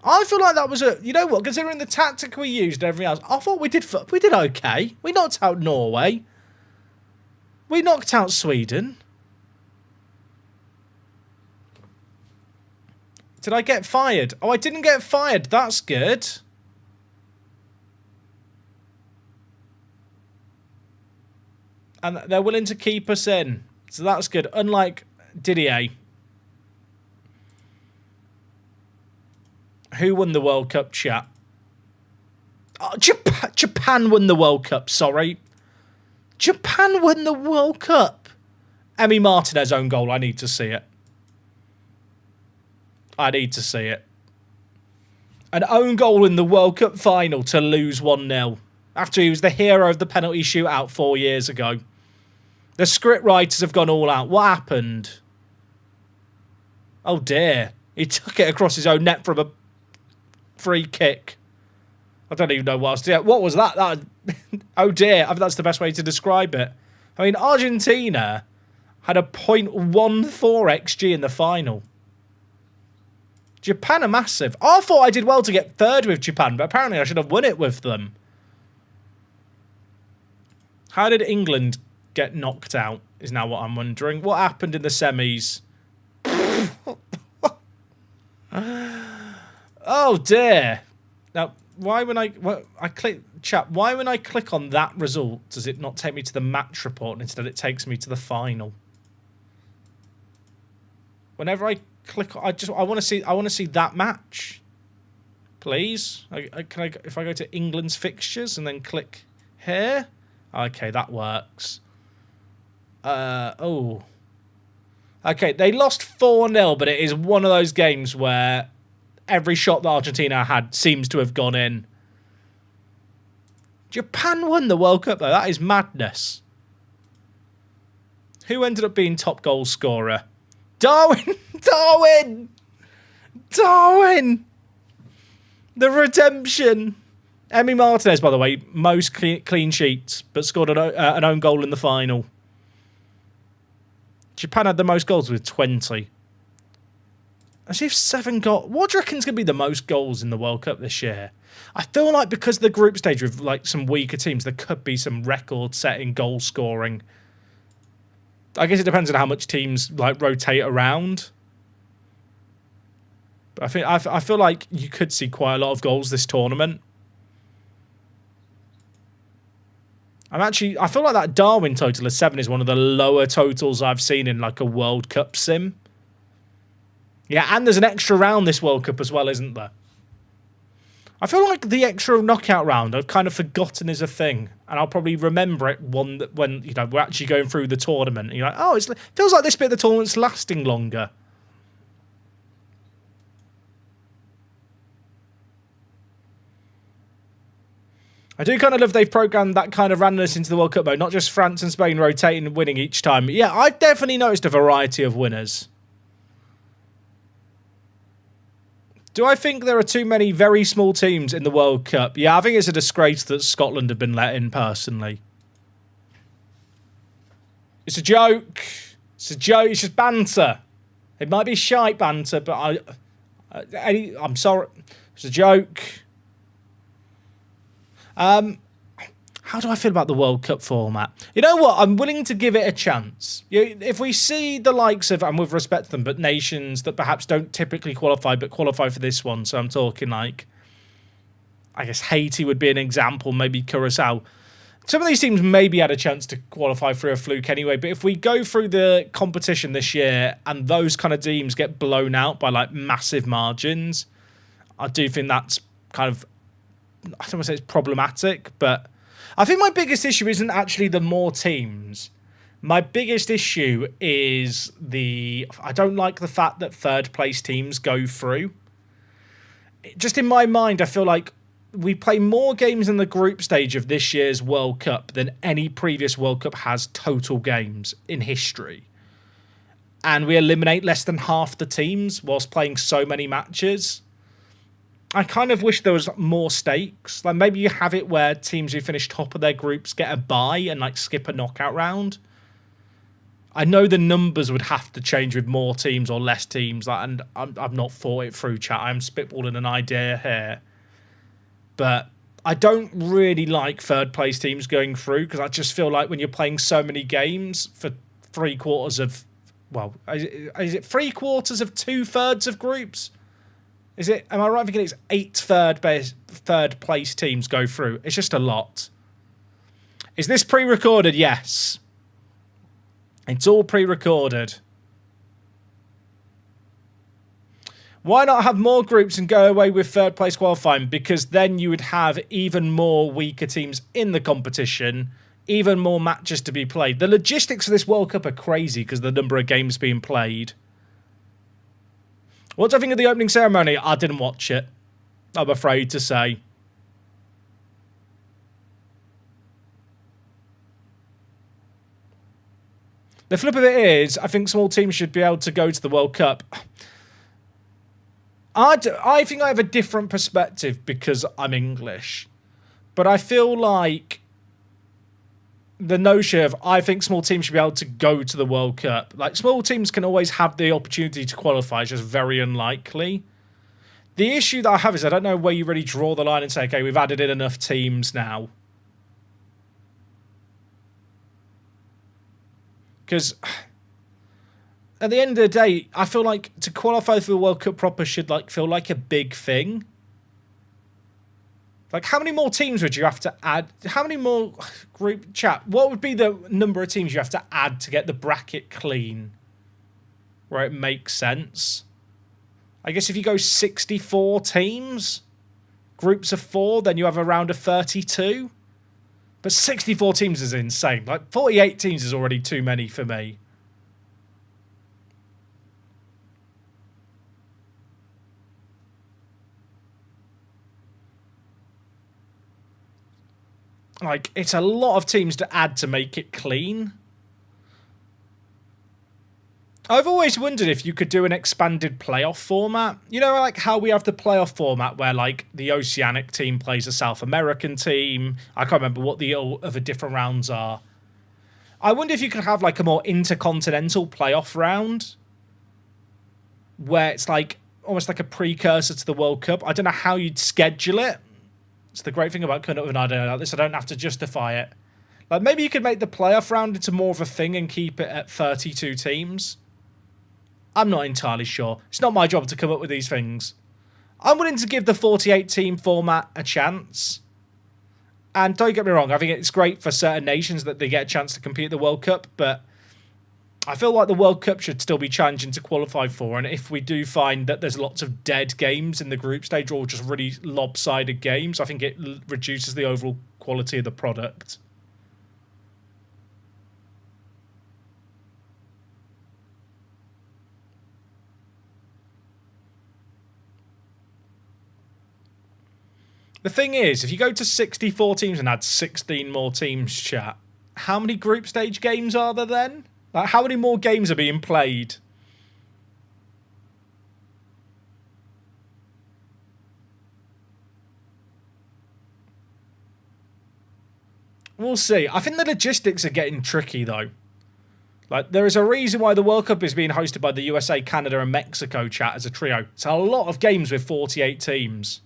I feel like that was a... You know what? Considering the tactic we used and everything else, I thought we did okay. We knocked out Norway. We knocked out Sweden. Did I get fired? Oh, I didn't get fired. That's good. And they're willing to keep us in. So that's good. Unlike Didier. Who won the World Cup, chat? Oh, Japan won the World Cup, sorry. Japan won the World Cup. Emi Martinez own goal. I need to see it. I need to see it. An own goal in the World Cup final to lose 1-0. After he was the hero of the penalty shootout 4 years ago. The script writers have gone all out. What happened? Oh dear. He took it across his own net from a free kick. I don't even know what else to do. What was that? Oh dear. I think that's the best way to describe it. I mean, Argentina had a .14 XG in the final. Japan are massive. I thought I did well to get third with Japan, but apparently I should have won it with them. How did England get knocked out is now what I'm wondering. What happened in the semis? Oh dear. Now, why when I click chat, why when I click on that result does it not take me to the match report and instead it takes me to the final? Whenever I click, I want to see that match. Please. If I go to England's fixtures and then click here? Okay, that works. Oh. Okay, they lost 4-0, but it is one of those games where every shot that Argentina had seems to have gone in. Japan won the World Cup, though. That is madness. Who ended up being top goal scorer? Darwin! Darwin! Darwin! The redemption. Emi Martinez, by the way, most clean sheets, but scored an own goal in the final. Japan had the most goals with 20. As if 7 goals. What do you reckon's going to be the most goals in the World Cup this year? I feel like because of the group stage with like some weaker teams, there could be some record-setting goal scoring. I guess it depends on how much teams like rotate around. But I feel like you could see quite a lot of goals this tournament. I feel like that Darwin total of 7 is one of the lower totals I've seen in like a World Cup sim. Yeah, and there's an extra round this World Cup as well, isn't there? I feel like the extra knockout round I've kind of forgotten is a thing, and I'll probably remember it when we're actually going through the tournament. And you're like, oh, it feels like this bit of the tournament's lasting longer. I do kind of love they've programmed that kind of randomness into the World Cup mode, not just France and Spain rotating and winning each time. Yeah, I've definitely noticed a variety of winners. Do I think there are too many very small teams in the World Cup? Yeah, I think it's a disgrace that Scotland have been let in, personally. It's a joke. It's a joke. It's just banter. It might be shite banter, but I'm sorry. It's a joke. How do I feel about the World Cup format? You know what? I'm willing to give it a chance. If we see the likes of, and with respect to them, but nations that perhaps don't typically qualify, but qualify for this one. So I'm talking like, I guess Haiti would be an example, maybe Curacao. Some of these teams maybe had a chance to qualify through a fluke anyway, but if we go through the competition this year and those kind of teams get blown out by like massive margins, I do think that's kind of, I don't want to say it's problematic, but I think my biggest issue isn't actually the more teams. My biggest issue is I don't like the fact that third place teams go through. Just in my mind, I feel like we play more games in the group stage of this year's World Cup than any previous World Cup has total games in history. And we eliminate less than half the teams whilst playing so many matches. I kind of wish there was more stakes. Like maybe you have it where teams who finish top of their groups get a bye and like skip a knockout round. I know the numbers would have to change with more teams or less teams, and I've not thought it through, chat. I'm spitballing an idea here. But I don't really like third place teams going through because I just feel like when you're playing so many games for 3/4 of, well, is it 3/4 of 2/3 of groups? Is it? Am I right thinking it's 8 third place teams go through? It's just a lot. Is this pre-recorded? Yes. It's all pre-recorded. Why not have more groups and go away with third place qualifying? Because then you would have even more weaker teams in the competition, even more matches to be played. The logistics of this World Cup are crazy because of the number of games being played. What do I think of the opening ceremony? I didn't watch it, I'm afraid to say. The flip of it is, I think small teams should be able to go to the World Cup. I think I have a different perspective because I'm English. But I feel like the notion of I think small teams should be able to go to the World Cup. Like, small teams can always have the opportunity to qualify. It's just very unlikely. The issue that I have is I don't know where you really draw the line and say, okay, we've added in enough teams now. Because at the end of the day, I feel like to qualify for the World Cup proper should like feel like a big thing. Like, how many more teams would you have to add? How many more group chat? What would be the number of teams you have to add to get the bracket clean? Where it makes sense. I guess if you go 64 teams, groups of 4, then you have a round of 32. But 64 teams is insane. Like, 48 teams is already too many for me. Like, it's a lot of teams to add to make it clean. I've always wondered if you could do an expanded playoff format. You know, like how we have the playoff format where, like, the Oceanic team plays a South American team. I can't remember what the other different rounds are. I wonder if you could have, like, a more intercontinental playoff round where it's, like, almost like a precursor to the World Cup. I don't know how you'd schedule it. It's the great thing about coming up with an idea like this. I don't have to justify it. Like, maybe you could make the playoff round into more of a thing and keep it at 32 teams. I'm not entirely sure. It's not my job to come up with these things. I'm willing to give the 48-team format a chance. And don't get me wrong, I think it's great for certain nations that they get a chance to compete at the World Cup, but I feel like the World Cup should still be challenging to qualify for, and if we do find that there's lots of dead games in the group stage or just really lopsided games, I think it reduces the overall quality of the product. The thing is, if you go to 64 teams and add 16 more teams, chat, how many group stage games are there then? Like, how many more games are being played? We'll see. I think the logistics are getting tricky, though. Like, there is a reason why the World Cup is being hosted by the USA, Canada, and Mexico chat as a trio. It's a lot of games with 48 teams.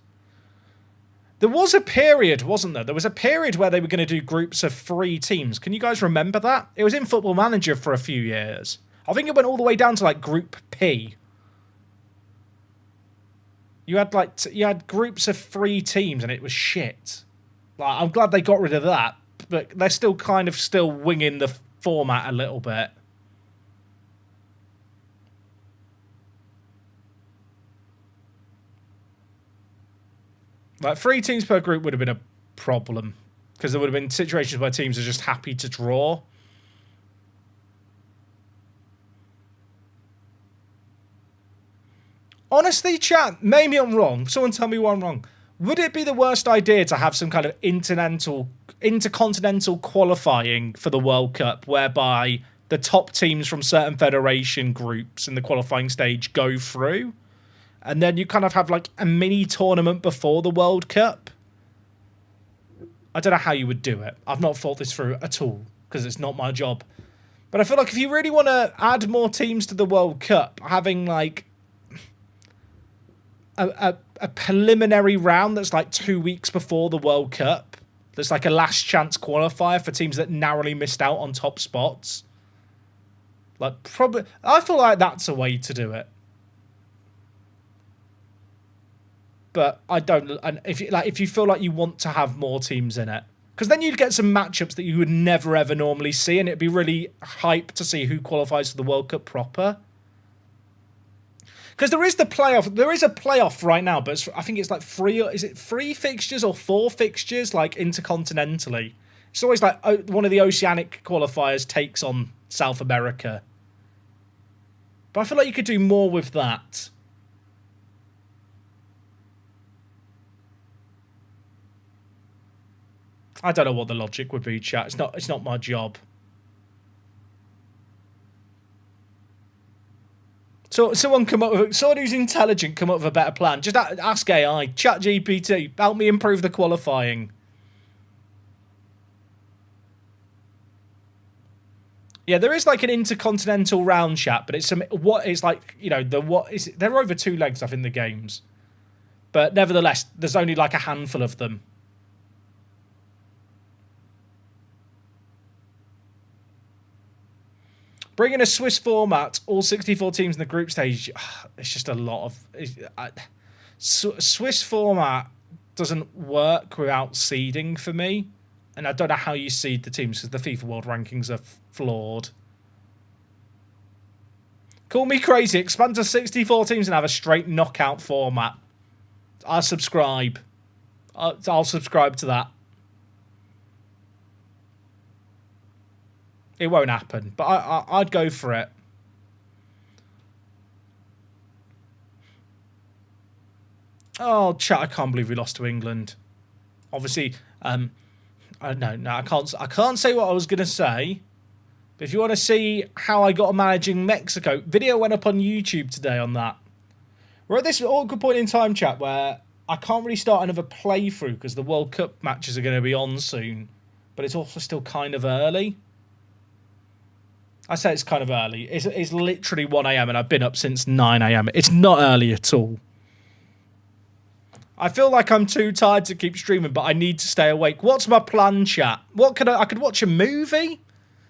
There was a period, wasn't there? There was a period where they were going to do groups of 3 teams. Can you guys remember that? It was in Football Manager for a few years. I think it went all the way down to, like, Group P. You had, like, you had groups of 3 teams, and it was shit. Like, I'm glad they got rid of that, but they're still kind of still winging the format a little bit. Like, 3 teams per group would have been a problem, because there would have been situations where teams are just happy to draw. Honestly, chat, maybe I'm wrong. Someone tell me why I'm wrong. Would it be the worst idea to have some kind of intercontinental qualifying for the World Cup, whereby the top teams from certain federation groups in the qualifying stage go through? And then you kind of have like a mini tournament before the World Cup? I don't know how you would do it. I've not thought this through at all, because it's not my job. But I feel like if you really want to add more teams to the World Cup, having like a preliminary round that's like 2 weeks before the World Cup, that's like a last chance qualifier for teams that narrowly missed out on top spots. Like, probably, I feel like that's a way to do it. But I don't. And if you feel like you want to have more teams in it, because then you'd get some matchups that you would never ever normally see, and it'd be really hype to see who qualifies for the World Cup proper. Because there is the playoff. There is a playoff right now, but I think it's like 3. Is it 3 fixtures or 4 fixtures, like intercontinentally? It's always like one of the Oceanic qualifiers takes on South America. But I feel like you could do more with that. I don't know what the logic would be, chat. It's not my job. So someone who's intelligent come up with a better plan. Just ask AI, chat GPT, help me improve the qualifying. Yeah, there is like an intercontinental round, chat, but it's like, you know, they're over 2 legs, I think, the games. But nevertheless, there's only like a handful of them. Bringing a Swiss format, all 64 teams in the group stage, it's just a lot of... Swiss format doesn't work without seeding for me. And I don't know how you seed the teams, because the FIFA World Rankings are flawed. Call me crazy. Expand to 64 teams and have a straight knockout format. I'll subscribe. I'll subscribe to that. It won't happen, but I'd go for it. Oh, chat! I can't believe we lost to England. Obviously, no, I can't say what I was gonna say. But if you want to see how I got managing Mexico, video went up on YouTube today on that. We're at this awkward point in time, chat, where I can't really start another playthrough because the World Cup matches are going to be on soon, but it's also still kind of early. I say it's kind of early. It's literally 1 a.m. and I've been up since 9 a.m. It's not early at all. I feel like I'm too tired to keep streaming, but I need to stay awake. What's my plan, chat? What could I could watch a movie?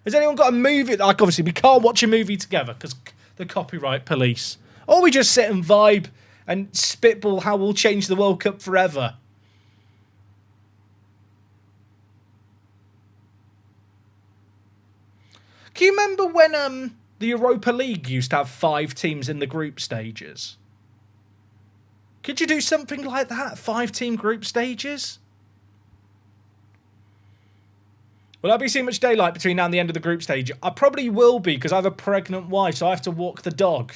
Has anyone got a movie? Like, obviously, we can't watch a movie together because the copyright police. Or we just sit and vibe and spitball how we'll change the World Cup forever. Can you remember when the Europa League used to have 5 teams in the group stages? Could you do something like that? 5-team group stages? Will I be seeing much daylight between now and the end of the group stage? I probably will be, because I have a pregnant wife, so I have to walk the dog.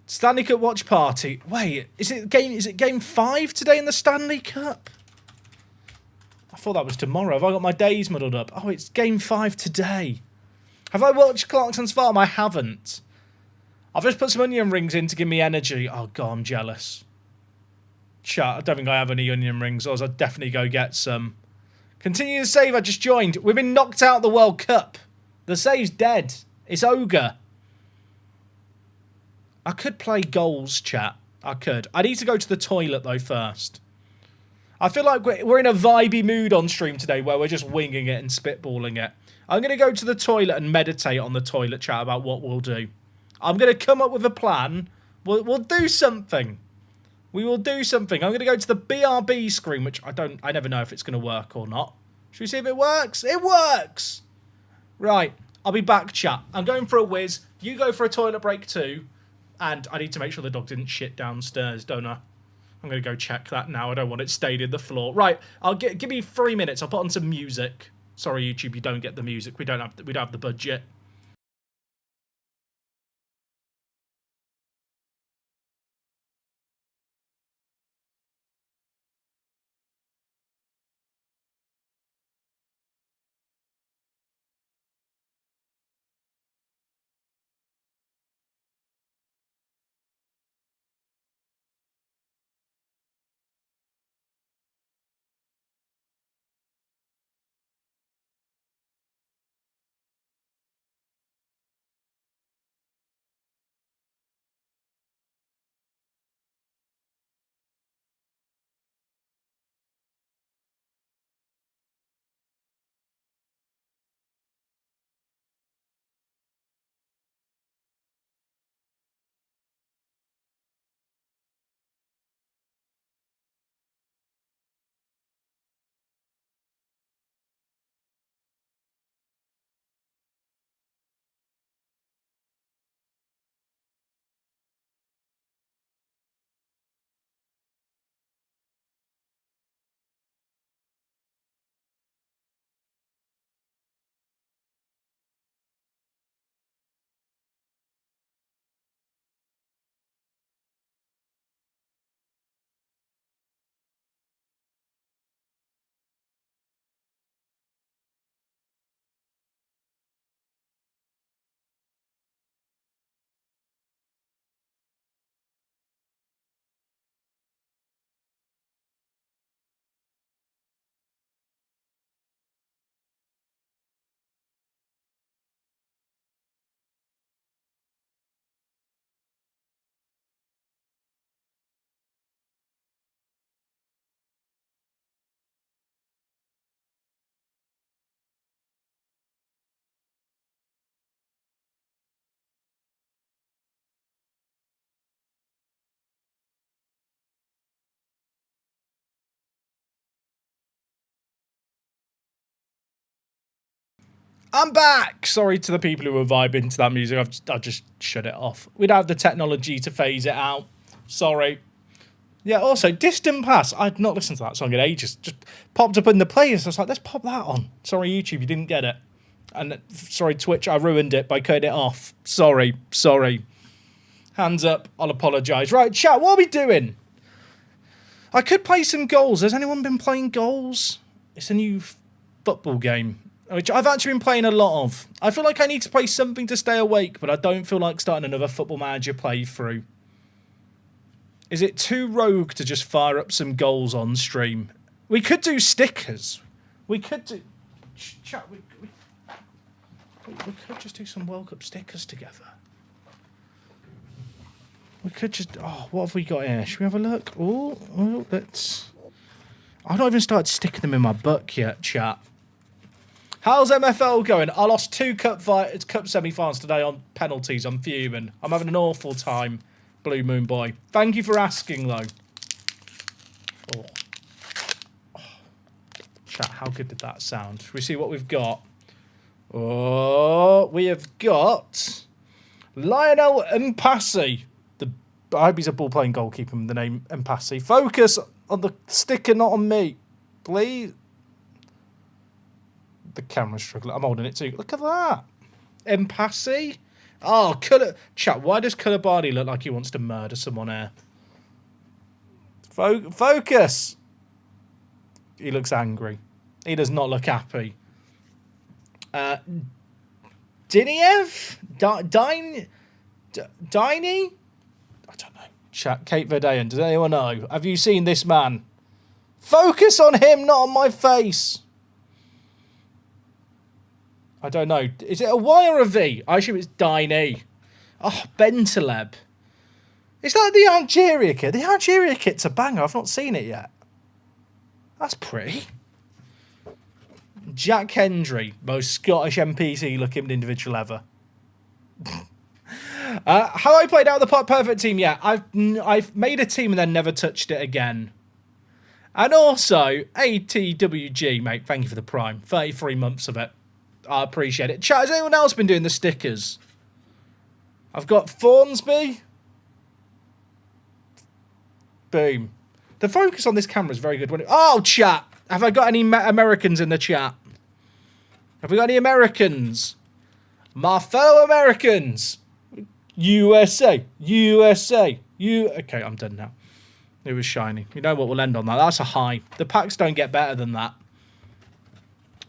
Stanley Cup watch party. Wait, is it game 5 today in the Stanley Cup? I thought that was tomorrow. Have I got my days muddled up? Oh, it's game 5 today. Have I watched Clarkson's Farm? I haven't. I've just put some onion rings in to give me energy. Oh, God, I'm jealous. Chat, I don't think I have any onion rings, or I'll definitely go get some. Continue the save, I just joined. We've been knocked out of the World Cup. The save's dead. It's Ogre. I could play goals, chat. I could. I need to go to the toilet, though, first. I feel like we're in a vibey mood on stream today where we're just winging it and spitballing it. I'm going to go to the toilet and meditate on the toilet, chat, about what we'll do. I'm going to come up with a plan. We'll do something. We will do something. I'm going to go to the BRB screen, which I never know if it's going to work or not. Should we see if it works? It works! Right. I'll be back, chat. I'm going for a whiz. You go for a toilet break too. And I need to make sure the dog didn't shit downstairs, don't I? I'm going to go check that now. I don't want it stayed in the floor. Right, give me 3 minutes. I'll put on some music. Sorry, YouTube, you don't get the music. We don't have the budget. I'm back! Sorry to the people who were vibing to that music. I've just shut it off. We don't have the technology to phase it out. Sorry. Yeah, also, Distant Pass. I'd not listened to that song in ages. Just popped up in the playlist. I was like, let's pop that on. Sorry, YouTube, you didn't get it. And sorry, Twitch, I ruined it by cutting it off. Sorry. Hands up. I'll apologise. Right, chat, what are we doing? I could play some goals. Has anyone been playing goals? It's a new football game, which I've actually been playing a lot of. I feel like I need to play something to stay awake, but I don't feel like starting another Football Manager playthrough. Is it too rogue to just fire up some goals on stream? We could do stickers. We could do... Chat, we could just do some World Cup stickers together. We could just... Oh, what have we got here? Should we have a look? Oh, let's... I've not even started sticking them in my book yet, chat. How's MFL going? I lost 2 cup semi-finals today on penalties. I'm fuming. I'm having an awful time, Blue Moon Boy. Thank you for asking, though. Oh. Chat, how good did that sound? Should we see what we've got? Oh, we have got Lionel Mpassi. I hope he's a ball-playing goalkeeper with the name Mpassi. Focus on the sticker, not on me. Please. The camera's struggling. I'm holding it too. Look at that. Mpassi. Oh, chat, why does Koulibaly look like he wants to murder someone here? Focus. He looks angry. He does not look happy. Diniev? Diney? I don't know. Chat, Cape Verdean. Does anyone know? Have you seen this man? Focus on him, not on my face. I don't know. Is it a Y or a V? I assume it's Diney. Oh, Bentaleb. Is that the Algeria kit? The Algeria kit's a banger. I've not seen it yet. That's pretty. Jack Hendry, most Scottish NPC looking individual ever. Have I played out the perfect team yet? I've made a team and then never touched it again. And also, ATWG, mate, thank you for the Prime. 33 months of it. I appreciate it. Chat, has anyone else been doing the stickers? I've got Thornsby. Boom. The focus on this camera is very good. Oh, chat. Have I got any Americans in the chat? Have we got any Americans? My fellow Americans. USA. USA. Okay, I'm done now. It was shiny. You know what? We'll end on that. That's a high. The packs don't get better than that.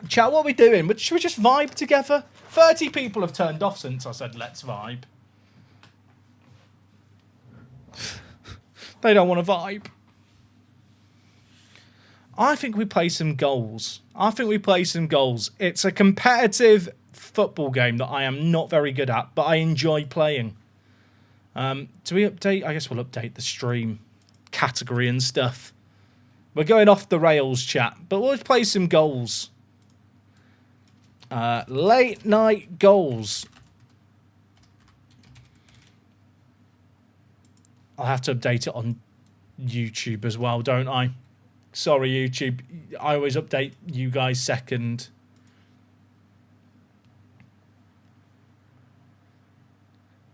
Chat, what are we doing? Should we just vibe together? 30 people have turned off since I said let's vibe. They don't want to vibe. I think we play some goals. It's a competitive football game that I am not very good at, but I enjoy playing. Do we update? I guess we'll update the stream category and stuff. We're going off the rails, chat, but we'll play some goals. Late night goals. I'll have to update it on YouTube as well, don't I? Sorry, YouTube. I always update you guys second.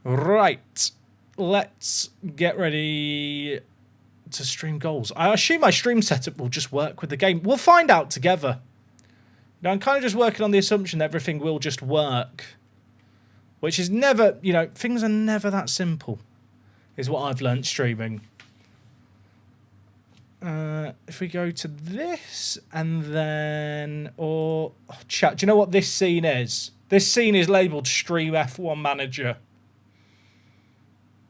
Right. Let's get ready to stream goals. I assume my stream setup will just work with the game. We'll find out together. Now, I'm kind of just working on the assumption that everything will just work. Which is never, you know, things are never that simple. Is what I've learnt streaming. If we go to this and then... chat, do you know what this scene is? This scene is labelled Stream F1 Manager.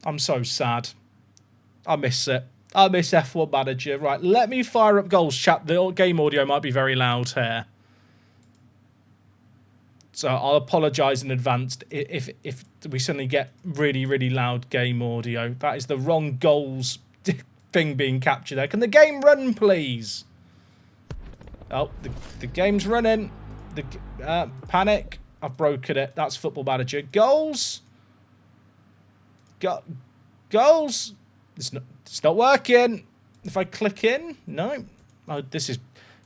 I'm so sad. I miss it. I miss F1 Manager. Right, let me fire up goals, chat. The game audio might be very loud here. So I'll apologise in advance if we suddenly get really, really loud game audio. That is the wrong goals thing being captured there. Can the game run, please? Oh, the game's running. Panic. I've broken it. That's Football Manager. Goals. Goals. It's not working. If I click in, no. Oh, it's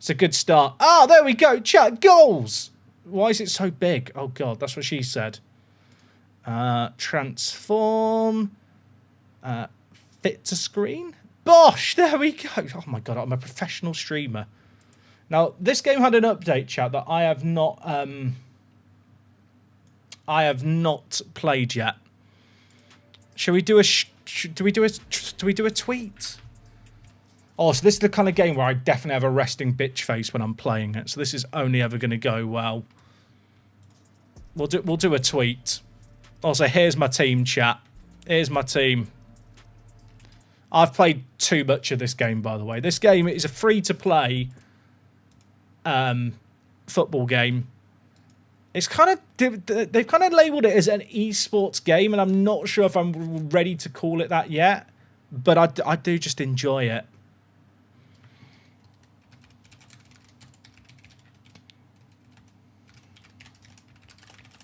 a good start. Ah, there we go. Chat, goals. Why is it so big? Oh, God, that's what she said. Transform. Fit to screen. Bosh, there we go. Oh, my God, I'm a professional streamer. Now, this game had an update, chat, that I have not played yet. Shall we do do we do a tweet? Oh, so this is the kind of game where I definitely have a resting bitch face when I'm playing it. So this is only ever going to go well. We'll do a tweet. Also, here's my team, chat. Here's my team. I've played too much of this game, by the way. This game is a free-to-play football game. It's kind of... They've kind of labelled it as an esports game, and I'm not sure if I'm ready to call it that yet. But I do just enjoy it.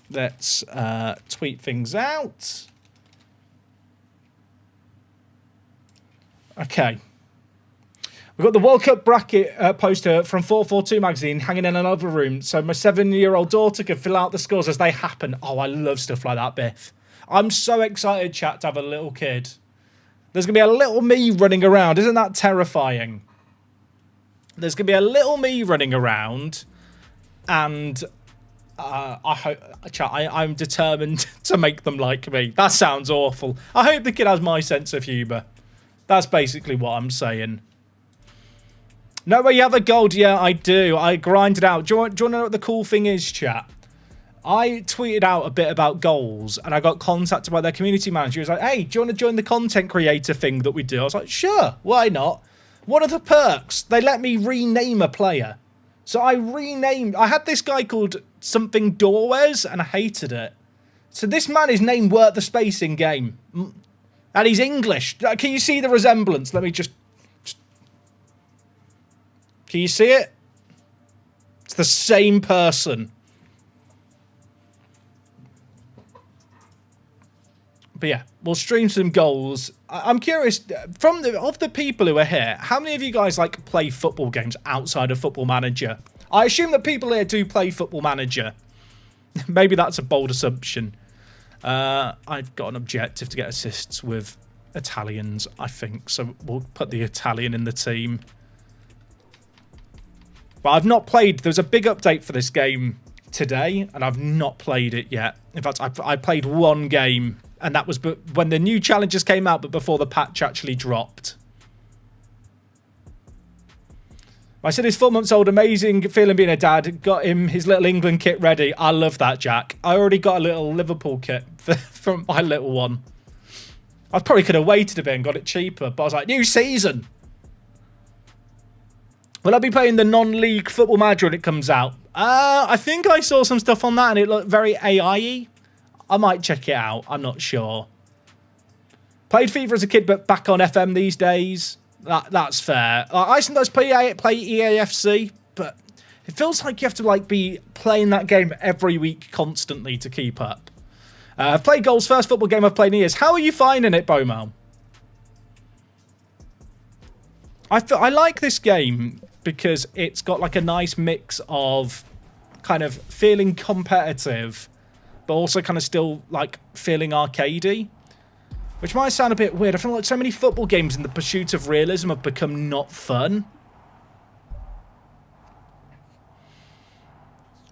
Let's tweet things out. Okay. We've got the World Cup bracket poster from 442 magazine hanging in another room so my 7-year-old daughter can fill out the scores as they happen. Oh, I love stuff like that, Biff. I'm so excited, chat, to have a little kid. There's going to be a little me running around. Isn't that terrifying? There's going to be a little me running around and... I hope, chat, I'm determined to make them like me. That sounds awful. I hope the kid has my sense of humour. That's basically what I'm saying. No way you have a gold? Yeah, I do. I grind it out. Do you want to know what the cool thing is, chat? I tweeted out a bit about goals and I got contacted by their community manager. He was like, hey, do you want to join the content creator thing that we do? I was like, sure, why not? One of the perks, they let me rename a player. So I had this guy called something Doorwares and I hated it. So this man is named Work the Space in game. And he's English. Can you see the resemblance? Let me just... Can you see it? It's the same person. But yeah, we'll stream some goals. I'm curious, of the people who are here, how many of you guys like play football games outside of Football Manager? I assume that people here do play Football Manager. Maybe that's a bold assumption. I've got an objective to get assists with Italians, I think. So we'll put the Italian in the team. But I've not played. There's a big update for this game today, and I've not played it yet. In fact, I played one game, and that was when the new challenges came out, but before the patch actually dropped. I said he's 4 months old, amazing feeling being a dad. Got him his little England kit ready. I love that, Jack. I already got a little Liverpool kit from my little one. I probably could have waited a bit and got it cheaper, but I was like, new season. Will I be playing the non-league Football Manager when it comes out? I think I saw some stuff on that and it looked very AI-y. I might check it out. I'm not sure. Played FIFA as a kid, but back on FM these days. That's fair. I sometimes play EAFC, but it feels like you have to like be playing that game every week constantly to keep up. I've played goals. First football game I've played in years. How are you finding it, Bomel? I like this game because it's got like a nice mix of kind of feeling competitive, but also kind of still like feeling arcadey. Which might sound a bit weird. I feel like so many football games in the pursuit of realism have become not fun.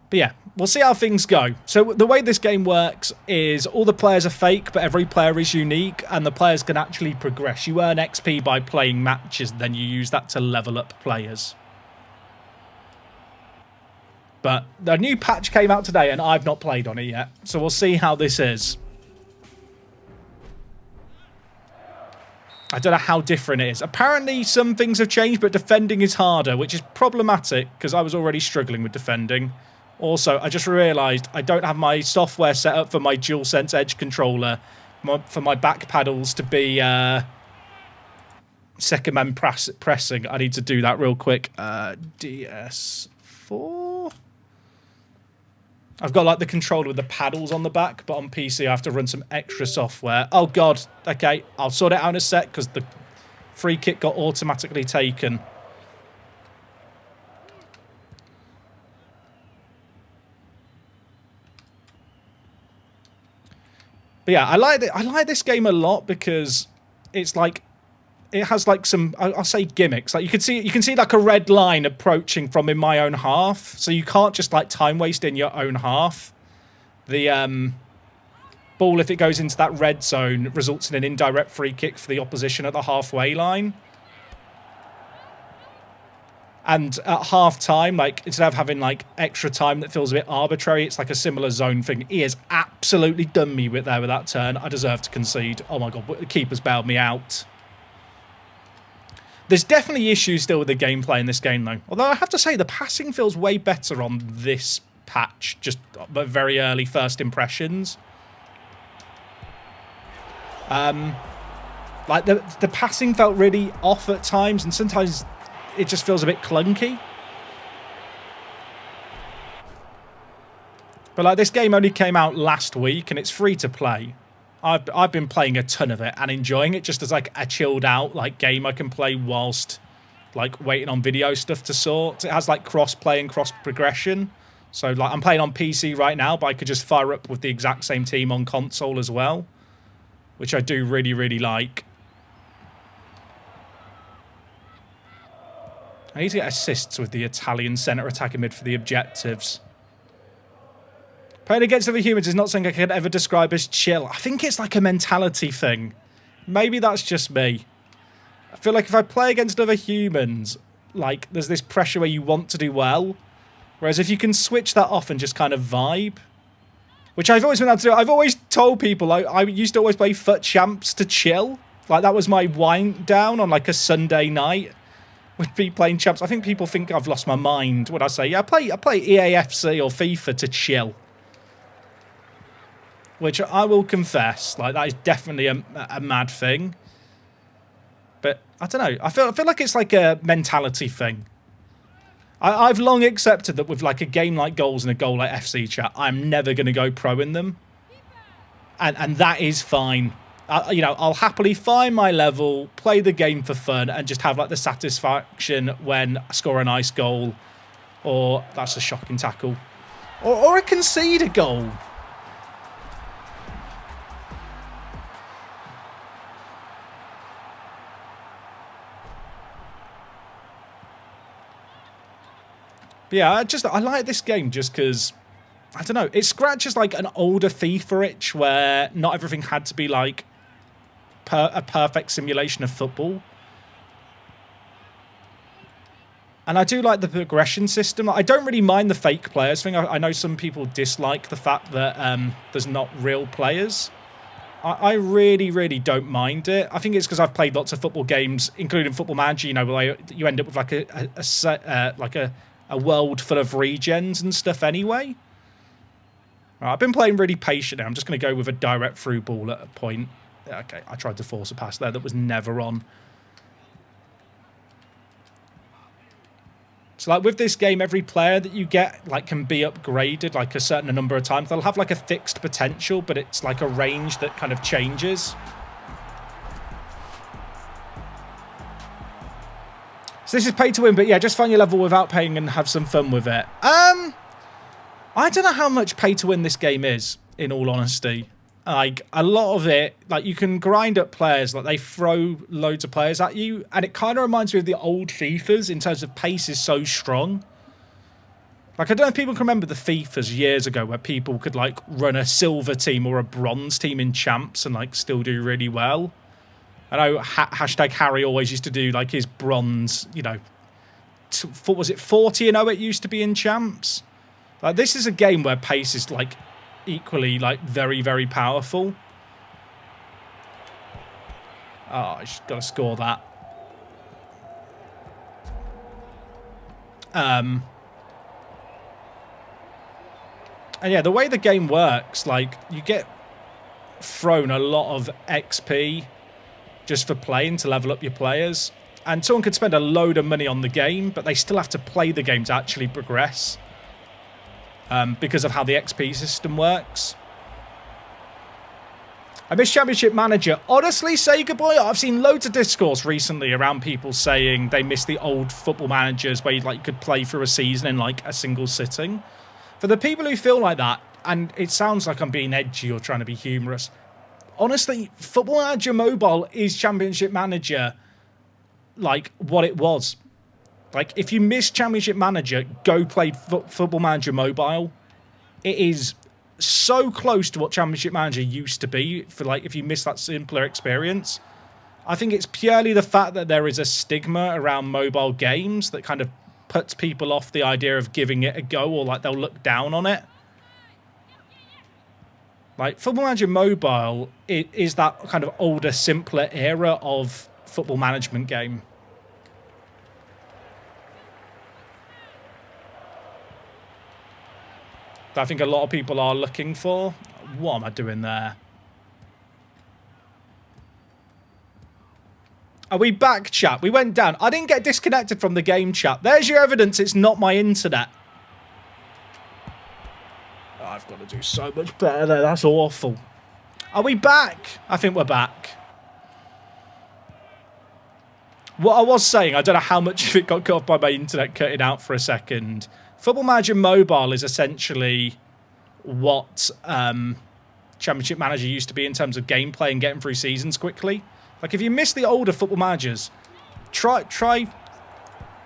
But yeah, we'll see how things go. So the way this game works is all the players are fake, but every player is unique, and the players can actually progress. You earn XP by playing matches, then you use that to level up players. But the new patch came out today, and I've not played on it yet. So we'll see how this is. I don't know how different it is. Apparently some things have changed, but defending is harder, which is problematic because I was already struggling with defending. Also, I just realised I don't have my software set up for my DualSense Edge controller for my back paddles to be second man pressing. I need to do that real quick. DS4? I've got like the controller with the paddles on the back, but on PC I have to run some extra software. Oh god, okay, I'll sort it out in a sec because the free kick got automatically taken. But yeah, I like this game a lot because it's like it has like some I'll say gimmicks. Like you can see like a red line approaching from in my own half, so you can't just like time waste in your own half. The ball, if it goes into that red zone, results in an indirect free kick for the opposition at the halfway line. And at half time, like instead of having like extra time that feels a bit arbitrary, it's like a similar zone thing. He has absolutely done me with that turn. I deserve to concede. Oh my god, the keeper's bailed me out. There's definitely issues still with the gameplay in this game, though. Although I have to say, the passing feels way better on this patch, just very early first impressions. Like, the passing felt really off at times, and sometimes it just feels a bit clunky. But, like, this game only came out last week, and it's free to play. I've been playing a ton of it and enjoying it just as like a chilled out like game I can play whilst like waiting on video stuff to sort. It has like cross play and cross progression. So like I'm playing on PC right now, but I could just fire up with the exact same team on console as well, which I do really, really like. I need to get assists with the Italian centre attacking mid for the objectives. Playing against other humans is not something I can ever describe as chill. I think it's like a mentality thing. Maybe that's just me. I feel like if I play against other humans, like there's this pressure where you want to do well. Whereas if you can switch that off and just kind of vibe, which I've always been able to do. I've always told people I used to always play FUT Champs to chill. Like, that was my wind down on, like, a Sunday night. Would be playing Champs. I think people think I've lost my mind when I say, yeah, I play EAFC or FIFA to chill. Which I will confess, like, that is definitely a mad thing. But, I don't know. I feel like it's like a mentality thing. I've long accepted that with, like, a game like Goals and a goal like FC Chat, I'm never going to go pro in them. And that is fine. You know, I'll happily find my level, play the game for fun, and just have, like, the satisfaction when I score a nice goal. Or, that's a shocking tackle. Or I concede a goal. Yeah, I like this game just because, I don't know, it scratches like an older FIFA itch where not everything had to be like a perfect simulation of football. And I do like the progression system. I don't really mind the fake players thing. I know some people dislike the fact that there's not real players. I really, really don't mind it. I think it's because I've played lots of football games, including Football Manager, you know, where you end up with like a world full of regens and stuff anyway. Right, I've been playing really patiently. I'm just going to go with a direct through ball at a point. Okay, I tried to force a pass there that was never on. So, like, with this game, every player that you get, like, can be upgraded, like, a certain number of times. They'll have, like, a fixed potential, but it's, like, a range that kind of changes. So this is pay to win, but yeah, just find your level without paying and have some fun with it. I don't know how much pay to win this game is, in all honesty. Like, a lot of it, like, you can grind up players, like, they throw loads of players at you, and it kind of reminds me of the old FIFAs in terms of pace is so strong. Like, I don't know if people can remember the FIFAs years ago where people could, like, run a silver team or a bronze team in Champs and, like, still do really well. I know hashtag Harry always used to do, like, his bronze, you know, was it 40-0 it used to be in Champs? Like, this is a game where pace is, like, equally, like, very, very powerful. Oh, I just got to score that. And yeah, the way the game works, like, you get thrown a lot of XP just for playing to level up your players. And someone could spend a load of money on the game, but they still have to play the game to actually progress. Because of how the XP system works. I miss Championship Manager. Honestly, Sega Boy, I've seen loads of discourse recently around people saying they miss the old football managers where you, like, could play through a season in, like, a single sitting. For the people who feel like that, and it sounds like I'm being edgy or trying to be humorous, honestly, Football Manager Mobile is Championship Manager like what it was. Like, if you miss Championship Manager, go play Football Manager Mobile. It is so close to what Championship Manager used to be for, like, if you miss that simpler experience. I think it's purely the fact that there is a stigma around mobile games that kind of puts people off the idea of giving it a go, or, like, they'll look down on it. Like, Football Manager Mobile is that kind of older, simpler era of football management game. That I think a lot of people are looking for. What am I doing there? Are we back, chat? We went down. I didn't get disconnected from the game, chat. There's your evidence it's not my internet. Oh, I've got to do so much better there. That's awful. Are we back? I think we're back. What I was saying, I don't know how much of it got cut off by my internet cutting out for a second. Football Manager Mobile is essentially what Championship Manager used to be in terms of gameplay and getting through seasons quickly. Like, if you miss the older Football Managers, try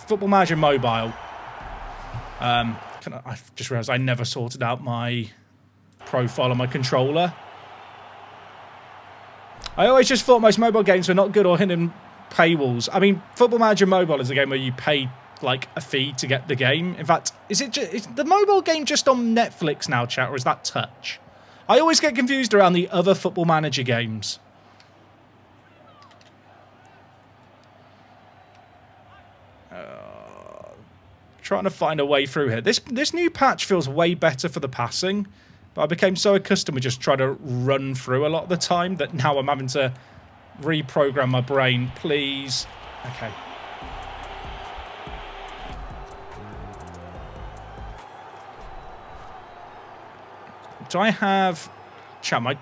Football Manager Mobile. I've just realised I never sorted out my profile on my controller. I always just thought most mobile games were not good or hidden paywalls. I mean, Football Manager Mobile is a game where you pay, like, a fee to get the game. In fact, is the mobile game just on Netflix now, chat, or is that Touch? I always get confused around the other Football Manager games. Trying to find a way through here. This new patch feels way better for the passing, but I became so accustomed with just trying to run through a lot of the time that now I'm having to reprogram my brain. Please. Okay. Do I have... Chat, my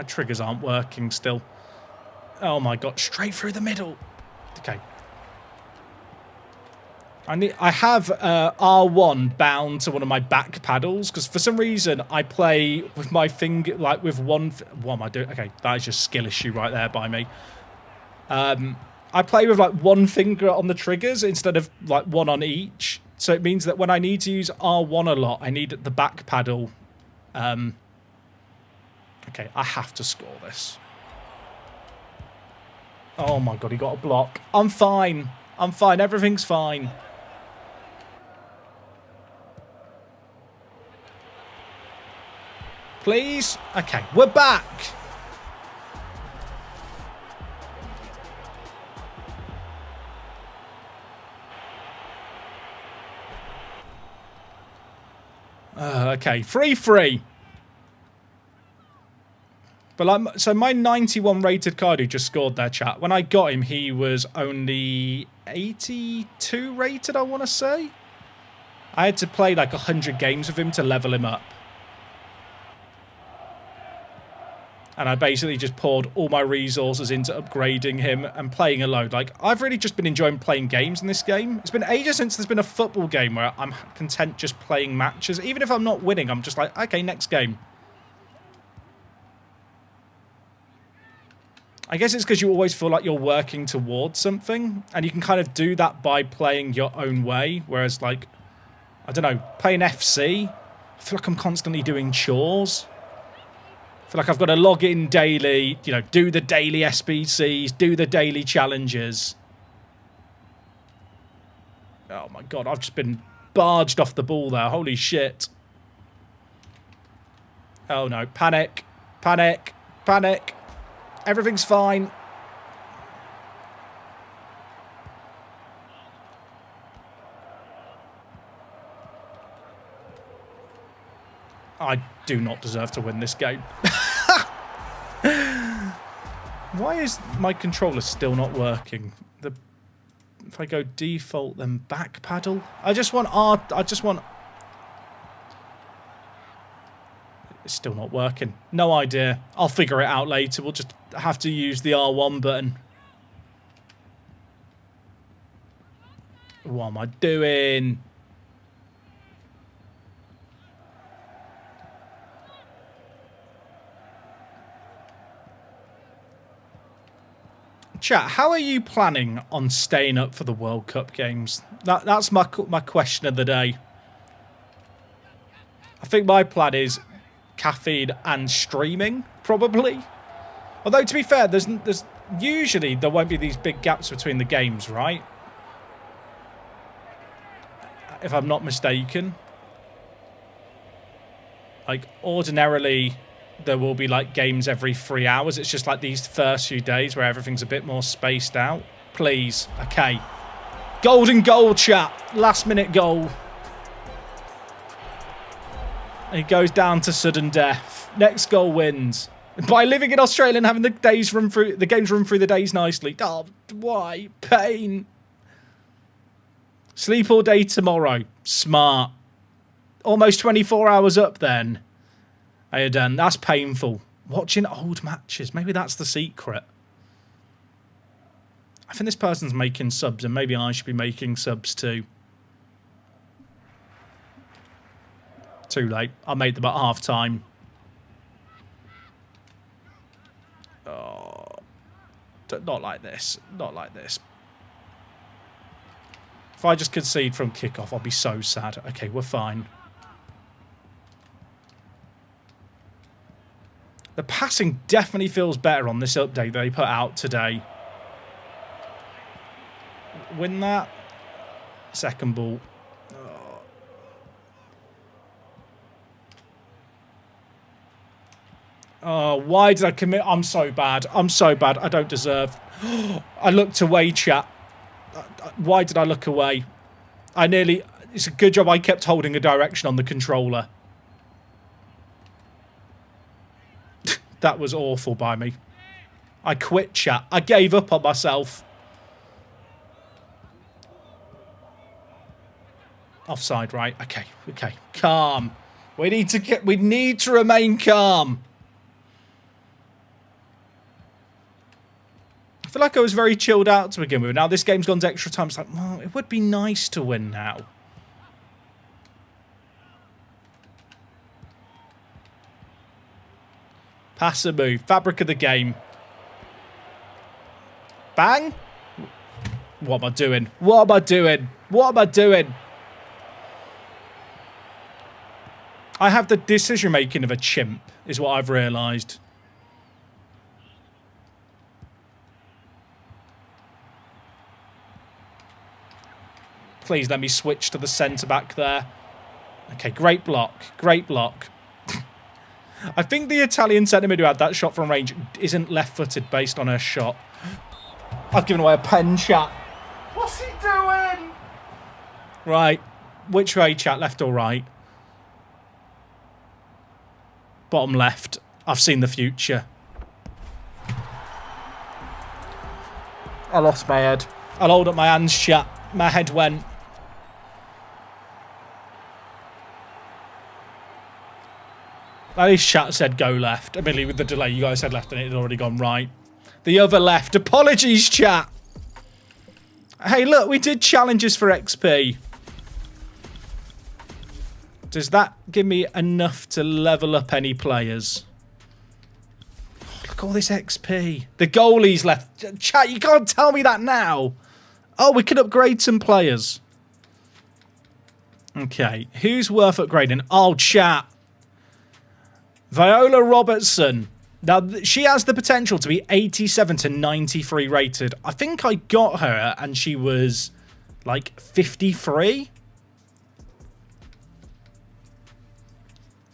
triggers aren't working still. Oh my god, straight through the middle. Okay. I have R1 bound to one of my back paddles because for some reason I play with my finger, like with one... What am I doing? Okay, that is just skill issue right there by me. I play with like one finger on the triggers instead of like one on each. So it means that when I need to use R1 a lot, I need the back paddle. Okay, I have to score this. Oh my god, he got a block. I'm fine. I'm fine. Everything's fine. Please? Okay, we're back. Okay, 3-3. But like, so my 91 rated card who just scored there, chat. When I got him, he was only 82 rated, I want to say. I had to play like 100 games with him to level him up. And I basically just poured all my resources into upgrading him and playing a load. Like, I've really just been enjoying playing games in this game. It's been ages since there's been a football game where I'm content just playing matches. Even if I'm not winning, I'm just like, okay, next game. I guess it's because you always feel like you're working towards something. And you can kind of do that by playing your own way. Whereas, like, I don't know, playing FC, I feel like I'm constantly doing chores. I feel like I've got to log in daily, you know, do the daily SBCs, do the daily challenges. Oh my god, I've just been barged off the ball there. Holy shit. Oh no, panic, panic, panic. Everything's fine. I do not deserve to win this game. Why is my controller still not working? If I go default, then back paddle. I just want R. I just want. It's still not working. No idea. I'll figure it out later. We'll just have to use the R1 button. What am I doing? Chat, how are you planning on staying up for the World Cup games? That's my question of the day. I think my plan is caffeine and streaming, probably. Although, to be fair, there's usually there won't be these big gaps between the games, right? If I'm not mistaken. Like, ordinarily, there will be, like, games every 3 hours. It's just, like, these first few days where everything's a bit more spaced out. Please. Okay. Golden goal, chat. Last-minute goal. He goes down to sudden death. Next goal wins. By living in Australia and having the games run through the days nicely. Oh, why? Pain. Sleep all day tomorrow. Smart. Almost 24 hours up then. Addons, that's painful. Watching old matches. Maybe that's the secret. I think this person's making subs and maybe I should be making subs too. Too late. I made them at half time. Oh, not like this. Not like this. If I just concede from kickoff, I'll be so sad. Okay, we're fine. The passing definitely feels better on this update they put out today. Win that. Second ball. Oh, why did I commit? I'm so bad. I'm so bad. I don't deserve. I looked away, chat. Why did I look away? It's a good job I kept holding a direction on the controller. That was awful by me. I quit, chat. I gave up on myself. Offside, right? Okay, okay. Calm. We need to remain calm. I feel like I was very chilled out to begin with. Now this game's gone to extra time. It's like, well, it would be nice to win now. Pass a move. Fabric of the game. Bang. What am I doing? What am I doing? What am I doing? I have the decision-making of a chimp, is what I've realised. Please let me switch to the centre-back there. Okay, great block. Great block. I think the Italian centre-mid who had that shot from range isn't left-footed based on her shot. I've given away a pen, chat. What's he doing? Right. Which way, chat? Left or right? Bottom left. I've seen the future. I lost my head. I'll hold up my hands, chat. My head went. At least chat said go left. Admittedly, with the delay, you guys said left and it had already gone right. The other left. Apologies, chat. Hey, look, we did challenges for XP. Does that give me enough to level up any players? Oh, look at all this XP. The goalie's left. Chat, you can't tell me that now. Oh, we can upgrade some players. Okay, who's worth upgrading? Oh, chat. Viola Robertson. Now, she has the potential to be 87 to 93 rated. I think I got her and she was like 53.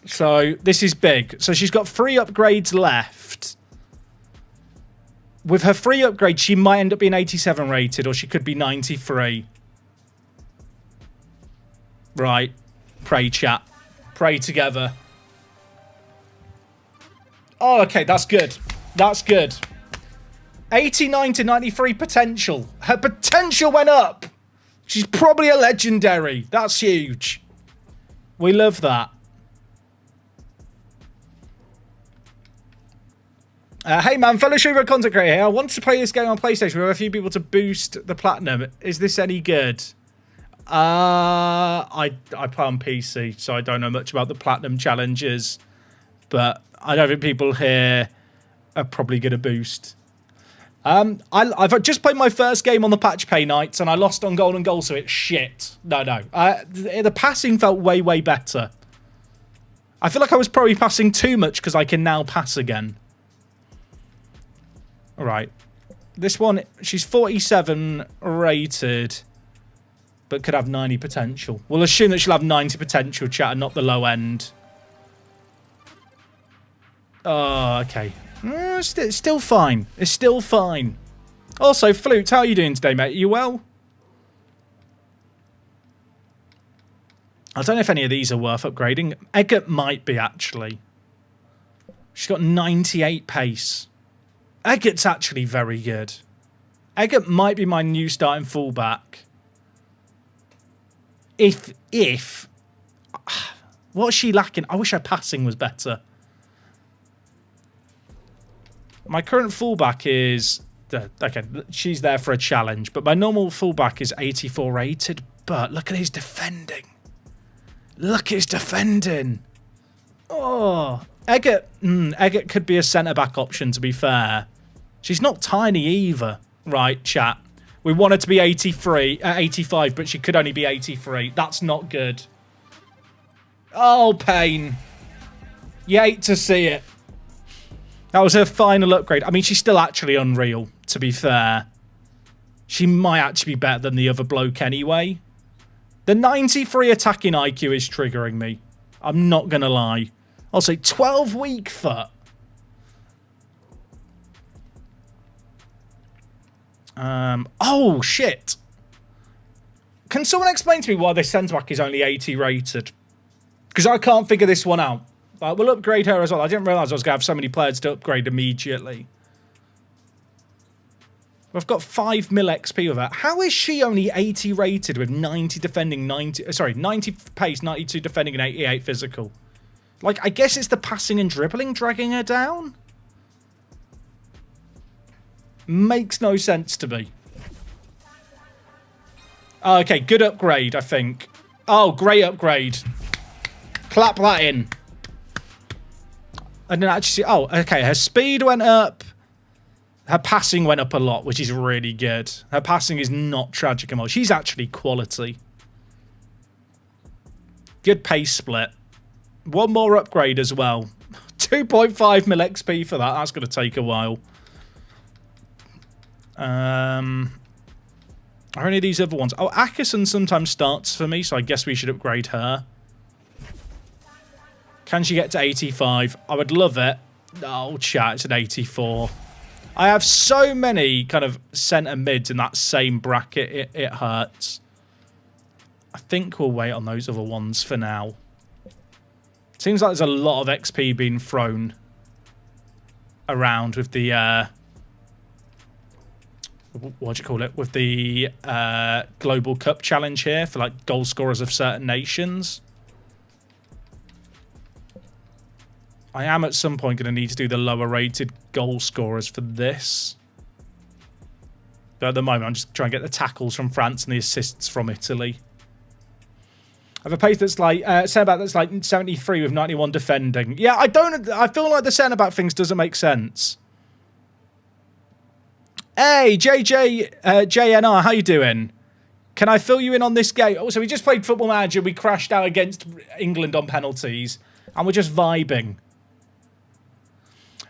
So this is big. So she's got 3 upgrades left. With her 3 upgrades, she might end up being 87 rated or she could be 93. Right. Pray, chat. Pray together. Oh, okay, that's good. That's good. 89 to 93 potential. Her potential went up. She's probably a legendary. That's huge. We love that. Hey man, fellow streamer content creator here. I wanted to play this game on PlayStation with a few people to boost the platinum. Is this any good? I play on PC, so I don't know much about the platinum challenges. But I don't think people here are probably going to boost. I've just played my first game on the patch pay nights and I lost on golden goal, so it's shit. No. The passing felt way, way better. I feel like I was probably passing too much because I can now pass again. All right. This one, she's 47 rated, but could have 90 potential. We'll assume that she'll have 90 potential, chat, and not the low end. Oh, okay. It's still fine. It's still fine. Also, Flute, how are you doing today, mate? Are you well? I don't know if any of these are worth upgrading. Eggert might be, actually. She's got 98 pace. Eggert's actually very good. Eggert might be my new starting fullback. If... What's she lacking? I wish her passing was better. My current fullback is... Okay, she's there for a challenge. But my normal fullback is 84 rated. But look at his defending. Look at his defending. Oh. Eggert could be a centre-back option, to be fair. She's not tiny either. Right, chat. We want her to be 85, but she could only be 83. That's not good. Oh, pain. You hate to see it. That was her final upgrade. I mean, she's still actually unreal, to be fair. She might actually be better than the other bloke anyway. The 93 attacking IQ is triggering me. I'm not going to lie. Also, 12 weak foot. Oh, shit. Can someone explain to me why this centre-back is only 80 rated? Because I can't figure this one out. We'll upgrade her as well. I didn't realise I was going to have so many players to upgrade immediately. We've got 5 mil XP with her. How is she only 80 rated with 90 defending, 90 pace, 92 defending and 88 physical? Like, I guess it's the passing and dribbling dragging her down? Makes no sense to me. Okay, good upgrade, I think. Oh, great upgrade. Clap that in. I didn't actually see... Oh, okay, her speed went up. Her passing went up a lot, which is really good. Her passing is not tragic anymore. She's actually quality. Good pace split. One more upgrade as well. 2.5 mil XP for that. That's going to take a while. Are any of these other ones? Oh, Ackerson sometimes starts for me, so I guess we should upgrade her. Can she get to 85? I would love it. Oh, chat, it's an 84. I have so many kind of centre mids in that same bracket, it hurts. I think we'll wait on those other ones for now. Seems like there's a lot of XP being thrown around with the... what do you call it? With the Global Cup Challenge here for like goal scorers of certain nations. I am at some point going to need to do the lower rated goal scorers for this. But at the moment, I'm just trying to get the tackles from France and the assists from Italy. I have a pace that's like, centre-back that's like 73 with 91 defending. Yeah, I feel like the centre-back things doesn't make sense. Hey, JNR, how you doing? Can I fill you in on this game? Oh, so we just played Football Manager. We crashed out against England on penalties. And we're just vibing.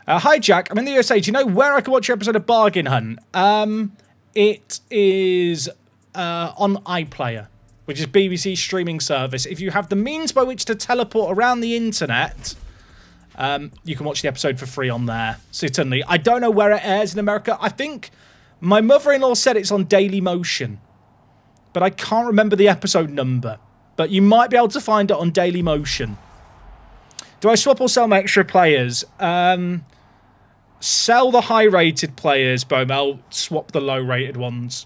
Hi, Jack. I'm in the USA. Do you know where I can watch your episode of Bargain Hunt? It is on iPlayer, which is BBC streaming service. If you have the means by which to teleport around the internet, you can watch the episode for free on there. Certainly. I don't know where it airs in America. I think my mother-in-law said it's on Daily Motion, but I can't remember the episode number. But you might be able to find it on Daily Motion. Do I swap or sell my extra players? Sell the high-rated players, but I'll swap the low-rated ones.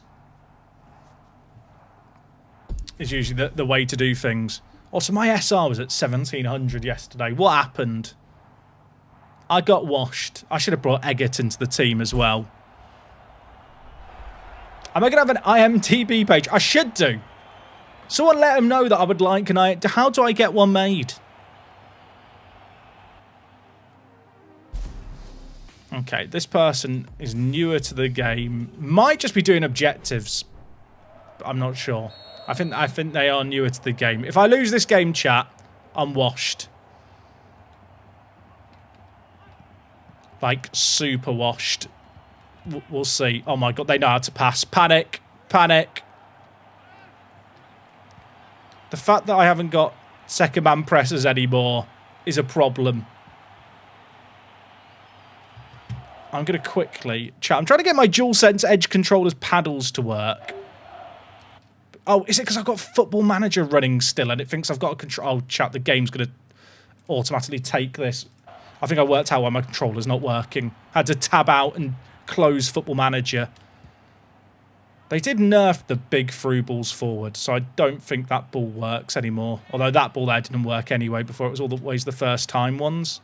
Is usually the way to do things. Also, my SR was at 1700 yesterday. What happened? I got washed. I should have brought Eggert into the team as well. Am I going to have an IMDb page? I should do. Someone let them know that I would like an How do I get one made? Okay, this person is newer to the game. Might just be doing objectives. I'm not sure. I think they are newer to the game. If I lose this game, chat, I'm washed. Like, super washed. We'll see. Oh my god, they know how to pass. Panic. Panic. The fact that I haven't got second man presses anymore is a problem. I'm going to quickly... Chat, I'm trying to get my DualSense Edge controller's paddles to work. Oh, is it because I've got Football Manager running still and it thinks I've got a control... Oh, chat, the game's going to automatically take this. I think I worked out why my controller's not working. Had to tab out and close Football Manager. They did nerf the big through balls forward, so I don't think that ball works anymore. Although that ball there didn't work anyway before it was always the first time ones.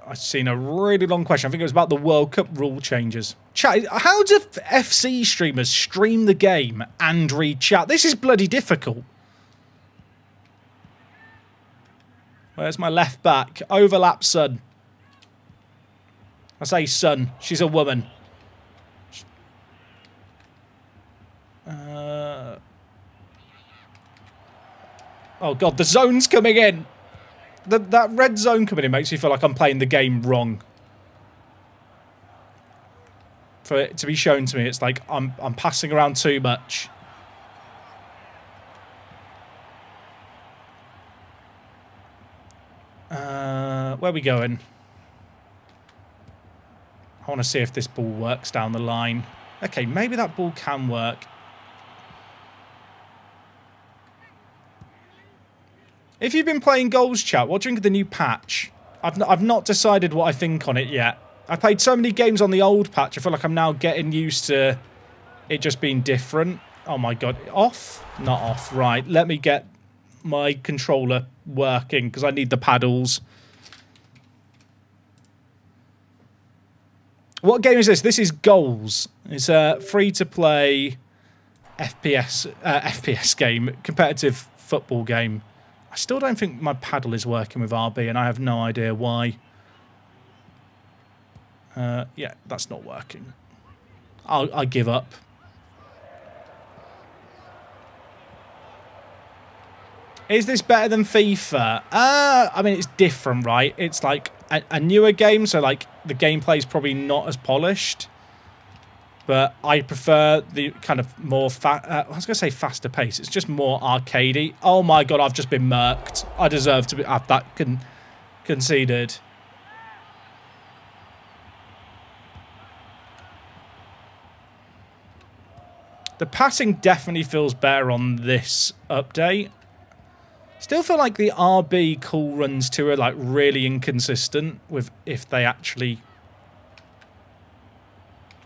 I've seen a really long question. I think it was about the World Cup rule changes. Chat, how do FC streamers stream the game and read chat? This is bloody difficult. Where's my left back? Overlap, son. I say son. She's a woman. Oh, God, the zone's coming in. That red zone coming in makes me feel like I'm playing the game wrong. For it to be shown to me, it's like I'm passing around too much. Where are we going? I want to see if this ball works down the line. Okay, maybe that ball can work. If you've been playing goals, chat, what do you think of the new patch? I've not decided what I think on it yet. I played so many games on the old patch, I feel like I'm now getting used to it just being different. Oh my god. Off? Not off. Right, let me get my controller working, because I need the paddles. What game is this? This is Goals. It's a free-to-play FPS game, competitive football game. I still don't think my paddle is working with RB, and I have no idea why. Yeah, that's not working. I give up. Is this better than FIFA? I mean, it's different, right? It's like a newer game, so like the gameplay is probably not as polished. But I prefer the kind of more I was going to say faster pace. It's just more arcadey. Oh my god, I've just been murked. I deserve to have that conceded. The passing definitely feels better on this update. Still feel like the RB cool runs too are like really inconsistent with if they actually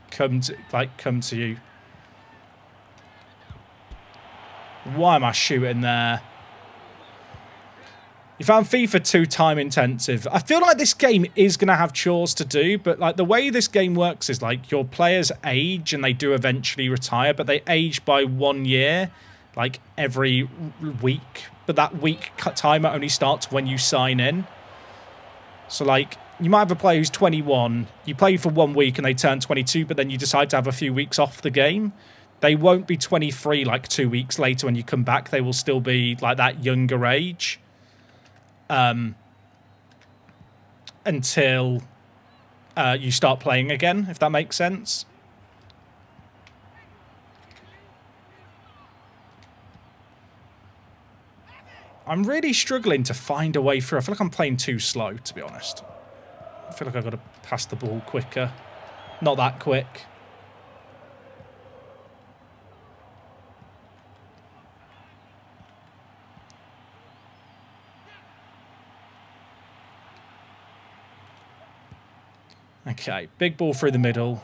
come to you. Why am I shooting there? You found FIFA too time intensive. I feel like this game is going to have chores to do, but like the way this game works is like your players age and they do eventually retire, but they age by 1 year, like every week. But that week timer only starts when you sign in. So like you might have a player who's 21, you play for 1 week and they turn 22, but then you decide to have a few weeks off the game. They won't be 23 like 2 weeks later when you come back. They will still be like that younger age. Until you start playing again, if that makes sense. I'm really struggling to find a way through. I feel like I'm playing too slow, to be honest. I feel like I've got to pass the ball quicker. Not that quick. Okay, big ball through the middle.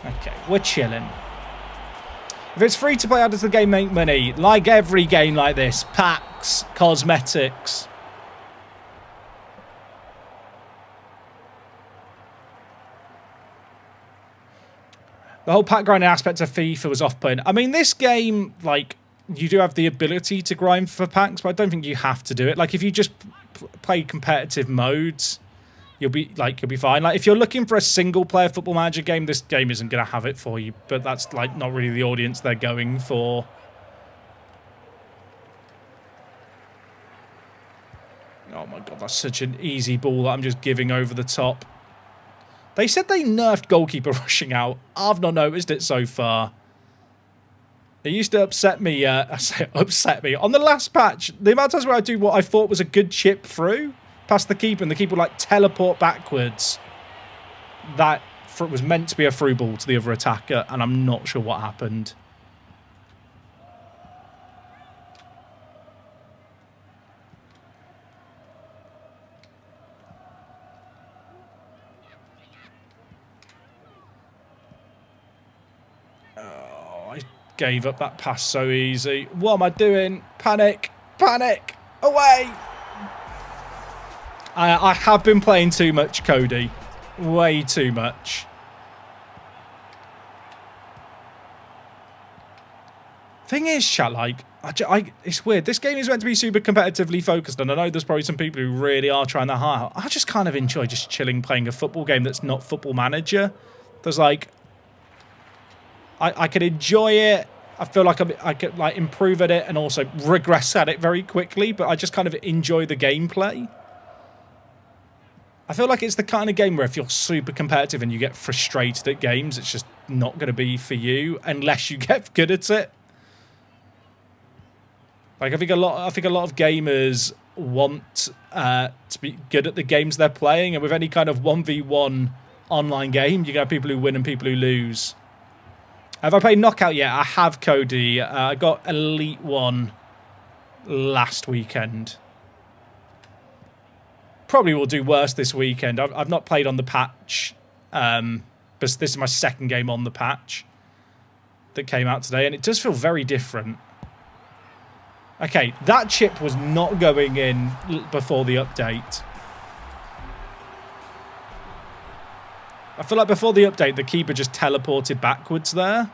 Okay, we're chilling. If it's free to play, how does the game make money? Like every game like this. Packs, cosmetics. The whole pack grinding aspect of FIFA was off-putting. I mean, this game, like, you do have the ability to grind for packs, but I don't think you have to do it. Like, if you just play competitive modes, you'll be fine. Like, if you're looking for a single-player Football Manager game, this game isn't going to have it for you. But that's, like, not really the audience they're going for. Oh, my God, that's such an easy ball that I'm just giving over the top. They said they nerfed goalkeeper rushing out. I've not noticed it so far. It used to upset me. I say upset me. On the last patch, the amount of times where I do what I thought was a good chip through past the keeper, and the keeper would, like, teleport backwards. That was meant to be a through ball to the other attacker, and I'm not sure what happened. Gave up that pass so easy. What am I doing? Panic! Panic! Away! I have been playing too much, Cody. Way too much. Thing is, chat, like, it's weird. This game is meant to be super competitively focused, and I know there's probably some people who really are trying their heart out. I just kind of enjoy just chilling playing a football game that's not Football Manager. There's, like... I could enjoy it. I feel like I could like improve at it and also regress at it very quickly, but I just kind of enjoy the gameplay. I feel like it's the kind of game where if you're super competitive and you get frustrated at games, it's just not going to be for you unless you get good at it. Like I think a lot of gamers want to be good at the games they're playing, and with any kind of 1v1 online game, you got people who win and people who lose. Have I played Knockout yet? I have, Cody. I got Elite 1 last weekend. Probably will do worse this weekend. I've not played on the patch, but this is my second game on the patch that came out today, and it does feel very different. Okay, that chip was not going in before the update. I feel like before the update, the keeper just teleported backwards there.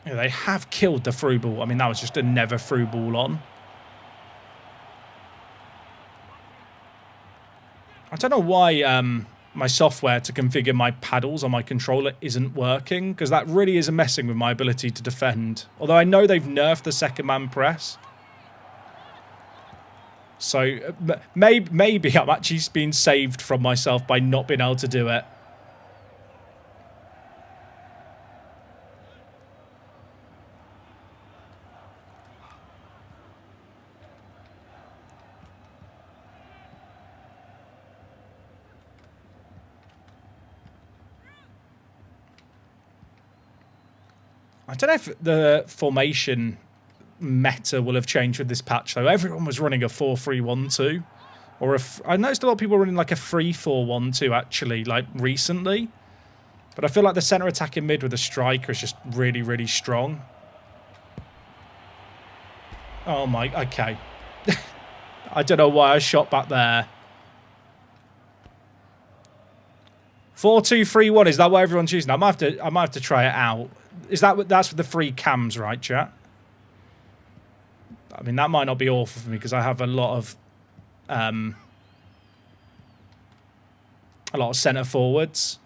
Yeah, they have killed the through ball. I mean, that was just a never through ball on. I don't know why my software to configure my paddles on my controller isn't working, because that really is messing with my ability to defend. Although I know they've nerfed the second man press. So maybe I'm actually being saved from myself by not being able to do it. I don't know if the formation meta will have changed with this patch, though. Everyone was running a 4-3-1-2. Or I noticed a lot of people running like a 3-4-1-2, actually, like recently. But I feel like the centre attack in mid with a striker is just really, really strong. Oh my, okay. I don't know why I shot back there. 4-2-3-1, is that what everyone's using? I might have to try it out. Is that's with the 3 cams, right, chat? I mean, that might not be awful for me because I have a lot of centre forwards.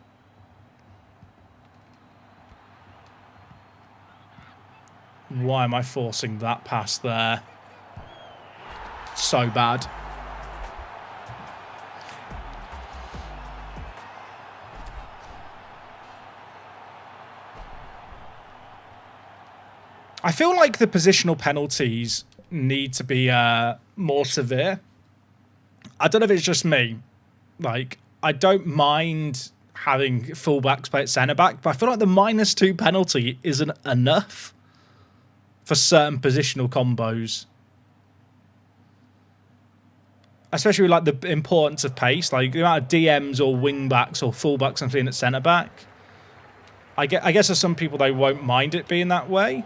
Why am I forcing that pass there? So bad. I feel like the positional penalties need to be more severe. I don't know if it's just me. Like, I don't mind having fullbacks play at centre-back, but I feel like the -2 penalty isn't enough for certain positional combos. Especially with, like, the importance of pace. Like, the amount of DMs or wing-backs or fullbacks I'm seeing at centre-back. I guess there's some people, they won't mind it being that way.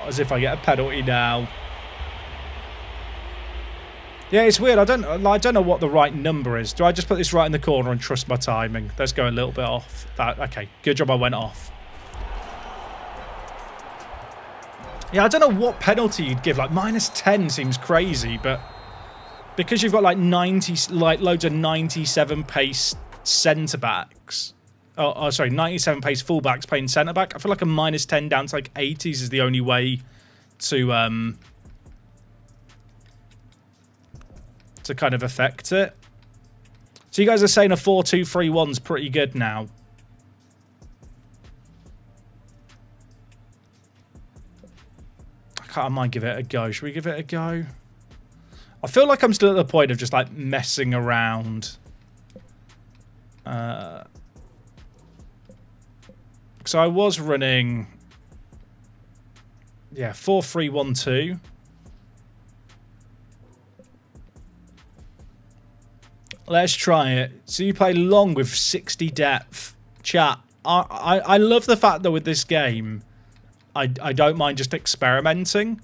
As if I get a penalty now. Yeah, it's weird. I don't know what the right number is. Do I just put this right in the corner and trust my timing? Let's go a little bit off. Okay, good job I went off. Yeah, I don't know what penalty you'd give. Like, -10 seems crazy, but because you've got like loads of 97 pace centre-backs. Oh, sorry, 97 pace fullbacks playing centre-back. I feel like a -10 down to like 80s is the only way to kind of affect it. So you guys are saying a 4-2-3-1's pretty good now. I might give it a go. Should we give it a go? I feel like I'm still at the point of just like messing around. So I was running, yeah, 4-3-1-2. Let's try it. So you play long with 60 depth. Chat, I love the fact that with this game, I don't mind just experimenting.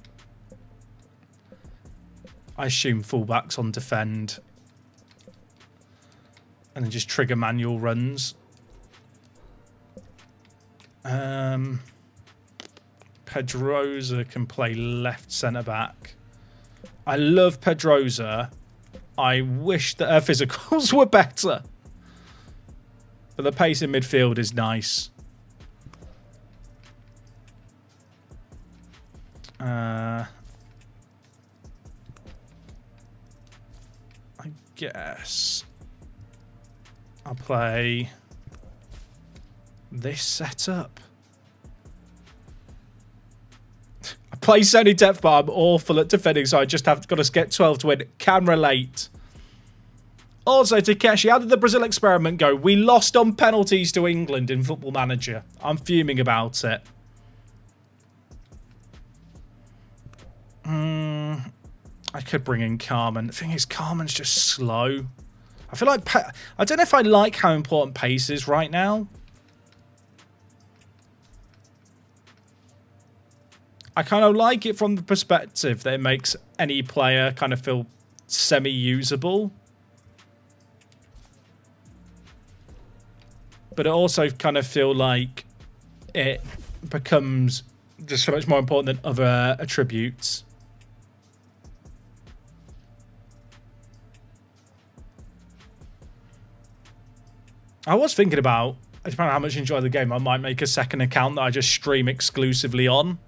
I assume fullbacks on defend. And then just trigger manual runs. Pedrosa can play left centre-back. I love Pedrosa. I wish that her physicals were better. But the pace in midfield is nice. I guess I'll play this setup. I play Sony depth, but I'm awful at defending, so I just have got to get 12 to win. Can relate. Also, Takeshi, how did the Brazil experiment go? We lost on penalties to England in Football Manager. I'm fuming about it. I could bring in Carmen. The thing is, Carmen's just slow. I feel like... I don't know if I like how important pace is right now. I kind of like it from the perspective that it makes any player kind of feel semi-usable. But it also kind of feel like it becomes just so much more important than other attributes. I was thinking about, depending on how much I enjoy the game, I might make a second account that I just stream exclusively on.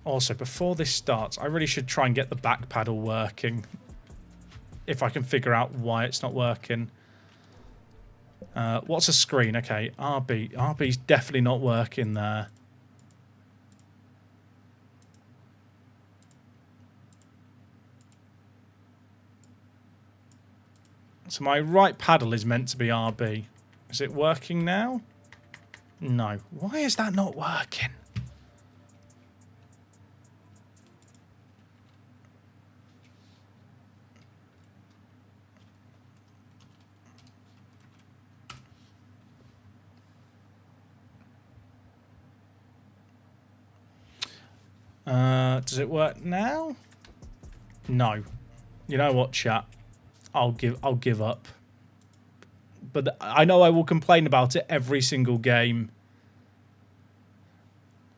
Also, before this starts, I really should try and get the back paddle working. If I can figure out why it's not working. What's a screen? Okay, RB. RB's definitely not working there. So my right paddle is meant to be RB. Is it working now? No. Why is that not working? Does it work now? No. You know what, chat? I'll give up. But I know I will complain about it every single game.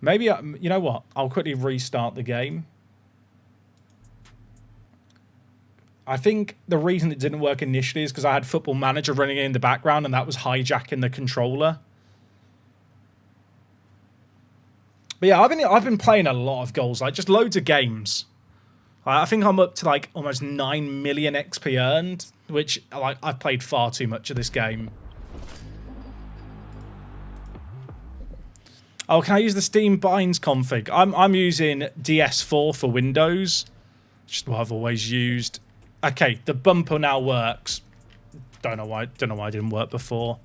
Maybe you know what? I'll quickly restart the game. I think the reason it didn't work initially is because I had Football Manager running in the background and that was hijacking the controller. But yeah, I've been playing a lot of goals, like just loads of games. I think I'm up to like almost 9 million XP earned, which like I've played far too much of this game. Oh, can I use the Steam Binds config? I'm using DS4 for Windows, which is what I've always used. Okay, the bumper now works. Don't know why it didn't work before.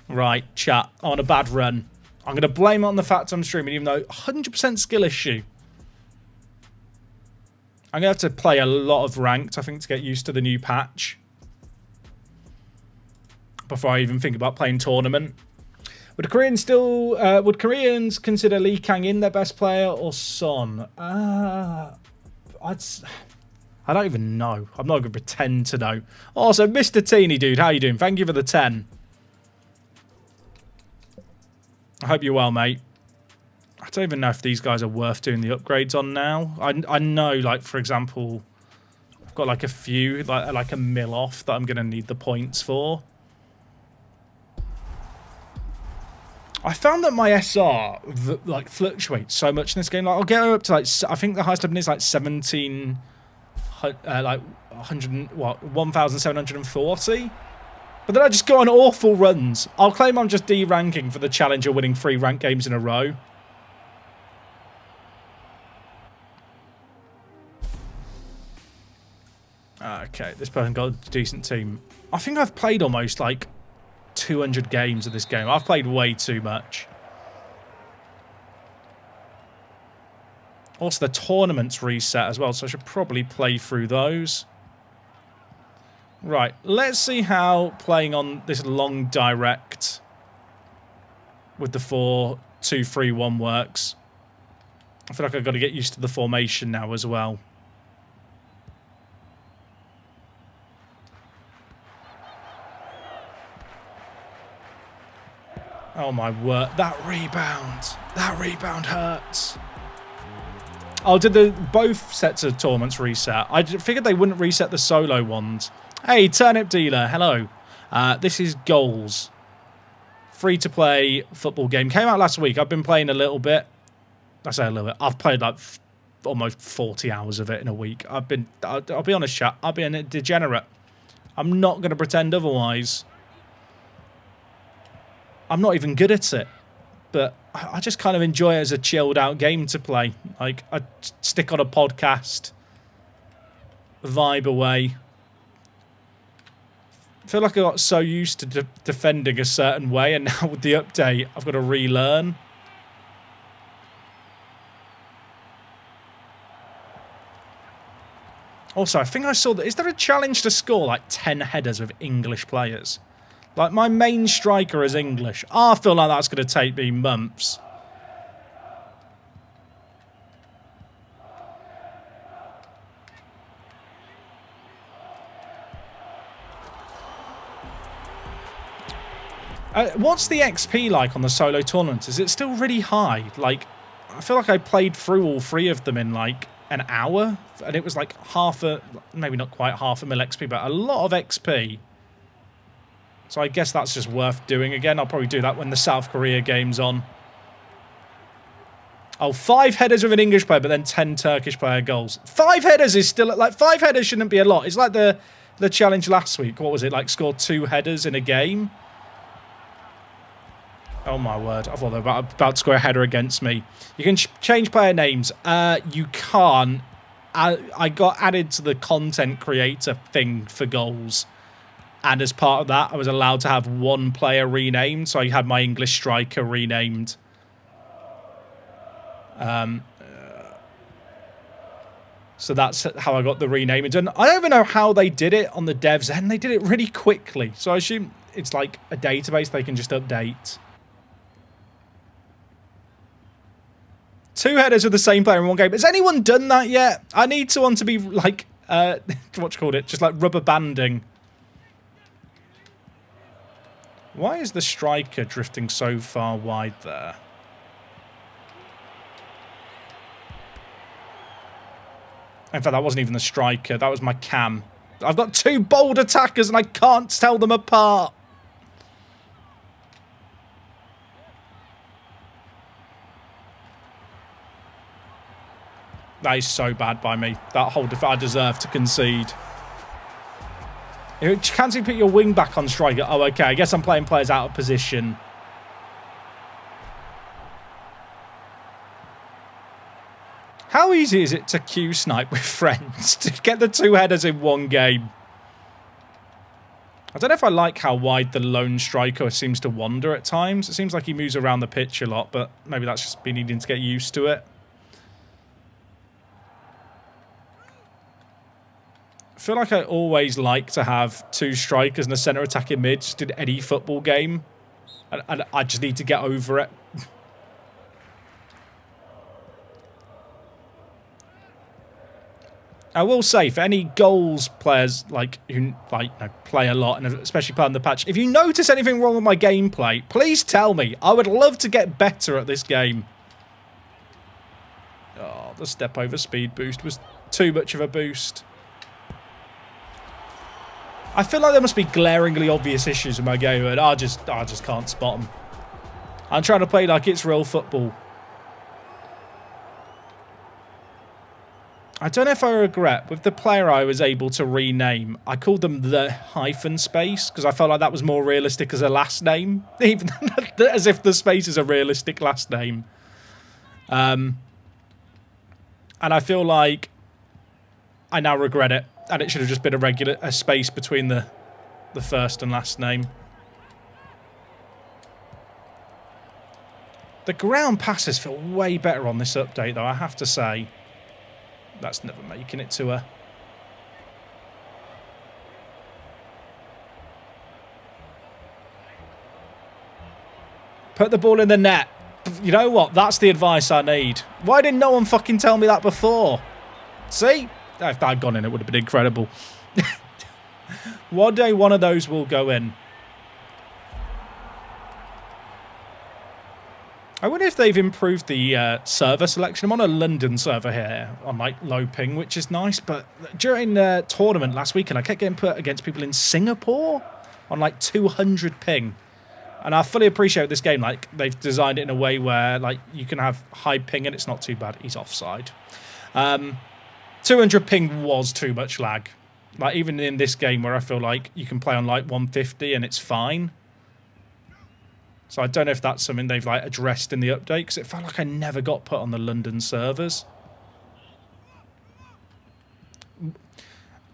Right, chat. I'm on a bad run. I'm going to blame it on the fact I'm streaming, even though 100% skill issue. I'm going to have to play a lot of ranked, I think, to get used to the new patch. Before I even think about playing tournament. Would Koreans consider Lee Kang-in their best player or Son? I don't even know. I'm not going to pretend to know. Also, Mr. Teeny Dude, how you doing? Thank you for the 10. I hope you're well, mate. I don't even know if these guys are worth doing the upgrades on now. I know, like, for example, I've got, like, a few, like a mill off that I'm going to need the points for. I found that my SR, like, fluctuates so much in this game. Like, I'll get her up to, like, I think the highest I've been is, like, 1,740. But then I just go on awful runs. I'll claim I'm just D-ranking for the challenge of winning 3 ranked games in a row. Okay, this person got a decent team. I think I've played almost like 200 games of this game. I've played way too much. Also, the tournaments reset as well, so I should probably play through those. Right, let's see how playing on this long direct with the 4-2-3-1 works. I feel like I've got to get used to the formation now as well. Oh my word, that rebound hurts. Oh, did both sets of tournaments reset? I figured they wouldn't reset the solo ones. Hey, Turnip Dealer, hello. This is Goals. Free-to-play football game. Came out last week. I've been playing a little bit. I say a little bit. I've played like almost 40 hours of it in a week. I'll be honest, chat. I'll be a degenerate. I'm not going to pretend otherwise. I'm not even good at it. But I just kind of enjoy it as a chilled out game to play. Like, I stick on a podcast, vibe away. I feel like I got so used to defending a certain way, and now with the update, I've got to relearn. Also, I think I saw that. Is there a challenge to score like 10 headers with English players? Like, my main striker is English. I feel like that's going to take me months. What's the XP like on the solo tournaments? Is it still really high? Like, I feel like I played through all 3 of them in like an hour, and it was like maybe not quite half a mil XP, but a lot of XP. So I guess that's just worth doing again. I'll probably do that when the South Korea game's on. Oh, 5 headers with an English player, but then 10 Turkish player goals. 5 headers is still, like, 5 headers shouldn't be a lot. It's like the challenge last week. What was it, like, score 2 headers in a game? Oh, my word. I thought they were about to score a header against me. You can change player names. You can't. I got added to the content creator thing for goals. And as part of that, I was allowed to have 1 player renamed. So I had my English striker renamed. So that's how I got the rename done. I don't even know how they did it on the devs end. They did it really quickly. So I assume it's like a database they can just update. 2 headers with the same player in 1 game. Has anyone done that yet? I need someone to be like, what you called it? Just like rubber banding. Why is the striker drifting so far wide there? In fact, that wasn't even the striker. That was my cam. I've got 2 bold attackers and I can't tell them apart. That is so bad by me. That whole I deserve to concede. Can't you put your wing back on striker? Oh, okay. I guess I'm playing players out of position. How easy is it to queue snipe with friends to get the 2 headers in 1 game? I don't know if I like how wide the lone striker seems to wander at times. It seems like he moves around the pitch a lot, but maybe that's just me needing to get used to it. I feel like I always like to have 2 strikers and a centre attacking mid just in any football game. And I just need to get over it. I will say, for any goals players who play a lot and especially play on the patch, if you notice anything wrong with my gameplay, please tell me. I would love to get better at this game. Oh, the step over speed boost was too much of a boost. I feel like there must be glaringly obvious issues with my game, and I just can't spot them. I'm trying to play like it's real football. I don't know if I regret, with the player I was able to rename, I called them the hyphen space, because I felt like that was more realistic as a last name, even as if the space is a realistic last name. And I feel like I now regret it, and it should have just been a space between the first and last name. The ground passes feel way better on this update, though, I have to say. That's never making it to her. Put the ball in the net. You know what? That's the advice I need. Why didn't no one fucking tell me that before? See? If that had gone in, it would have been incredible. One day, one of those will go in. I wonder if they've improved the server selection. I'm on a London server here on like low ping, which is nice. But during the tournament last weekend, I kept getting put against people in Singapore on like 200 ping. And I fully appreciate this game. Like, they've designed it in a way where, like, you can have high ping and it's not too bad. He's offside. 200 ping was too much lag. Like, even in this game where I feel like you can play on, like, 150 and it's fine. So I don't know if that's something they've, like, addressed in the update, because it felt like I never got put on the London servers.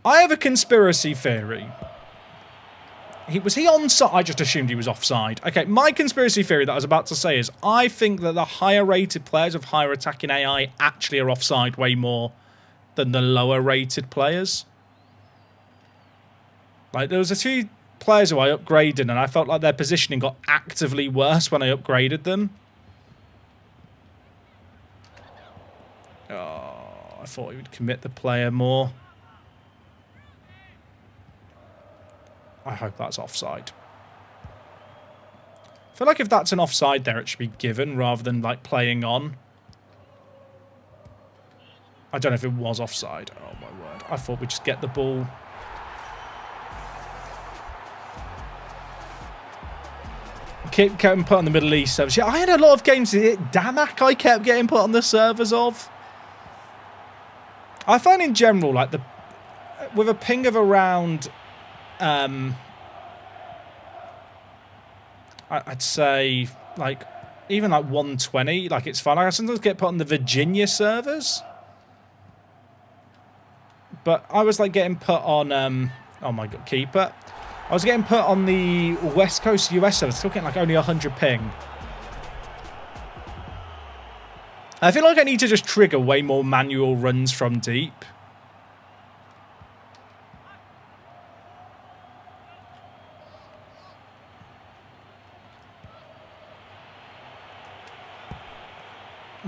I have a conspiracy theory. Was he onside? I just assumed he was offside. Okay, my conspiracy theory that I was about to say is I think that the higher rated players of higher attacking AI actually are offside way more than the lower rated players. Like, there was a few players who I upgraded and I felt like their positioning got actively worse when I upgraded them. Oh, I thought he would commit the player more. I hope that's offside. I feel like if that's an offside there, it should be given rather than, like, playing on. I don't know if it was offside. Oh, my word. I thought we'd just get the ball. Kept getting put on the Middle East servers. Yeah, I had a lot of games. Damak I kept getting put on the servers of. I find in general, like, with a ping of around... I'd say, like, even like 120, like, it's fine. I sometimes get put on the Virginia servers. But I was, like, getting put on, oh my god, keeper. I was getting put on the West Coast US server, still getting, like, only 100 ping. I feel like I need to just trigger way more manual runs from deep.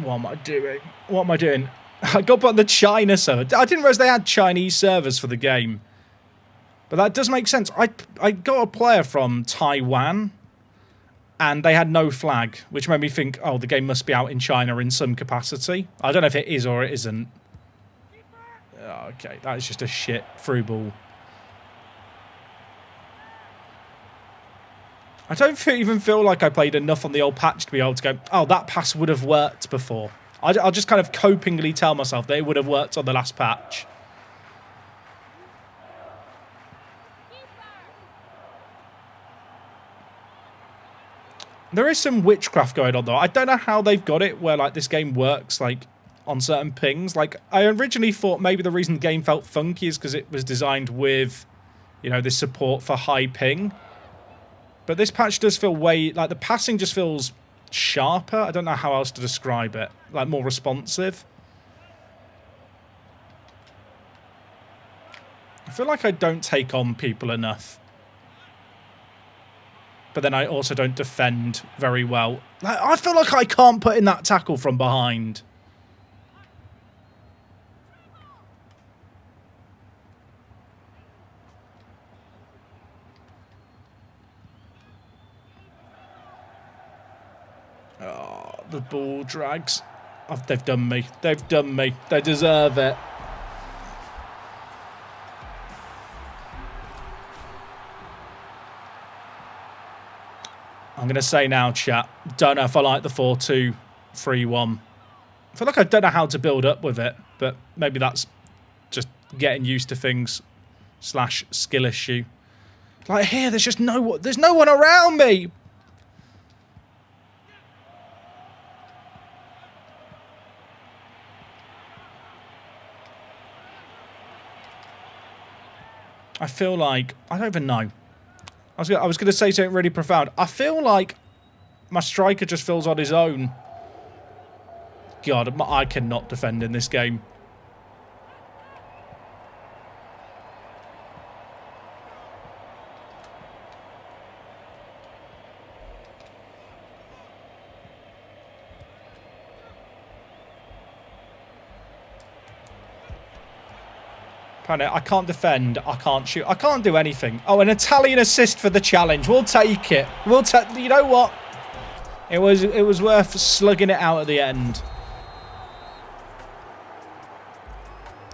What am I doing? What am I doing? I got put on the China server. I didn't realize they had Chinese servers for the game. But that does make sense. I got a player from Taiwan, and they had no flag, which made me think, oh, the game must be out in China in some capacity. I don't know if it is or it isn't. Oh, okay, that is just a shit through ball. I don't even feel like I played enough on the old patch to be able to go, oh, that pass would have worked before. I'll just kind of copingly tell myself that it would have worked on the last patch. There is some witchcraft going on, though. I don't know how they've got it where, like, this game works, like, on certain pings. Like, I originally thought maybe the reason the game felt funky is because it was designed with, you know, this support for high ping. But this patch does feel way... Like, the passing just feels sharper. I don't know how else to describe it. Like, more responsive. I feel like I don't take on people enough. But then I also don't defend very well. Like, I feel like I can't put in that tackle from behind. Oh, the ball drags. Oh, they've done me. They've done me. They deserve it. I'm going to say now, chat, don't know if I like the 4-2-3-1. I feel like I don't know how to build up with it, but maybe that's just getting used to things / skill issue. Like here, there's no one around me. I feel like, I don't even know. I was going to say something really profound. I feel like my striker just feels on his own. God, I cannot defend in this game. I can't defend. I can't shoot. I can't do anything. Oh, an Italian assist for the challenge. We'll take it. We'll take. You know what? It was worth slugging it out at the end.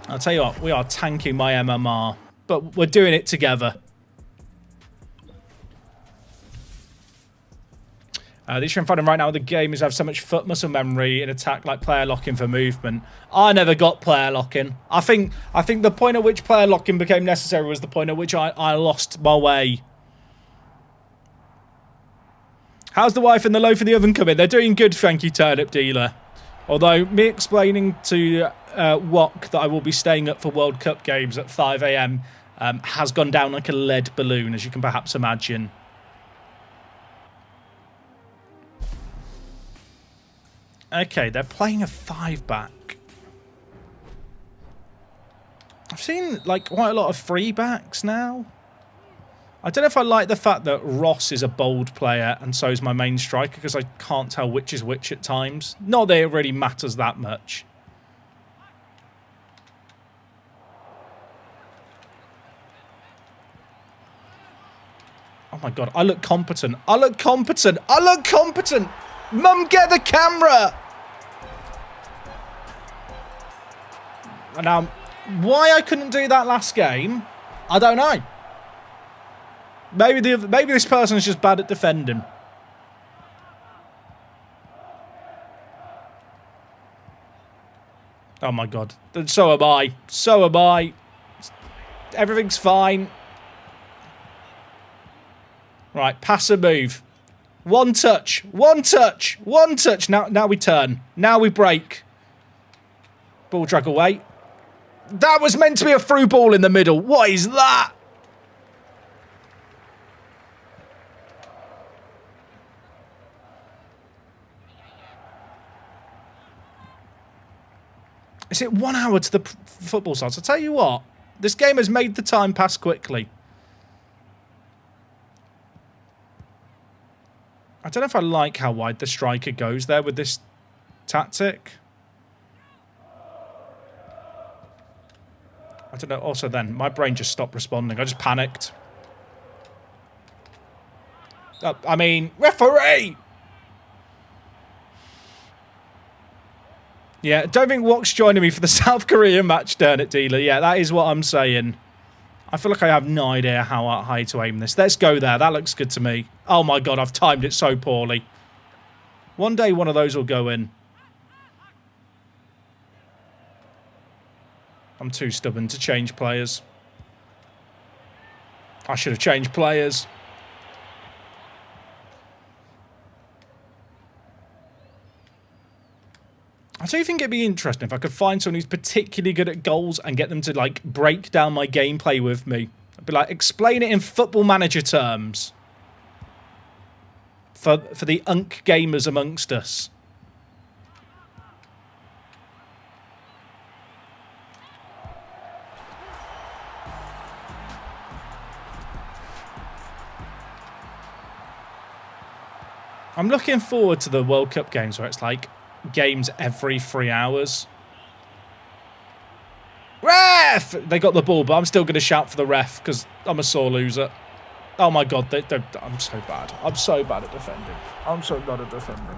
I'll tell you what. We are tanking my MMR, but we're doing it together. The issue I'm finding right now with the game is I have so much foot muscle memory in attack, like player locking for movement. I never got player locking. I think the point at which player locking became necessary was the point at which I lost my way. How's the wife and the loaf in the oven coming? They're doing good, thank you, Turnip Dealer. Although, me explaining to Wok that I will be staying up for World Cup games at 5 AM has gone down like a lead balloon, as you can perhaps imagine. Okay, they're playing a 5-back. I've seen, like, quite a lot of 3-backs now. I don't know if I like the fact that Ross is a bold player and so is my main striker, because I can't tell which is which at times. Not that it really matters that much. Oh my god, I look competent. I look competent. I look competent! Mum, get the camera! Now, why I couldn't do that last game, I don't know. Maybe this person is just bad at defending. Oh my god. So am I. So am I. Everything's fine. Right, pass and move. One touch. One touch. One touch. Now we turn. Now we break. Ball drag away. That was meant to be a through ball in the middle. What is that? Is it 1 hour to the football starts? I'll tell you what. This game has made the time pass quickly. I don't know if I like how wide the striker goes there with this tactic. I don't know. Also then, my brain just stopped responding. I just panicked. I mean, referee! Yeah, don't think Wok's joining me for the South Korean match, darn it, Dealer. Yeah, that is what I'm saying. I feel like I have no idea how high to aim this. Let's go there. That looks good to me. Oh my god, I've timed it so poorly. One day one of those will go in. I'm too stubborn to change players. I should have changed players. I do think it'd be interesting if I could find someone who's particularly good at goals and get them to, like, break down my gameplay with me. I'd be like, explain it in Football Manager terms. For the unk gamers amongst us. I'm looking forward to the World Cup games where it's like games every 3 hours. Ref! They got the ball, but I'm still going to shout for the ref because I'm a sore loser. Oh my god, I'm so bad. I'm so bad at defending. I'm so bad at defending.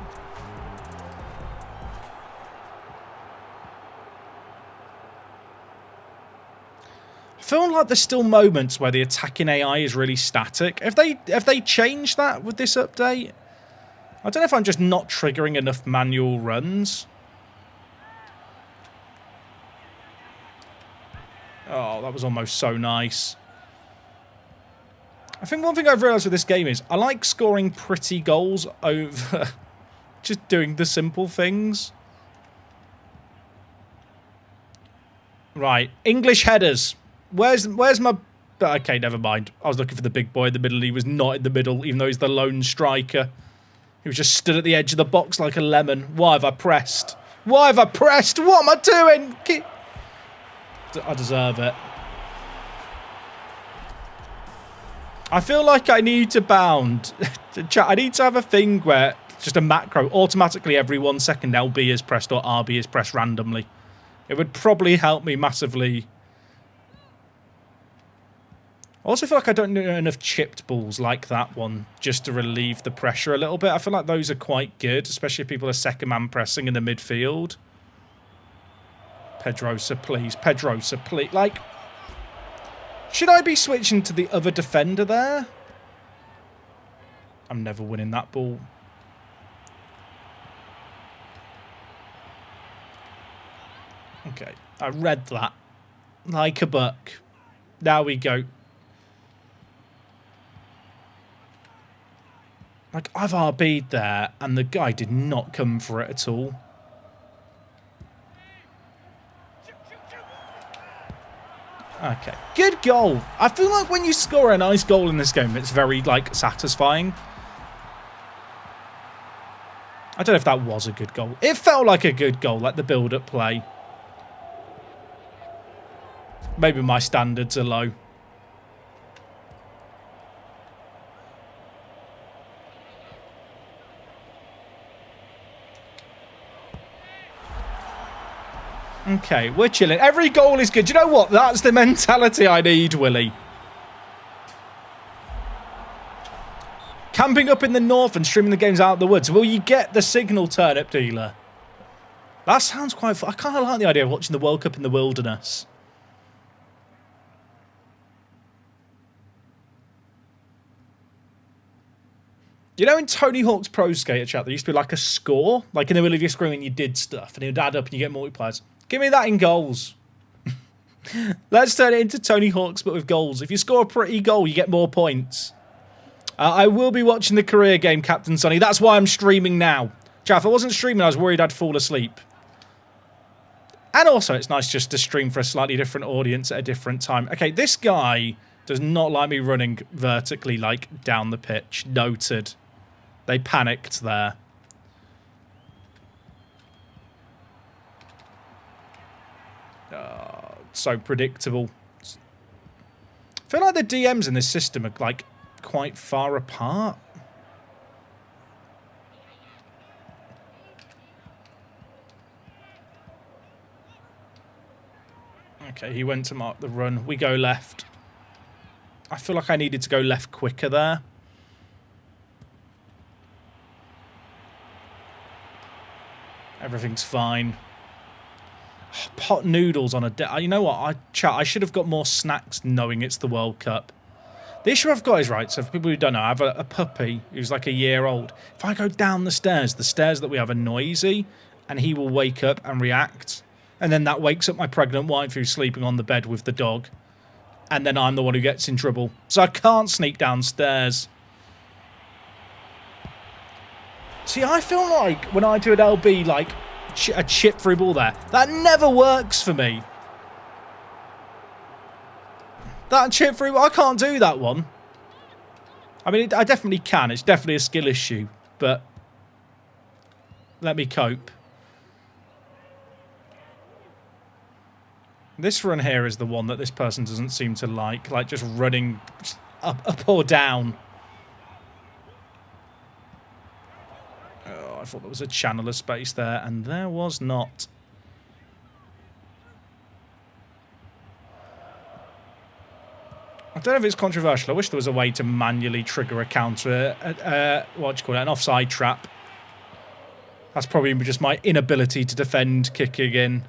I feel like there's still moments where the attacking AI is really static. Have they changed that with this update? I don't know if I'm just not triggering enough manual runs. Oh, that was almost so nice. I think one thing I've realised with this game is I like scoring pretty goals over just doing the simple things. Right, English headers. Where's my... Okay, never mind. I was looking for the big boy in the middle. He was not in the middle, even though he's the lone striker. He was just stood at the edge of the box like a lemon. Why have I pressed? Why have I pressed? What am I doing? I deserve it. I feel like I need to bound. I need to have a thing where just a macro automatically every 1 second LB is pressed or RB is pressed randomly. It would probably help me massively. I also feel like I don't know enough chipped balls like that one just to relieve the pressure a little bit. I feel like those are quite good, especially if people are second man pressing in the midfield. Pedrosa, please. Pedrosa, please. Like, should I be switching to the other defender there? I'm never winning that ball. Okay, I read that. Like a buck. There we go. Like, I've RB'd there, and the guy did not come for it at all. Okay, good goal. I feel like when you score a nice goal in this game, it's very, like, satisfying. I don't know if that was a good goal. It felt like a good goal, like the build-up play. Maybe my standards are low. Okay, we're chilling. Every goal is good. Do you know what? That's the mentality I need, Willie. Camping up in the north and streaming the games out of the woods. Will you get the signal turnip dealer? That sounds quite fun. I kind of like the idea of watching the World Cup in the wilderness. You know in Tony Hawk's Pro Skater chat, there used to be like a score, like in the middle of your screen when you did stuff, and it would add up and you get multipliers. Give me that in goals. Let's turn it into Tony Hawk's, but with goals. If you score a pretty goal, you get more points. I will be watching the career game, Captain Sonny. That's why I'm streaming now. If I wasn't streaming, I was worried I'd fall asleep. And also, it's nice just to stream for a slightly different audience at a different time. Okay, this guy does not like me running vertically, like, down the pitch. Noted. They panicked there. So predictable. I feel like the DMs in this system are, like, quite far apart. Okay, he went to mark the run. We go left. I feel like I needed to go left quicker there. Everything's fine. Pot noodles on a... You know what? I should have got more snacks knowing it's the World Cup. The issue I've got is, right, so for people who don't know, I have a puppy who's like a year old. If I go down the stairs that we have are noisy, and he will wake up and react. And then that wakes up my pregnant wife who's sleeping on the bed with the dog. And then I'm the one who gets in trouble. So I can't sneak downstairs. See, I feel like when I do an LB, like, a chip through ball there, that never works for me. That chip through, I can't do that one. I mean, I definitely can. It's definitely a skill issue. But let me cope. This run here is the one that this person doesn't seem to like just running up or down. Oh, I thought there was a channel of space there, and there was not. I don't know if it's controversial. I wish there was a way to manually trigger a counter, what do you call it, an offside trap. That's probably just my inability to defend kicking in.